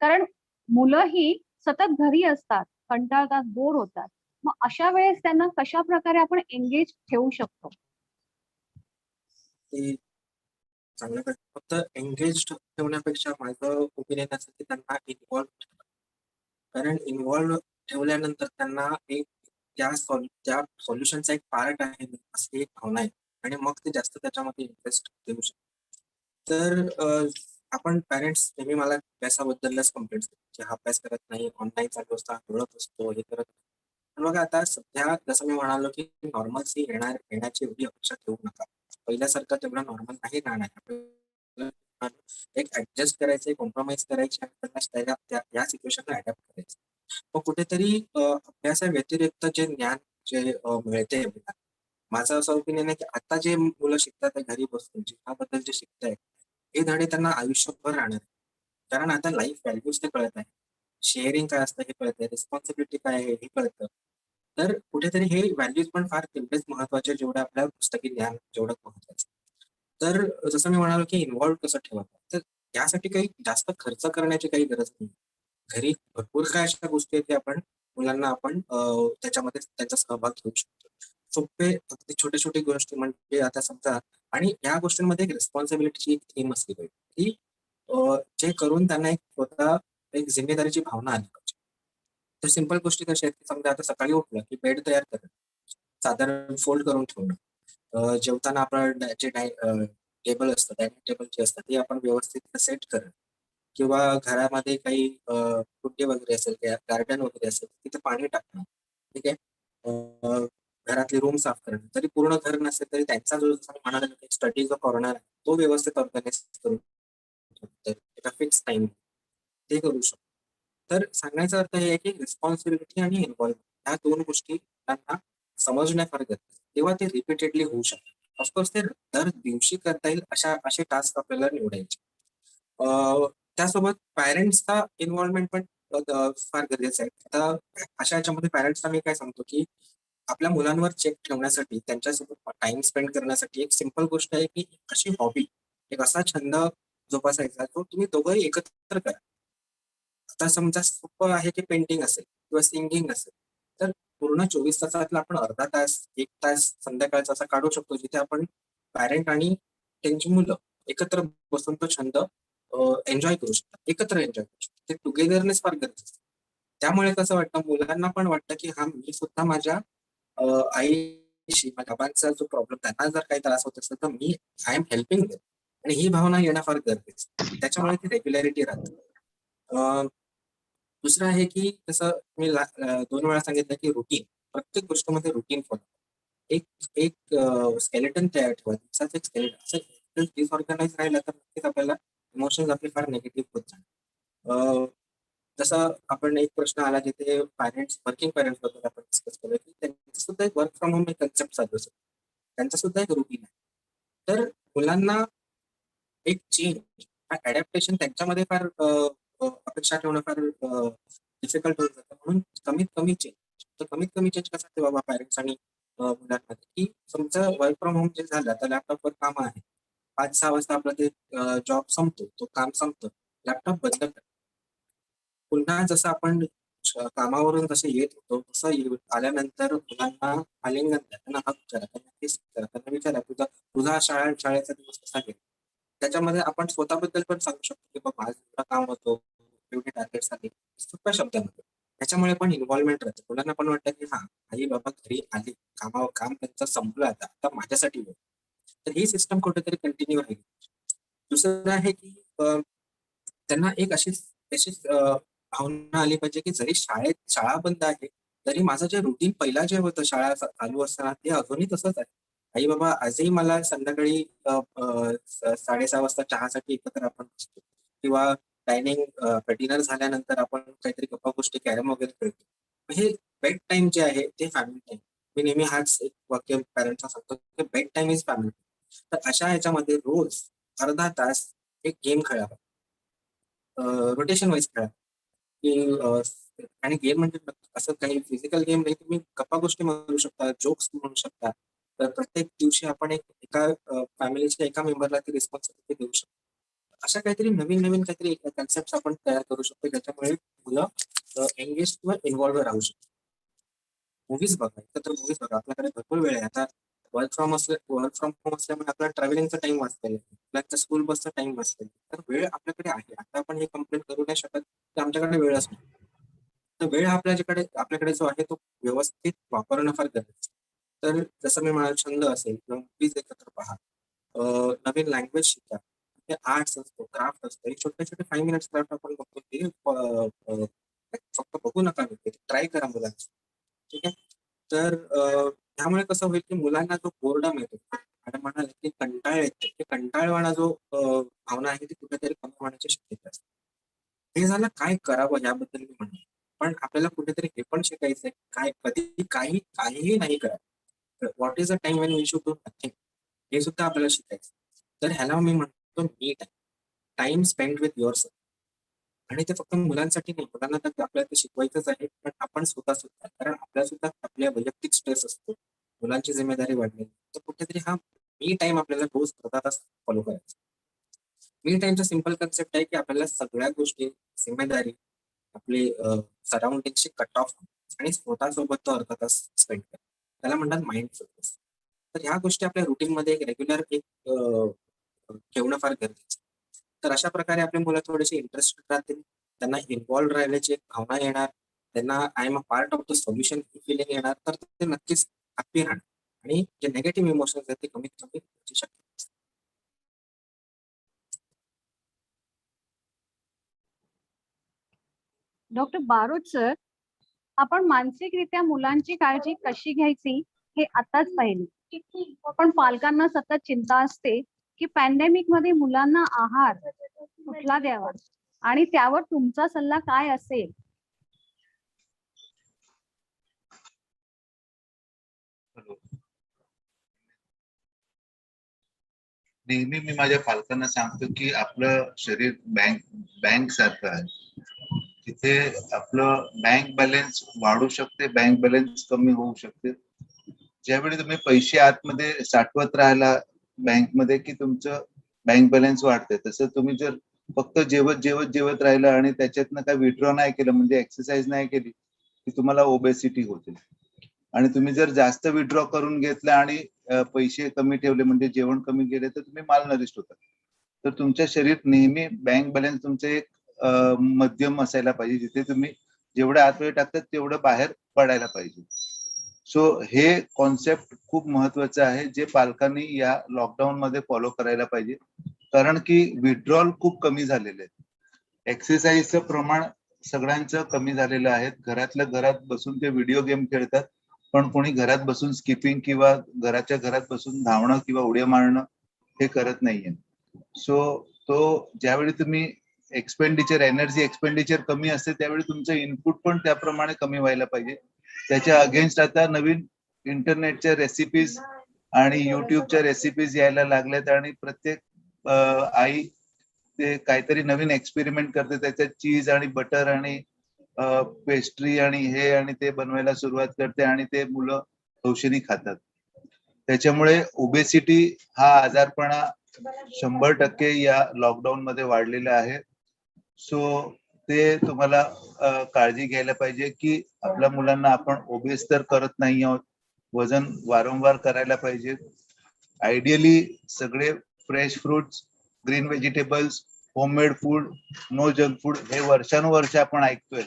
कारण मुलं ही सतत घरी असतात, कंटाळतात, बोर होतात. मग अशा वेळेस त्यांना कशा प्रकारे आपण एंगेज ठेवू शकतो? की चांगल्या फक्त एंगेज ठेवण्यापेक्षा माझं ओपिनियन असं की त्यांना इन्व्हॉल्व, कारण इन्व्हॉल्व ठेवल्यानंतर त्यांना एक त्या सोल्युशनचा एक पार्ट आहे अशी एक भावना आहे आणि मग ते जास्त त्याच्यामध्ये इंटरेस्ट देऊ शकतात. तर आपण पॅरेंट्स नेहमी मला अभ्यासाबद्दलच कंप्लेंट्स की हा अभ्यास करत नाही, ऑनलाईन चालू असतो, बोलत असतो, हे करत. पण बघा आता सध्या जसं मी म्हणालो की नॉर्मलसी येण्याची एवढी अपेक्षा ठेवू नका. पहिल्यासारखं तेवढं नॉर्मल नाही राहणार. एक ऍडजस्ट करायचं, कॉम्प्रोमाइज करायचे आणि त्यांना या सिच्युएशनला अडॅप्ट करायचं. मग कुठेतरी अभ्यासाव्यतिरिक्त जे ज्ञान जे मिळते, माझं असं ओपिनियन आहे की आता जे मुलं शिकतात घरी बसून जीवनाबद्दल जे शिकतायत हे धडे त्यांना आयुष्यभर राहणार. कारण आता लाईफ व्हॅल्यूज ते कळत आहे, शेअरिंग काय असतं हे कळतंय, रिस्पॉन्सिबिलिटी काय आहे हे कळतं. तर कुठेतरी हे व्हॅल्यूज पण फार तेवढेच महत्वाचे जेवढं आपल्या पुस्तकी ज्ञान जेवढं महत्वाचं. तर जसं मी म्हणालो की इन्व्हॉल्व कसं ठेवायचं, तर यासाठी काही जास्त खर्च करण्याची काही गरज नाही. घरी भरपूर काय अशा गोष्टी आहेत की आपण मुलांना आपण त्याच्यामध्ये त्यांचा सहभाग घेऊ शकतो. सोपे अगदी छोटे छोटे गोष्टी म्हणजे आता समजा, आणि या गोष्टींमध्ये एक रिस्पॉन्सिबिलिटीची एक थीम असली पाहिजे की जे करून त्यांना एक स्वतः एक जिम्मेदारीची भावना आली पाहिजे. तर सिंपल गोष्टी कशा आहेत की समजा आता सकाळी उठलं की बेड तयार करणं, साधारण फोल्ड करून ठेवणं, जेवताना आपण जे टेबल असतं, डायनिंग टेबल जे असतं ते आपण व्यवस्थित सेट करणं, किंवा घरामध्ये काही कुंडी वगैरे असेल, गार्डन वगैरे असेल तिथे पाणी टाकणं, ठीक आहे. घरातली रूम साफ करणं, तरी पूर्ण घर नसेल तरी त्यांचा जो म्हणाला स्टडीचा कॉर्नर आहे तो व्यवस्थित ऑर्गनाइज करून एका फिक्स टाइम ते करू शकतो. तर सांगण्याचा अर्थ हे आहे की रिस्पॉन्सिबिलिटी आणि इन्व्हॉल्वमेंट ह्या दोन गोष्टी त्यांना समजण्या फार गरजेचं, तेव्हा ते रिपीटेडली होऊ शकतात. ऑफकोर्स ते दर दिवशी करता येईल असे टास्क आपल्याला निवडायचे. त्यासोबत पॅरेंट्सचा इन्व्हॉल्वमेंट पण फार गरजेचं आहे. आता अशा याच्यामध्ये पॅरेंट्सला मी काय सांगतो की आपल्या मुलांवर चेक ठेवण्यासाठी, त्यांच्यासोबत टाइम स्पेंड करण्यासाठी एक सिंपल गोष्ट आहे की अशी हॉबी, एक असा छंद जोपासायचा जो तुम्ही दोघंही एकत्र करा. आता समजा सोपं आहे की पेंटिंग असेल किंवा सिंगिंग असेल, तर पूर्ण 24 तासातला आपण अर्धा तास, 1 तास संध्याकाळचा असा काढू शकतो, जिथे आपण पॅरेंट आणि त्यांची मुलं एकत्र बसून तो छंद एन्जॉय करू शकतात, एकत्र एन्जॉय करू शकतात. ते टुगेदरनेस फार गरजेचं असतं. त्यामुळे कसं वाटतं मुलांना पण वाटतं की हा मी सुद्धा माझ्या आईशी, माझ्या बाबांचा जो प्रॉब्लेम त्यांना जर काही त्रास होत असेल तर मी आय एम हेल्पिंग देम, आणि ही भावना येणं फार गरजेचं आहे. त्याच्यामुळे ती रेग्युलॅरिटी राहते. अ, दुसरं आहे की जसं मी 2 वेळा सांगितलं की रुटीन, प्रत्येक गोष्टीमध्ये रुटीन फॉलो. एक एक स्केलेटन तयार ठेवा. दिवसाचं एक स्केलेटन. असं डिसऑर्गनाइज राहिलं तर नक्कीच आपल्याला इमोशन्स आपले फार निगेटिव्ह होत जाणार. जसा आपण एक प्रश्न आला जिथे पॅरेंट्स, वर्किंग पॅरेंट्स बद्दल आपण डिस्कस केलं की त्यांचं सुद्धा एक वर्क फ्रॉम होम एक कन्सेप्ट चालू असतो. त्यांचं सुद्धा एक रुटीन आहे. तर मुलांना एक चेंज, अडॅप्टेशन त्यांच्यामध्ये फार अपेक्षा ठेवणं फार डिफिकल्ट होऊन जातं. म्हणून कमीत कमी चेंज, तर कमीत कमी चेंज कसा ठेवावा पॅरेंट्स आणि मुलांमध्ये, की समजा वर्क फ्रॉम होम जे झालं तर लॅपटॉपवर काम आहे, 5-6 वाजता आपला ते जॉब संपतो, तो काम संपतो, लॅपटॉप बंद करा. पुन्हा जसं आपण कामावरून जसे येत होतो तसं आल्यानंतर मुलांना आलिंगन द्या, त्यांना हक करा, त्यांना किस करा, त्यांना विचारा तुझा शाळेचा दिवस कसा गेला. त्याच्यामध्ये आपण स्वतःबद्दल पण सांगू शकतो की बाबा आज एवढं काम होतं, एवढे टार्गेट्स आले, सोप्या शब्दांमध्ये. त्याच्यामुळे पण इन्व्हॉल्वमेंट राहते. मुलांना पण वाटतं की हा आई बाबा घरी आले, काम त्यांचं संपलं, आता माझ्यासाठी वेळ. तर ही सिस्टम कुठेतरी कंटिन्यू राहील. दुसरं आहे की त्यांना एक अशी अशी भावना आली पाहिजे की जरी शाळा बंद आहे, तरी माझं जे रुटीन पहिला जे होतं शाळा चालू असताना ते अजूनही तसंच आहे. आई बाबा आजही मला संध्याकाळी 6:30 वाजता चहासाठी एकत्र आपण बसतो, किंवा डिनर झाल्यानंतर आपण काहीतरी गप्पा गोष्टी, कॅरम वगैरे खेळतो. हे बेड टाइम जे आहे ते फॅमिली टाइम. मी नेहमी हाच एक वाक्य पॅरेंट्सना सांगतो की बेड टाइम इज फॅमिली. तर अशा ह्याच्यामध्ये रोज अर्धा तास एक गेम खेळावा, रोटेशन वाईज खेळा, की आणि गेम म्हणजे असं काही फिजिकल गेम नाही, तुम्ही गप्पा गोष्टी म्हणू शकता, जोक्स म्हणू शकता. तर प्रत्येक दिवशी आपण एका फॅमिलीच्या एका मेंबरला ती रिस्पॉन्सिबिलिटी देऊ शकतो. अशा काहीतरी नवीन काहीतरी कन्सेप्ट आपण तयार करू शकतो, ज्याच्यामुळे मुलं एंगेज किंवा इन्व्हॉल्व राहू शकतात. मूव्हीज बघा, एकत्र मूव्हीज बघा. आपल्याकडे भरपूर वेळ आहे. आता वर्क फ्रॉम होम असल्यामुळे आपला ट्रॅव्हलिंगचा टाइम वाचतोय, आपल्या स्कूल बसचा टाइम वाचतोय. तर वेळ आपल्याकडे आहे. आता आपण हे कंप्लेंट करू नाही शकत की आमच्याकडे वेळच नाही. तर वेळ आपल्याकडे जो आहे तो व्यवस्थित वापरणं फार गरजेचं आहे. तर जसं मी म्हणालो, छंद असेल किंवा मूव्हीज एकत्र पहा, नवीन लँग्वेज शिका, ते आर्ट्स असतो, क्राफ्ट असतो. हे छोटे-छोटे 5 मिनिट्स क्राफ्ट आपण बघतो ते फक्त बघू नका, ट्राय करा मुलांचं. ठीक आहे. तर त्यामुळे कसं होईल की मुलांना जो बोर्डम येतो, मॅडम म्हणाले की कंटाळा येतो, ते कंटाळवाणा जो भावना आहे ती कुठेतरी कमी होण्याची शक्यता असते. हे झालं काय करावं याबद्दल मी म्हणतो. पण आपल्याला कुठेतरी हे पण शिकायचंय, काय कधी काहीही नाही करायचं. What is a time when we should do nothing, हे सुद्धा आपल्याला शिकायचं. तर ह्याला मी म्हणतो me time, time spend with yourself. आणि ते फक्त मुलांसाठी नाही, मुलांना तर आपल्याला ते शिकवायचंच आहे, पण आपण स्वतः सुद्धा, कारण आपल्याला सुद्धा आपल्या वैयक्तिक स्ट्रेस असतो, मुलांची जिम्मेदारी वाढलेली. तर कुठेतरी हा मी टाइम आपल्याला रोज अर्धा तास फॉलो करायचा. मी टाइमचा सिंपल कन्सेप्ट आहे की आपल्याला सगळ्या गोष्टी, जिम्मेदारी, आपले सराउंडिंगशी कट ऑफ आणि स्वतःसोबत तो अर्धा तास स्पेंड करा. त्याला म्हणतात माइंडफुलनेस. तर ह्या गोष्टी आपल्या रुटीनमध्ये एक रेग्युलर ठेवणं फार गरजेचं आहे. तर अशा प्रकारे आपली मुलं थोडीशी इंटरेस्ट राहतील, त्यांना इन्व्हॉल्व राहण्याची एक भावना येणार, त्यांना I am a part of the solution ही फिलिंग येणार, तर ते नक्कीच हॅपी राहणार आणि जे निगेटिव्ह इमोशन्स आहेत ते कमीत कमी होण्याची शक्यता असते. डॉक्टर बारोट सर, आपण मानसिकरित्या मुलांची काळजी कशी घ्यायची हे आताच पाहिले. पण पालकांना सतत चिंता असते की पॅन्डेमिक मध्ये मुलांना आहार कुठला द्यावा आणि त्यावर तुमचा सल्ला काय असेल? नेहमी मी माझ्या पालकांना सांगतो की आपलं शरीर बँक सारखं आहे. तिथे आपलं बँक बॅलन्स वाढू शकते, बँक बॅलन्स कमी होऊ शकते. ज्यावेळी तुम्ही पैसे आतमध्ये साठवत राहिला बँकमध्ये की तुमचं बँक बॅलन्स वाढते, तसं तुम्ही जर फक्त जेवत राहिलं आणि त्याच्यातनं काय विथड्रॉ नाही केलं म्हणजे एक्सरसाइज नाही केली की तुम्हाला ओबेसिटी होते. आणि तुम्ही जर जास्त विथड्रॉ करून घेतलं आणि पैसे कमी ठेवले म्हणजे जेवण कमी केले तर तुम्ही मालनरिष्ट होता. तर तुमच्या शरीर नेहमी बँक बॅलन्स तुमचं एक मध्यम असायला पाहिजे, जिथे तुम्ही जेवढं आतमध्ये टाकतात तेवढं बाहेर पडायला पाहिजे. सो हे कॉन्सेप्ट खूप महत्वाचं आहे, जे पालकांनी या लॉकडाऊन मध्ये फॉलो करायला पाहिजे. कारण की विथड्रॉल खूप कमी झालेलं आहे. एक्सरसाइजचं प्रमाण सगळ्यांचं कमी झालेलं आहे. घरातल्या घरात बसून ते व्हिडिओ गेम खेळतात, पण कोणी घरात बसून स्किपिंग किंवा घराच्या घरात बसून धावणं किंवा उड्या मारणं हे करत नाहीये. सो तो ज्यावेळी तुम्ही एनर्जी एक्सपेंडिचर कमी असते त्यावेळी तुमचं इनपुट पण त्याप्रमाणे कमी व्हायला पाहिजे. त्याच्या अगेन्स्ट आता नवीन इंटरनेटच्या रेसिपीज आणि युट्यूबच्या रेसिपीज यायला लागल्यात आणि प्रत्येक आई ते काहीतरी नवीन एक्सपेरिमेंट करते, त्याच्यात चीज आणि बटर आणि पेस्ट्री आणि हे आणि ते बनवायला सुरुवात करते आणि ते मुलं हौशेने खातात. त्याच्यामुळे ओबेसिटी हा आजारपणा 100% या लॉकडाऊन मध्ये वाढलेला आहे. सो ते तुम्हाला काळजी घ्यायला पाहिजे की आपल्या मुलांना आपण ओबेस तर करत नाही आहोत, वजन वारंवार करायला पाहिजे. आयडियली सगळे fresh fruits, green vegetables, homemade food, no junk food हे वर्षानुवर्ष आपण ऐकतोय,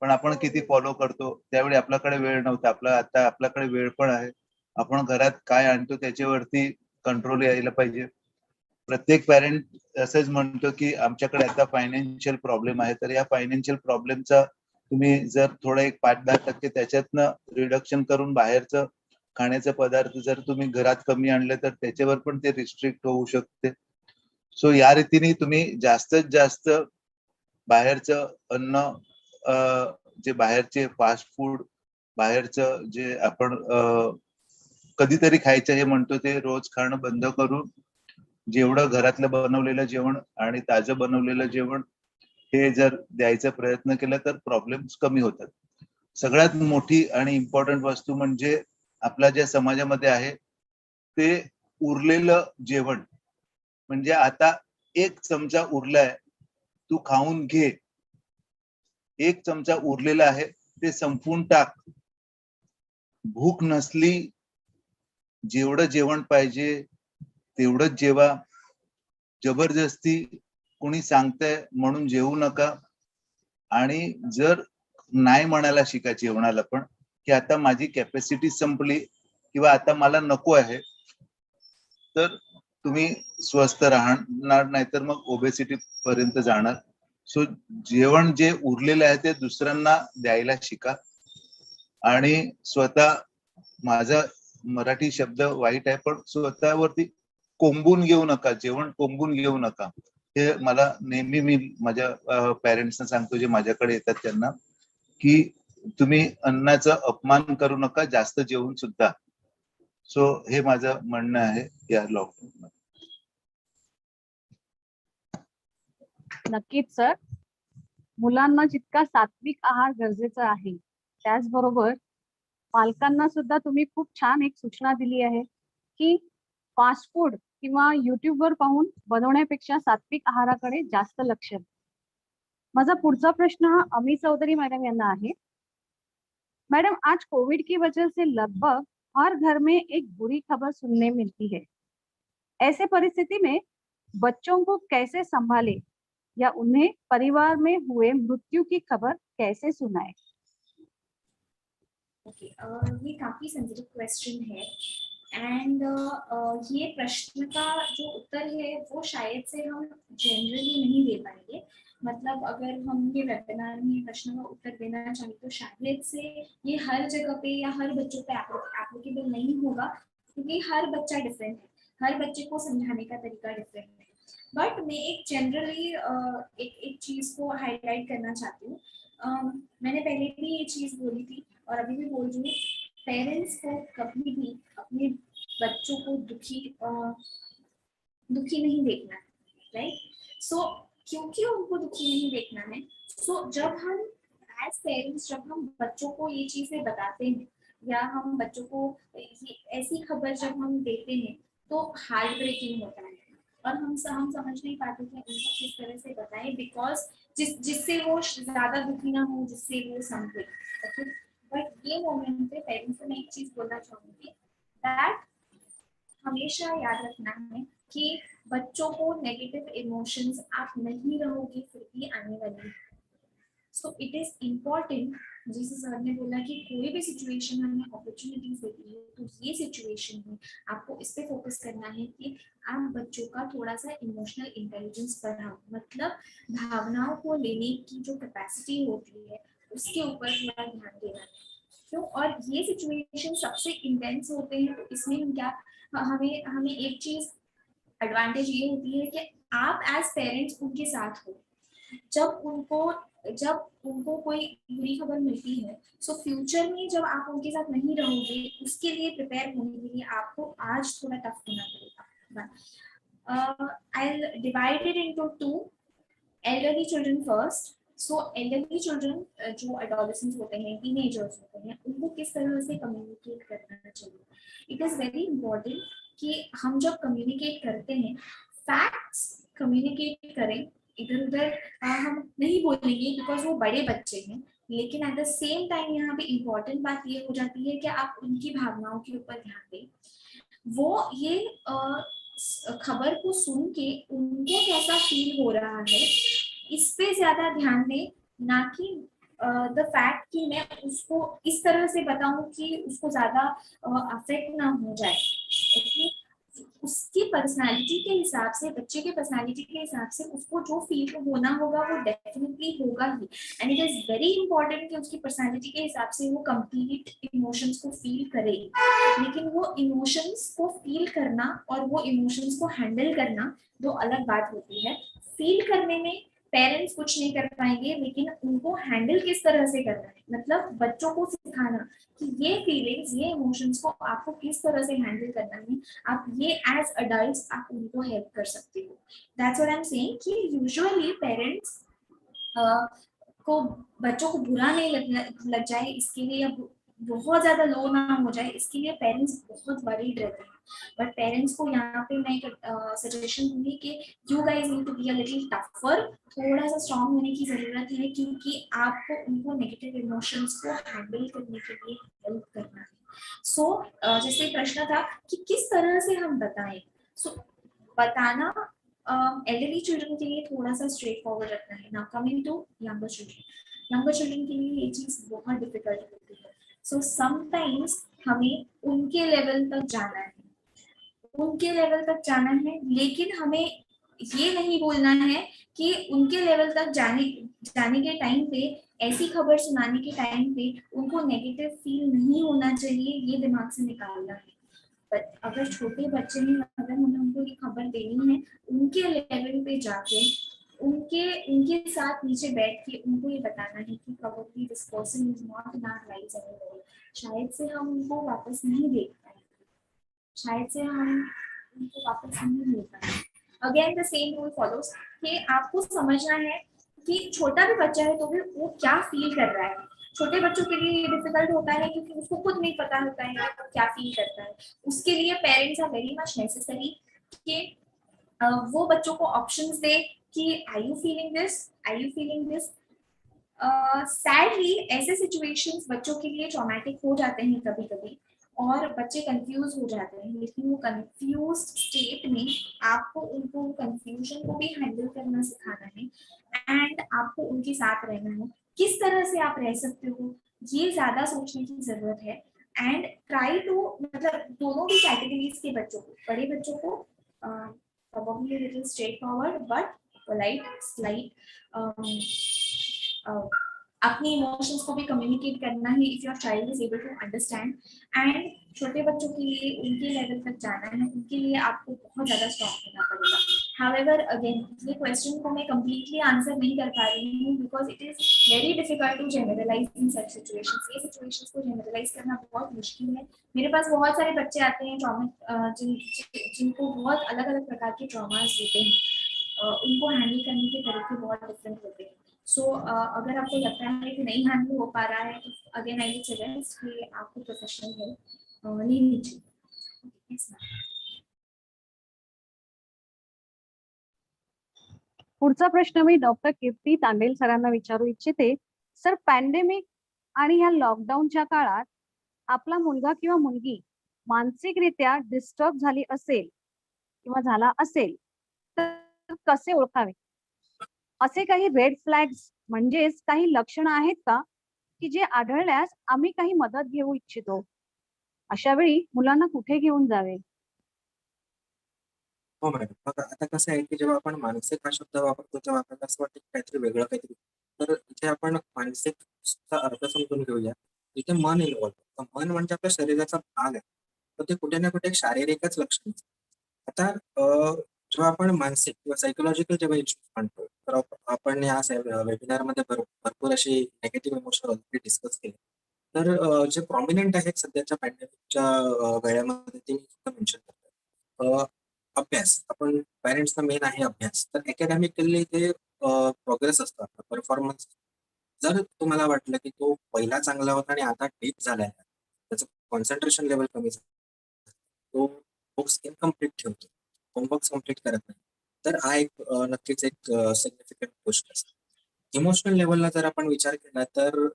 पण आपण किती फॉलो करतो? त्यावेळी आपल्याकडे वेळ नव्हता, आता आपल्याकडे वेळ पण आहे. आपण घरात काय आणतो त्याच्यावरती कंट्रोल यायला पाहिजे. प्रत्येक पॅरेंट असंच म्हणतो की आमच्याकडे आता फायनान्शियल प्रॉब्लेम आहे, तर या फायनान्शियल प्रॉब्लेमचा तुम्ही जर थोडं एक 5-10% त्याच्यातनं रिडक्शन करून बाहेरचं खाण्याचे पदार्थ जर तुम्ही घरात कमी आणले तर त्याच्यावर पण ते रिस्ट्रिक्ट होऊ शकते. सो या रीतीने तुम्ही जास्तीत जास्त बाहेरचं अन्न, जे बाहेरचे फास्ट फूड, बाहेरचं जे आपण कधीतरी खायचं हे म्हणतो ते रोज खाणं बंद करून जेवढं घरातलं बनवलेलं जेवण आणि ताजं बनवलेलं जेवण हे जर द्यायचा प्रयत्न केला तर प्रॉब्लेम्स कमी होतात. सगळ्यात मोठी आणि इम्पॉर्टंट वस्तू म्हणजे आपल्या ज्या समाजामध्ये आहे ते उरलेलं जेवण. म्हणजे आता 1 चमचा उरलाय, तू खाऊन घे. 1 चमचा उरलेला आहे ते संपवून टाक. भूक नसली, जेवढं जेवण पाहिजे तेवढंच जेवा. जबरदस्ती कोणी सांगतंय म्हणून जेवू नका. आणि जर नाही म्हणायला शिका जेवणाला पण, की आता माझी कॅपॅसिटी संपली किंवा आता मला नको आहे, तर तुम्ही स्वस्थ राहणार, नाहीतर मग ओबेसिटी पर्यंत जाणार. सो जेवण जे उरलेलं आहे ते दुसऱ्यांना द्यायला शिका. आणि स्वतः, माझा मराठी शब्द वाईट आहे पण स्वतःवरती कोंबून घेऊ नका, जेवण कोंबून घेऊ नका. हे मला नेहमी मी माझ्या पॅरेंट्सना सांगतो जे माझ्याकडे येतात त्यांना, की तुम्ही अन्नाचा अपमान करू नका जास्त जेवून सुद्धा. सो हे माझं म्हणणं आहे या लॉकडाऊन मध्ये. नक्कीच सर. मुलांना जितका सात्विक आहार गरजेचा आहे, त्याचबरोबर पालकांना सुद्धा तुम्ही खूप छान एक सूचना दिली आहे की फास्ट फूड किंवा युट्यूबवर पाहून बनवण्यापेक्षा सात्विक आहाराकडे जास्त लक्ष द्या. माझा पुढचा प्रश्न हा अमी चौधरी मैडम यांना आहे. मैडम, आज कोविड की वजह से लगभग हर घर में एक बुरी खबर सुनने मिलती है. ऐसे परिस्थिति में बच्चों को कैसे संभाले या उन्हें परिवार में हुए मृत्यु की खबर कैसे सुनाए? ओके, ये काफी सेंसिटिव क्वेश्चन है एंड ये प्रश्न का जो उत्तर है वो शायद से हम जनरली नहीं दे पाएंगे. मतलब अगर हम ये वेबिनार में प्रश्न का उत्तर देना चाहें तो शायद से ये हर जगह पे या हर बच्चों पे एप्लीकेबल नहीं होगा, क्योंकि हर बच्चा डिफरेंट है, हर बच्चे को समझाने का तरीका डिफरेंट है. बट मैं एक जनरली एक चीज को हाईलाइट करना चाहती हूँ. मैंने पहले भी ये चीज बोली थी और अभी भी बोल रही हूँ, पेरेंट्स को कभी भी अपने बच्चों को दुखी नहीं देखना है, राइट? सो क्योंकि उनको दुखी नहीं देखना है, सो जब हम एज पेरेंट्स जब हम बच्चों को ये चीजें बताते हैं या हम बच्चों को ऐसी खबर जब हम देते हैं तो हार्ट ब्रेकिंग होता है और हम समझ नहीं पाते कि उनको किस तरह से बताएं, बिकॉज जिससे वो ज्यादा दुखी ना हो, जिससे वो समझे। ओके, बट ये मोमेंट पे पेरेंट्स को मैं एक चीज बोलना चाहूंगी, दैट हमेशा याद रखना है कि बच्चों को नेगेटिव इमोशंस आप नहीं रहोगे फिर भी आने वाली है। सो इट इज इम्पॉर्टेंट, जैसे सर ने बोला कि कोई भी सिचुएशन हमें अपॉर्चुनिटीज देती है, तो ये सिचुएशन में आपको इस पे फोकस करना है कि आप बच्चों का थोड़ा सा इमोशनल इंटेलिजेंस बढ़ाओ, मतलब भावनाओं को लेने की जो कैपेसिटी होती है उसके ऊपर थोड़ा ध्यान देना है। क्यों? और ये सिचुएशन सबसे इंटेंस होते हैं, तो इसमें हम क्या, हमें हमें एक चीज एडवांटेज ये होती है कि आप एज पेरेंट्स उनके साथ हो। जब उनको कोई बुरी खबर मिलती है, सो फ्यूचर में जब आप उनके साथ नहीं रहोगे, उसके लिए प्रिपेयर होने के लिए आपको आज थोड़ा टफ होना पड़ेगा। I'll divide it into two. Elderly children first. So elderly children जो adolescents होते हैं, teenagers होते हैं, उनको किस तरह से communicate करना चाहिए? It is very important कि हम जब communicate करते हैं, facts communicate करें, इधर उधर हम नहीं बोलेंगे बिकॉज वो बड़े बच्चे हैं, लेकिन एट द सेम टाइम यहाँ पे इम्पोर्टेंट बात ये हो जाती है कि आप उनकी भावनाओं के ऊपर ध्यान दें। वो ये खबर को सुन के उनको कैसा फील हो रहा है इस पे ज्यादा ध्यान दें, ना कि द फैक्ट कि मैं उसको इस तरह से बताऊं कि उसको ज्यादा अफेक्ट ना हो जाए। okay? उसकी पर्सनालिटी के हिसाब से, बच्चे के पर्सनालिटी के हिसाब से उसको जो फील होना होगा वो डेफिनेटली होगा ही, and it is very important कि उसकी पर्सनालिटी के हिसाब से वो कंप्लीट इमोशंस को फील करे। लेकिन वो इमोशंस को फील करना और वो इमोशंस को हैंडल करना दो अलग बात होती है। फील करने में पेरेंट्स कुछ नहीं कर पाएंगे, लेकिन उनको हैंडल किस तरह से करना है, मतलब बच्चों को सिखाना कि ये फीलिंग्स, ये इमोशंस को आपको किस तरह से हैंडल करना है, आप ये एज अडल्ट्स आप उनको हेल्प कर सकते हो। That's what I am saying कि यूजुअली पेरेंट्स को बच्चों को बुरा नहीं लग जाए इसके लिए, या बहुत ज्यादा लो ना हो जाए इसके लिए पेरेंट्स बहुत वरीड रहते हैं। बट पेरेंट्स को यहाँ पे मैं सजेशन दूंगी कि you guys need to be a little tougher, थोड़ा सा स्ट्रांग होने की जरूरत है, क्योंकि आपको उनको नेगेटिव इमोशंस को हैंडल करने के लिए हेल्प करना है। सो जैसे प्रश्न था कि किस तरह से हम बताएं, सो बताना एल्डरली चिल्ड्रन के लिए थोड़ा सा स्ट्रेट फॉरवर्ड रखना है। Now coming to younger children के लिए ये चीज बहुत डिफिकल्ट होती है। सो समटाइम्स हमें उनके लेवल तक जाना है, लेकिन हमें ये नहीं बोलना है कि उनके लेवल तक जाने के टाइम पे, ऐसी खबर सुनाने के टाइम पे उनको नेगेटिव फील नहीं होना चाहिए, ये दिमाग से निकालना है। बट अगर छोटे बच्चे हैं, अगर हमें उनको ये खबर देनी है, उनके लेवल पे जाके उनके साथ नीचे बैठ के उनको ये बताना है कि probably this person is not in our lives anymore, शायद से हम उनको वापस नहीं देख पाए, शायद से हम उनको वापस नहीं मिल पाए। Again the same rule follows कि आपको समझना है कि छोटा भी बच्चा है तो भी वो क्या फील कर रहा है। छोटे बच्चों के लिए ये डिफिकल्ट होता है क्योंकि उसको खुद नहीं पता होता है कि क्या फील करता है। उसके लिए parents are very much necessary कि वो बच्चों को ऑप्शंस दे कि are you feeling this. Sadly ऐसे सिचुएशंस बच्चों के लिए ट्रॉमेटिक हो जाते हैं कभी कभी, और बच्चे कंफ्यूज हो जाते हैं, लेकिन वो कंफ्यूज स्टेट में आपको उनको कंफ्यूजन को भी हैंडल करना सिखाना है, एंड आपको उनके साथ रहना है। किस तरह से आप रह सकते हो ये ज्यादा सोचने की जरूरत है, एंड ट्राई टू, मतलब दोनों भी कैटेगरीज के बच्चों को, बड़े बच्चों को probably a little straightforward but polite, slight, अपनी इमोशंस को भी कम्युनिकेट करना है if your child is able to understand, and छोटे बच्चों के लिए उनके लेवल तक जाना है, उनके लिए आपको बहुत ज्यादा स्ट्रॉन्ग होना पड़ेगा। हाउएवर अगेन ये क्वेश्चन को मैं कंप्लीटली आंसर नहीं कर पा रही हूँ because it is very difficult to generalise in such situations. ये सिचुएशंस को जनरलाइज करना बहुत मुश्किल है। मेरे पास बहुत सारे बच्चे आते हैं ट्रॉमा जिनको बहुत अलग अलग प्रकार के ट्रॉमास होते हैं, उनको हैंडल करने के तरीके बहुत डिफरेंट होते हैं। सो अगर आपको लगता है कि नहीं हैंडल हो पा रहा है तो अगेन आई विल सजेस्ट कि आपको प्रोफेशनल हेल्प लेनी चाहिए. Yes, ma'am. पुढचा प्रश्न मी डॉक्टर कीर्ती तांडेल सरांना विचारू इच्छिते. सर, पॅन्डेमिक आणि ह्या लॉकडाऊनच्या काळात आपला मुलगा किंवा मुलगी मानसिकरित्या डिस्टर्ब झाली असेल किंवा झाला असेल तर कसे ओळखावे? असे काही रेड फ्लॅग्स म्हणजेच काही लक्षणं आहेत का की जे आढळल्यास आम्ही काही मदत घेऊ इच्छितो? अशा वेळी मुलांना कुठे घेऊन जावे? हो मॅडम. बघा आता कसं आहे, की जेव्हा आपण मानसिक हा शब्द वापरतो तेव्हा आपल्याला असं वाटतं की काहीतरी वेगळं काहीतरी. तर इथे आपण मानसिकचा अर्थ समजून घेऊया. इथे मन इन्व्हॉल्व. मन म्हणजे आपल्या शरीराचा भाग आहे. तर ते कुठे ना कुठे एक शारीरिकच लक्षण आहे. आता जेव्हा आपण मानसिक किंवा सायकॉलॉजिकल जेव्हा इश्यूज मांडतो, तर आपण या वेबिनारमध्ये भरपूर अशी निगेटिव्ह इमोशन ऑलरेडी डिस्कस केले. तर जे प्रॉमिनंट आहेत सध्याच्या पॅन्डेमिकच्या वेळेमध्ये ते मी मेन्शन करतो. अभ्यास. आपण पॅरेंट्सचा मेन आहे अभ्यास. तर अकॅडमिकली ते प्रोग्रेस असतो आपला परफॉर्मन्स. जर तुम्हाला वाटलं की तो पहिला चांगला होता आणि आता डीप झालाय, त्याचं कॉन्सन्ट्रेशन लेव्हल कमी झालं, तो बुक्स इनकम्प्लीट ठेवतो, होमवर्क्स कंप्लीट करत नाही, तर हा एक नक्कीच एक सिग्निफिकंट गोष्ट असते. इमोशनल लेव्हलला जर आपण विचार केला तर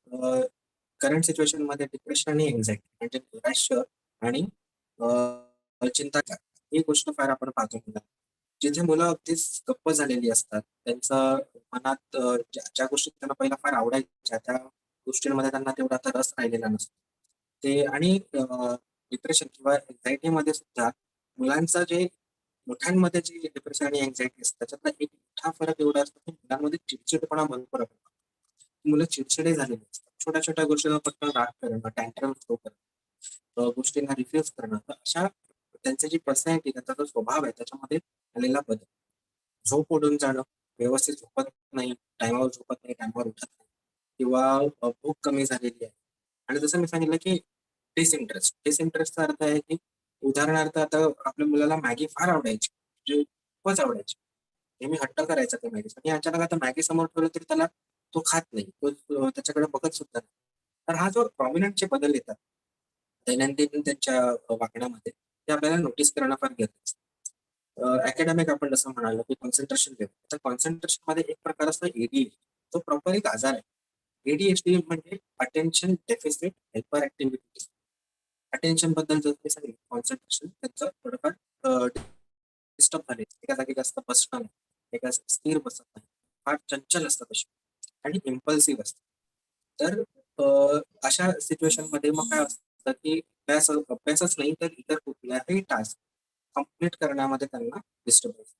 करंट सिच्युएशनमध्ये डिप्रेशन आणि एन्झायटी म्हणजे नैराश्य आणि चिंता ही गोष्ट फार आपण पाहतो मुलांना. जिथे मुलं अगदीच गप्प झालेली असतात. त्यांचं मनात ज्या गोष्टी त्यांना पहिला फार आवडायच्या त्या गोष्टींमध्ये त्यांना तेवढा आता रस राहिलेला नसतो. ते आणि डिप्रेशन किंवा अँक्झायटीमध्ये सुद्धा मुलांचं जे मोठ्यांमध्ये जे डिप्रेशन आणि अँक्झायटी असते त्याच्यातला एक मोठा फरक एवढा असतो की मुलांमध्ये चिडचिडपणा भरपूर असतो. मुलं चिडचिडे झालेली असतात. छोट्या-छोट्या गोष्टींवर पटकन राग करणं, टँट्रम थ्रो करणं, गोष्टींना रिफ्यूज करणं. तर अशा त्यांची जी पर्सनॅलिटी त्यांचा जो स्वभाव आहे त्याच्यामध्ये आलेला बदल. झोप उडून जाणं, व्यवस्थित झोपत नाही, टाईमावर झोपत नाही, टाईमावर उठत नाही किंवा भूक कमी झालेली आहे. आणि जसं मी सांगितलं की डिसइंटरेस्ट. डिसइंटरेस्टचा अर्थ आहे की उदाहरणार्थ आता आपल्या मुलाला मॅगी फार आवडायची, म्हणजे खूपच आवडायची. नेहमी हट्ट करायचा त्या मॅगीचा आणि अचानक आता मॅगी समोर ठेवलं तरी त्याला तो खात नाही. तो त्याच्याकडे बघत सुद्धा नाही. तर हा जो प्रॉमिनंट जे बदल येतात दैनंदिन त्यांच्या वागण्यामध्ये ते आपल्याला नोटीस करणं फार गरजेचं आहे. अकॅडमिक आपण जसं म्हणालो की कॉन्सन्ट्रेशन लेव्हल. तर कॉन्सन्ट्रेशनमध्ये एक प्रकार असतो ADHD. तो प्रॉपर एक आजार आहे. ADHD म्हणजे attention deficit hyper activity. Attention बद्दल जर मी सांगितलं कॉन्सन्ट्रेशन त्यांचं थोडंफार डिस्टर्ब झाले. एका जागी जास्त बसणं नाही, एका स्थिर बसत नाही. फार चंचल असतात अशी आणि इम्पल्सिव्ह असतात. तर अशा सिच्युएशनमध्ये मग काय असतं की अभ्यासच नाही तर इतर कुठल्याही टास्क कंप्लीट करण्यामध्ये त्यांना डिस्टर्बन्स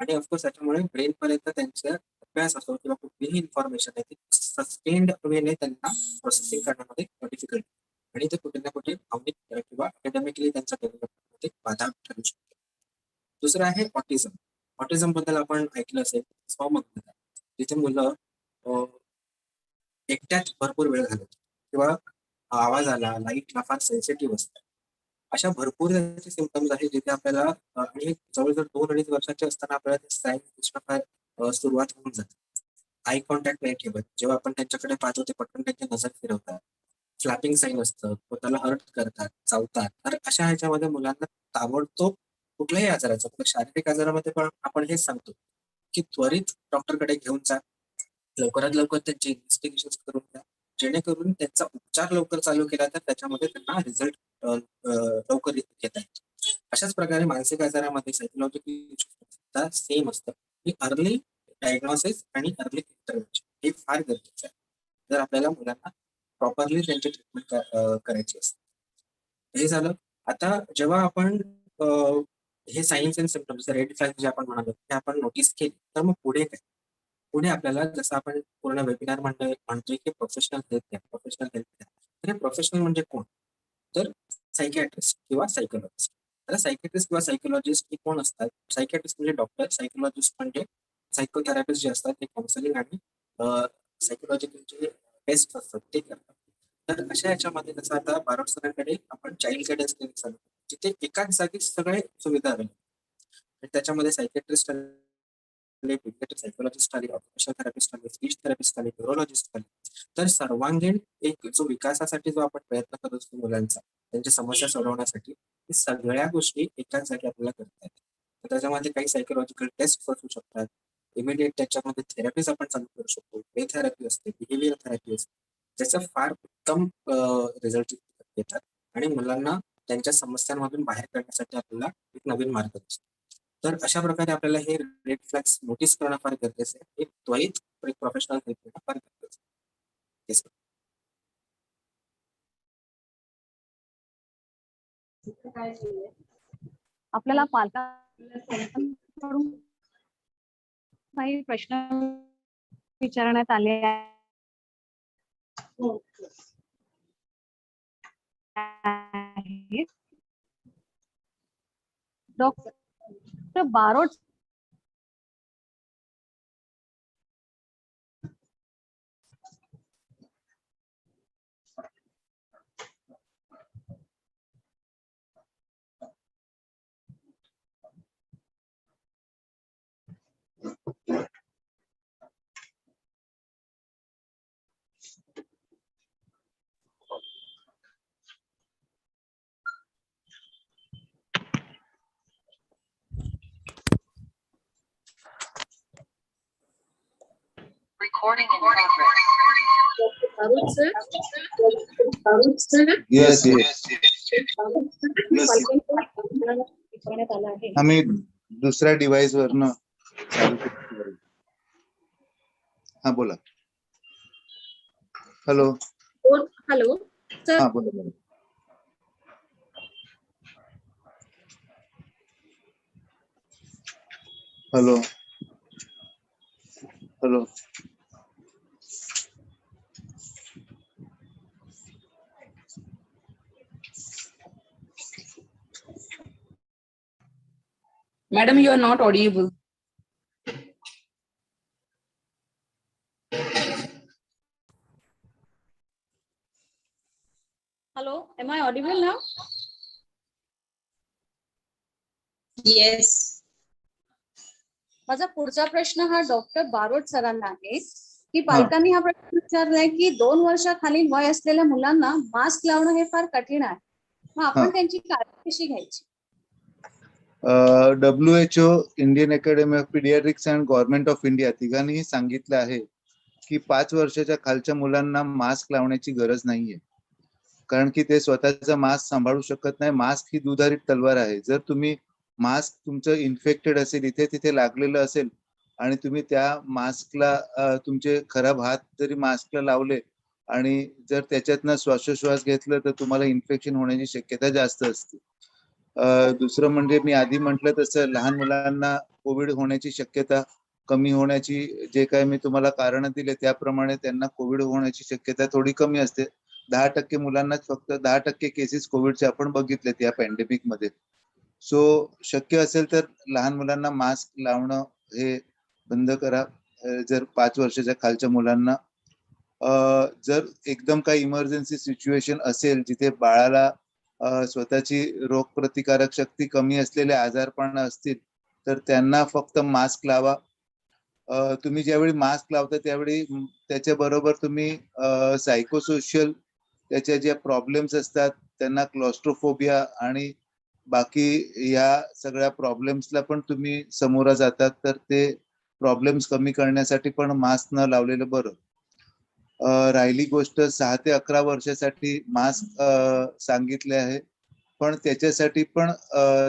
आणि ऑफकोर्स त्याच्यामुळे ब्रेनपर्यंत त्यांचा अभ्यास असो किंवा कुठलीही इन्फॉर्मेशन आहे ती सस्टेन्ड वेने त्यांना प्रोसेसिंग करण्यामध्ये डिफिकल्ट आणि ते कुठे ना कुठे भावनिक किंवा अकॅडमिकली त्यांच्या डेव्हलपमेंटमध्ये बाधा ठरू शकते. दुसरं आहे ऑटिझम. ऑटिझम बद्दल आपण ऐकलं असेल स्वमग्नता. जिथे मुलं एकट्यात भरपूर वेळ घालवतात किंवा आवाजाला, लाईटला फार सेन्सिटिव्ह असतात. अशा भरपूर त्यांचे सिम्प्टम्स आहेत जिथे आपल्याला आणि जवळ-जवळ 2-2.5 वर्षाचे असताना आपल्याला ते साईन दिसणं फार सुरुवात होऊन जाते. आय कॉन्टॅक्ट नाही ठेवत. जेव्हा आपण त्यांच्याकडे पाहतो ते पटकन त्यांची नजर फिरवतात. फ्लॅपिंग साईन असतं, पोटाला हर्ट करतात, चावतात. तर अशा ह्याच्यामध्ये मुलांना ताबडतोब कुठल्याही आजाराचं, आपल्या शारीरिक आजारामध्ये पण आपण हेच सांगतो, की त्वरित डॉक्टरकडे घेऊन जा. लवकरात लवकर त्यांची इन्व्हेस्टिगेशन्स करून घ्या. जेणेकरून त्यांचा उपचार लवकर चालू केला तर त्याच्यामध्ये त्यांना रिझल्ट लवकर घेता येतो. अशाच प्रकारे मानसिक आजारामध्ये सायकॉलॉजिकल सेम असतं, की अर्ली डायग्नोसिस आणि अर्ली इंटरव्हेन्शन हे फार गरजेचं आहे. जर आपल्याला मुलांना प्रॉपरली त्यांची ट्रीटमेंट करायची असते. हे झालं. आता जेव्हा आपण अ, हे science and symptoms red flag जे आपण म्हणालो ते आपण नोटीस केले, तर मग पुढे काय? पुढे आपल्याला जसं आपण पूर्ण वेबिनार म्हणतोय की प्रोफेशनल हेल्थ घ्या, प्रोफेशनल हेल्थ घ्या. तर हे प्रोफेशनल म्हणजे कोण? तर सायकियाट्रिस्ट किंवा सायकॉलॉजिस्ट. आता सायकियाट्रिस्ट किंवा सायकॉलॉजिस्ट हे कोण असतात? सायकियाट्रिस्ट म्हणजे डॉक्टर, सायकॉलॉजिस्ट म्हणजे सायकोथेरपिस्ट जे असतात ते काउन्सिलिंग आणि सायकॉलॉजिकल जे टेस्ट असतात ते करतात. तर अशा ह्याच्यामध्ये जसं आता बारोट सरांकडे आपण चाइल्ड गाईडन्स क्लिनिक चालू आहे, जिथे एकाच जागी सगळे सुविधा अवेलेबल. त्याच्यामध्ये सायकियाट्रिस्ट आणि सायकॉलॉजिस्ट असतात. सायकियाट्रिस्ट म्हणजे डॉक्टर, सायकॉलॉजिस्ट म्हणजे काउन्सिलिंग आणि सायकोथेरपिस्ट जे असतात ते करतात. तर अशा ह्याच्यामध्ये जसं आता बारोट सरांकडे आपण चाइल्ड गाईडन्स क्लिनिक चालू आहे, जिथे एकाच जागी सगळे सुविधा अवेलेबल. त्याच्यामध्ये सायकियाट्रिस्ट आले, पेडियाट्रिक सायकोलॉजिस्ट आले, ऑक्युपेशनल थेरपिस्ट आले, स्पीच थेरपिस्ट आले, न्यूरोलॉजिस्ट आले. तर सर्वांगीण एक जो विकासासाठी जो आपण प्रयत्न करत असतो मुलांचा, त्यांची समस्या सोडवण्यासाठी, हे सगळ्या गोष्टी एकाच जागी आपल्याला करता येतात. तर त्याच्यामध्ये काही सायकोलॉजिकल टेस्ट असू शकतात, इमिडिएट त्याच्यामध्ये थेरपीज आपण चालू करू शकतो, पे थेरपी असते, बिहेवियर थेरपी असते, ज्याचा फार उत्तम रिझल्ट येतात आणि मुलांना त्यांच्या समस्यांमधून बाहेर काढण्यासाठी आपल्याला एक नवीन मार्ग दिसतो. तर अशा प्रकारे आपल्याला हे रेड फ्लॅग्स नोटीस करणं फार गरजेचं आहे. एक त्वरित प्रोफेशनल हेल्प घेणं फार गरजेचं आहे. Yes, sir. आपल्याला पालकांकडून काही प्रश्न विचारण्यात आले आहेत. Doctor Barot Recording in progress. Yes yes विचारण्यात आला आहे. आम्ही दुसऱ्या डिव्हाइस वरनं चालू करू. हा बोला. हॅलो. Hello sir. हा बोला बोला. Hello hello. Madam, you are not audible. Hello, am I audible now? Yes. माझा पुढचा प्रश्न हा डॉक्टर बारोट सरांना आहे की पालकांनी हा प्रश्न विचारलाय की 2 वर्षाखालील वय असलेल्या मुलांना मास्क लावणं हे फार कठीण आहे, मग आपण त्यांची काळजी कशी घ्यायची? WHO, Indian academy of paediatrics and government of India तिघांनीही सांगितलं आहे की 5 वर्षाच्या खालच्या मुलांना मास्क लावण्याची गरज नाहीये, कारण की ते स्वतःचा मास्क सांभाळू शकत नाही. मास्क ही दुधारी तलवार आहे. जर तुम्ही मास्क तुमचं इन्फेक्टेड असेल, इथे तिथे लागलेलं असेल आणि तुम्ही त्या मास्कला तुमचे खराब हात जरी मास्कला लावले आणि जर त्याच्यातनं श्वासोश्वास घेतलं तर तुम्हाला इन्फेक्शन होण्याची शक्यता जास्त असते. दुसरं म्हणजे मी आधी म्हटलं तसं लहान मुलांना कोविड होण्याची शक्यता कमी होण्याची जे काही मी तुम्हाला कारण दिले त्याप्रमाणे त्यांना कोविड होण्याची शक्यता थोडी कमी असते. 10% मुलांनाच फक्त 10% केसेस कोविडचे आपण बघितलेत या पॅन्डेमिक मध्ये. सो शक्य असेल तर लहान मुलांना मास्क लावणं हे बंद करा. जर 5 वर्षाच्या खालच्या मुलांना जर एकदम काही इमर्जन्सी सिच्युएशन असेल जिथे बाळाला स्वतःची रोगप्रतिकारक शक्ती कमी असलेले आजारपण असतील तर त्यांना फक्त मास्क लावा. तुम्ही ज्यावेळी मास्क लावता त्यावेळी त्याच्याबरोबर तुम्ही सायकोसोशियल त्याच्या ज्या प्रॉब्लेम्स असतात त्यांना क्लॉस्ट्रोफोबिया आणि बाकी या सगळ्या प्रॉब्लेम्सला पण तुम्ही समोर जातात, तर ते प्रॉब्लेम्स कमी करण्यासाठी पण मास्क न लावलेलं बरं. राहिली गोष्ट 6 ते 11 वर्षासाठी मास्क सांगितले आहे, पण त्याच्यासाठी पण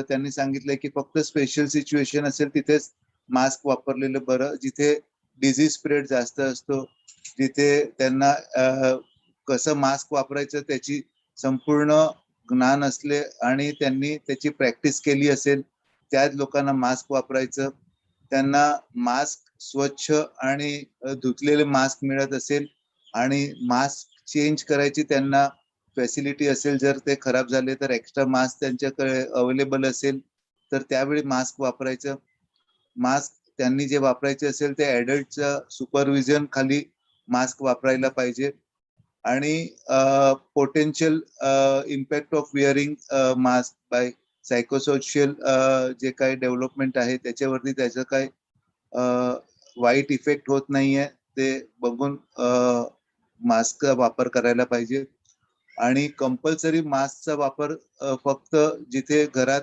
त्यांनी सांगितलंय की फक्त स्पेशल सिच्युएशन असेल तिथेच मास्क वापरलेलं बरं, जिथे डिझीज स्प्रेड जास्त असतो, जिथे त्यांना कसं मास्क वापरायचं त्याची संपूर्ण ज्ञान असले आणि त्यांनी त्याची प्रॅक्टिस केली असेल त्याच लोकांना मास्क वापरायचं. त्यांना मास्क स्वच्छ आणि धुतलेले मास्क मिळत असेल आणि मास्क चेंज करायची त्यांना फॅसिलिटी असेल, जर ते खराब झाले तर एक्स्ट्रा मास्क त्यांच्याकडे अवेलेबल असेल तर त्यावेळी मास्क वापरायचं. मास्क त्यांनी जे वापरायचे असेल ते ऍडल्टच्या सुपरविजन खाली मास्क वापरायला पाहिजे. आणि potential impact of wearing mask by psychosocial जे काही डेव्हलपमेंट आहे त्याच्यावरती त्याचं काय वाईट इफेक्ट होत नाहीये ते बघून मास्कचा वापर करायला पाहिजे. आणि कंपल्सरी मास्कचा वापर फक्त जिथे घरात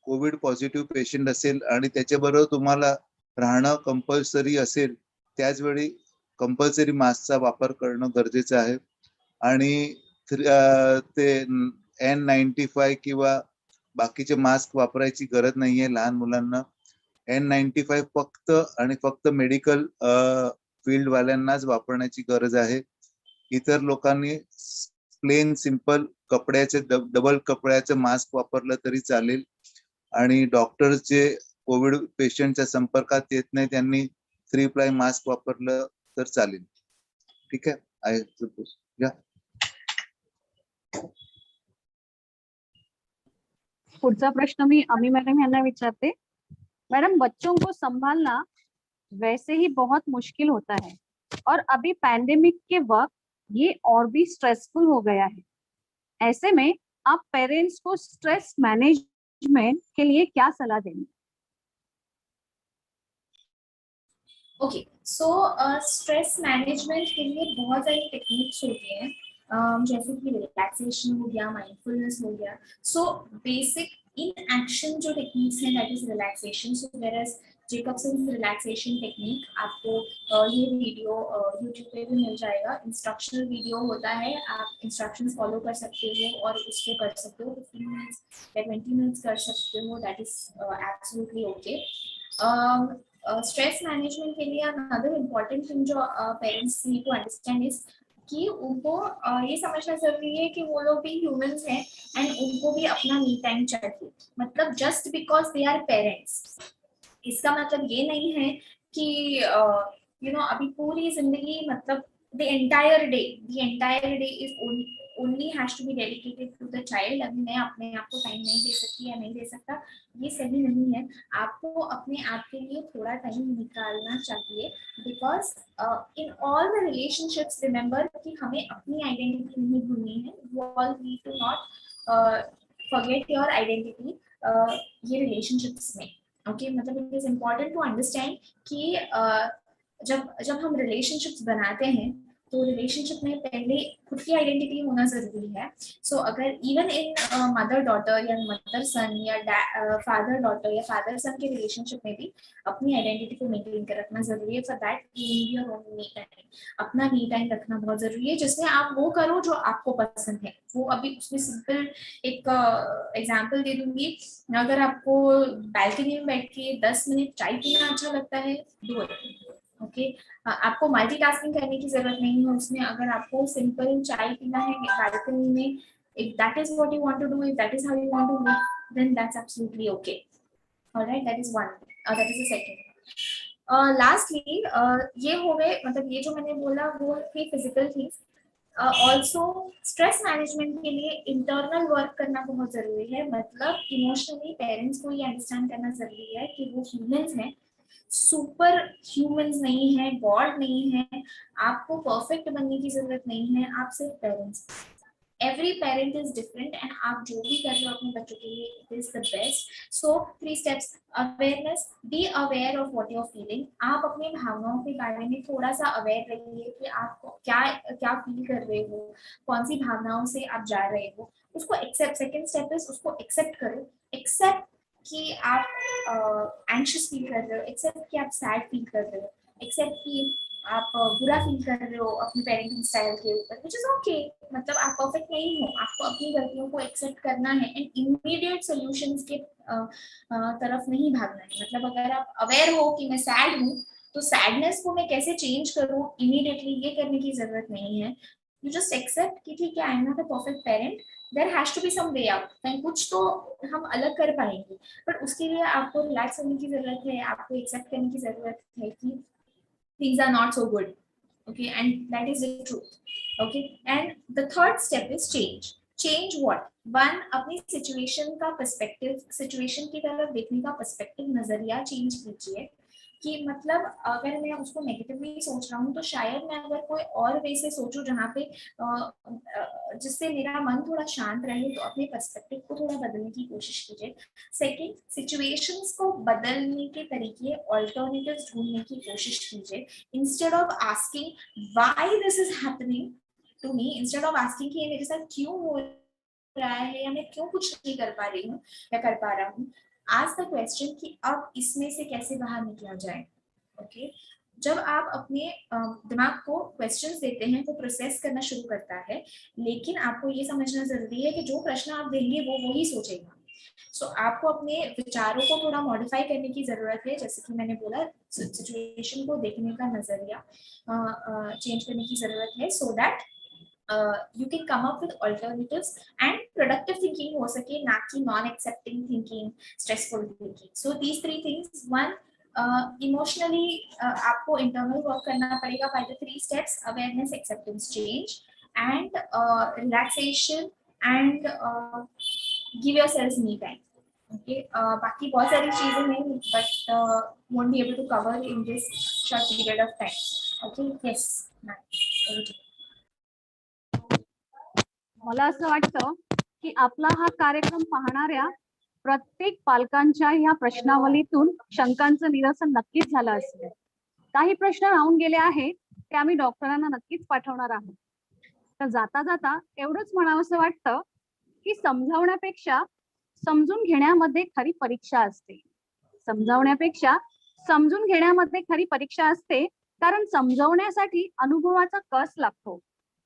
कोविड पॉझिटिव्ह पेशंट असेल आणि त्याच्याबरोबर तुम्हाला राहणं कंपल्सरी असेल त्याच वेळी कंपल्सरी मास्कचा वापर करणं गरजेचं आहे. आणि ते N95 किंवा बाकीचे मास्क वापरायची गरज नाहीये लहान मुलांना. N95 फक्त आणि फक्त मेडिकल फील्ड वाल्यांनाच वापरण्याची गरज आहे. इतर लोकांनी प्लेन सिंपल कपड्याचे डबल कपड्याचं मास्क वापरलं तरी चालेल. आणि डॉक्टर जे कोविड पेशंटच्या संपर्कात येत नाही त्यांनी 3 प्लाय मास्क वापरलं तर चालेल. ठीक है, आय सपोज या. पुढचा प्रश्न मी अमी मैडम यांना विचारते. मैडम, बच्चों को संभालना वैसे ही बहुत मुश्किल होता है और अभी पैंडेमिक के वक्त ये और भी स्ट्रेसफुल हो गया है. ऐसे में आप पेरेंट्स को स्ट्रेस मैनेजमेंट के लिए क्या सलाह देंगे? ओके, सो स्ट्रेस मैनेजमेंट के लिए बहुत सारी टेक्निक्स होती हैं, जैसे कि रिलैक्सेशन हो गया, माइंडफुलनेस हो गया. सो बेसिक इन एक्शन जो टेक्निक्स हैं that is relaxation. So there is Jacobson's relaxation technique. आपको ये वीडियो यूट्यूब पे भी मिल जाएगा. इंस्ट्रक्शनल वीडियो होता है, आप इंस्ट्रक्शंस फॉलो कर सकते हो और उसको कर सकते हो. 15 मिनट्स या 20 मिनट्स कर सकते हो. That is absolutely okay. Stress management के लिए अनदर इम्पॉर्टेंट थिंग जो parents need to understand is कि उनको ये समझना जरूरी है कि वो लोग भी ह्यूमंस हैं एंड उनको भी अपना मी टाइम चाहिए. मतलब just because they are parents इसका मतलब ये नहीं है कि यू नो अभी पूरी जिंदगी मतलब the entire day is only has to be dedicated to the child. अभी मैं अपने आप को टाइम नहीं दे सकती या नहीं दे सकता, ये सही नहीं है. आपको अपने आप के लिए थोड़ा टाइम निकालना चाहिए. Because in all the relationships remember कि हमें अपनी आइडेंटिटी नहीं भूलनी है. You all need to not forget your identity ये रिलेशनशिप्स में. ओके, मतलब it is important to understand कि जब हम रिलेशनशिप्स बनाते हैं तो रिलेशनशिप में पहले खुद की आइडेंटिटी होना जरूरी है. सो अगर इवन इन मदर डॉटर या मदर सन या फादर डॉटर या फादर सन के रिलेशनशिप में भी अपनी आइडेंटिटी को मेंटेन कर रखना जरूरी है. For that you need your on me time. Apna me time रखना बहुत जरूरी है जिसमें आप वो करो जो आपको पसंद है. वो अभी उसमें सिंपल एक एग्जांपल दे दूंगी. अगर आपको बैल्कनी में बैठ के 10 मिनट चाय पीना अच्छा लगता है, डू इट. ओके, आपको मल्टीटास्किंग करने की जरूरत नहीं है उसमें. अगर आपको सिंपल चाय पीना है बालकनी में, if that is what you want to do, if that is how you want to live, then that's absolutely okay. All right, that is one. That is the second. Lastly, ये हो गए, मतलब ये जो मैंने बोला वो थे physical things. Also stress management के लिए इंटरनल वर्क करना बहुत जरूरी है. मतलब इमोशनली पेरेंट्स को ये अंडरस्टैंड करना जरूरी है कि वो ह्यूमंस हैं, सुपर ह्यूमंस नहीं है, गॉड नहीं है. आपको परफेक्ट बनने की जरूरत नहीं है, आप सिर्फ parents. Every parent is different end आप जो भी कर रहे हो अपने बच्चों के लिए it is the best. So 3 steps. Awareness, be aware of what you are feeling. आप अपनी भावनाओं के बारे में थोड़ा सा अवेयर रहिए कि आप क्या फील कर रहे हो, कौन सी भावनाओं से आप जा रहे हो, उसको एक्सेप्ट. सेकेंड स्टेप इज उसको एक्सेप्ट करो. एक्सेप्ट कि आप एंशियस फील कर रहे हो, एक्सेप्ट कि आप सैड फील कर रहे हो, एक्सेप्ट कि आप बुरा फील कर रहे हो अपने पेरेंटिंग स्टाइल के ऊपर, व्हिच इज ओके. मतलब आप परफेक्ट नहीं हो, आपको अपनी गलतियों को एक्सेप्ट करना है एंड इमीडिएट सॉल्यूशंस के तरफ नहीं भागना है. मतलब अगर आप अवेयर हो कि मैं सैड हूँ तो सैडनेस को मैं कैसे चेंज करूँ इमीडिएटली, ये करने की जरूरत नहीं है. यू जस्ट एक्सेप्ट कि ठीक है, I am not a perfect parent, there has to be some way out. कहीं कुछ तो हम अलग कर पाएंगे, पर उसके लिए आपको रिलैक्स होने की जरूरत है. आपको एक्सेप्ट करने की जरूरत है कि things are not so good. Okay, and that is the truth. Okay, and the third step is change what? One, अपनी सिचुएशन का पर्सपेक्टिव, सिचुएशन की तरफ देखने का पर्सपेक्टिव, नजरिया चेंज कीजिए. कि मतलब अगर मैं उसको नेगेटिवली सोच रहा हूँ तो शायद मैं अगर कोई और वे से सोचूं जहाँ पे जिससे मेरा मन थोड़ा शांत रहे, तो अपने पर्सपेक्टिव को थोड़ा बदलने की कोशिश कीजिए। सेकंड, सिचुएशंस को बदलने के तरीके, ऑल्टरनेटिव्स ढूंढने की कोशिश कीजिए। Instead of asking why this is happening to me, instead of asking कि ये मेरे साथ क्यों हो रहा है या मैं क्यों कुछ नहीं कर पा रही हूँ या कर पा रहा हूँ, आस्क द क्वेश्चन कि अब इसमें से कैसे बाहर निकला जाए। ओके जब आप अपने दिमाग को क्वेश्चंस देते हैं वो प्रोसेस करना शुरू करता है, लेकिन आपको ये समझना जरूरी है कि जो प्रश्न आप देंगे वो वही सोचेगा। सो आपको अपने विचारों को थोड़ा मॉडिफाई करने की जरूरत है, जैसे कि मैंने बोला सिचुएशन को देखने का नजरिया चेंज करने की जरूरत है, so that you can come up with alternatives and productive thinking हो सके, ना कि non accepting thinking, stressful thinking. So these three things, one, emotionally आपको internal work करना पड़ेगा by the 3 steps: awareness, acceptance, change, and relaxation, and give yourselves me time. Okay, बाकी बहुत सारी चीजें हैं but won't be able to cover in this short period of time. Okay, yes, nice. Over to you. मला असं वाटतं की आपला हा कार्यक्रम पाहणाऱ्या प्रत्येक पालकांच्या ह्या प्रश्नावलीतून शंकांचं निरसन नक्कीच झालं असेल. काही प्रश्न राहून गेले आहेत ते आम्ही डॉक्टरांना नक्कीच पाठवणार आहोत. तर जाता जाता एवढंच म्हणावंसं वाटतं की समजावण्यापेक्षा समजून घेण्यामध्ये खरी परीक्षा असते. समजावण्यापेक्षा समजून घेण्यामध्ये खरी परीक्षा असते, कारण समजावण्यासाठी अनुभवाचा कस लागतो,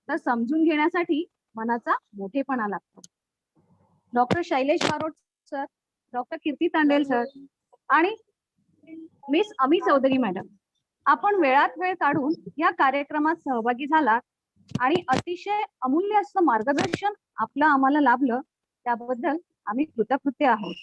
तर समजून घेण्यासाठी मनाचा मोठेपणा लागतो. Doctor Shailesh Barot sir, doctor Kirti Tandel sir आणि मिस अमी चौधरी मॅडम, आपण वेळात वेळ काढून या कार्यक्रमात सहभागी झालात आणि अतिशय अमूल्य असं मार्गदर्शन आपलं आम्हाला लाभलं, त्याबद्दल आम्ही कृतज्ञ आहोत.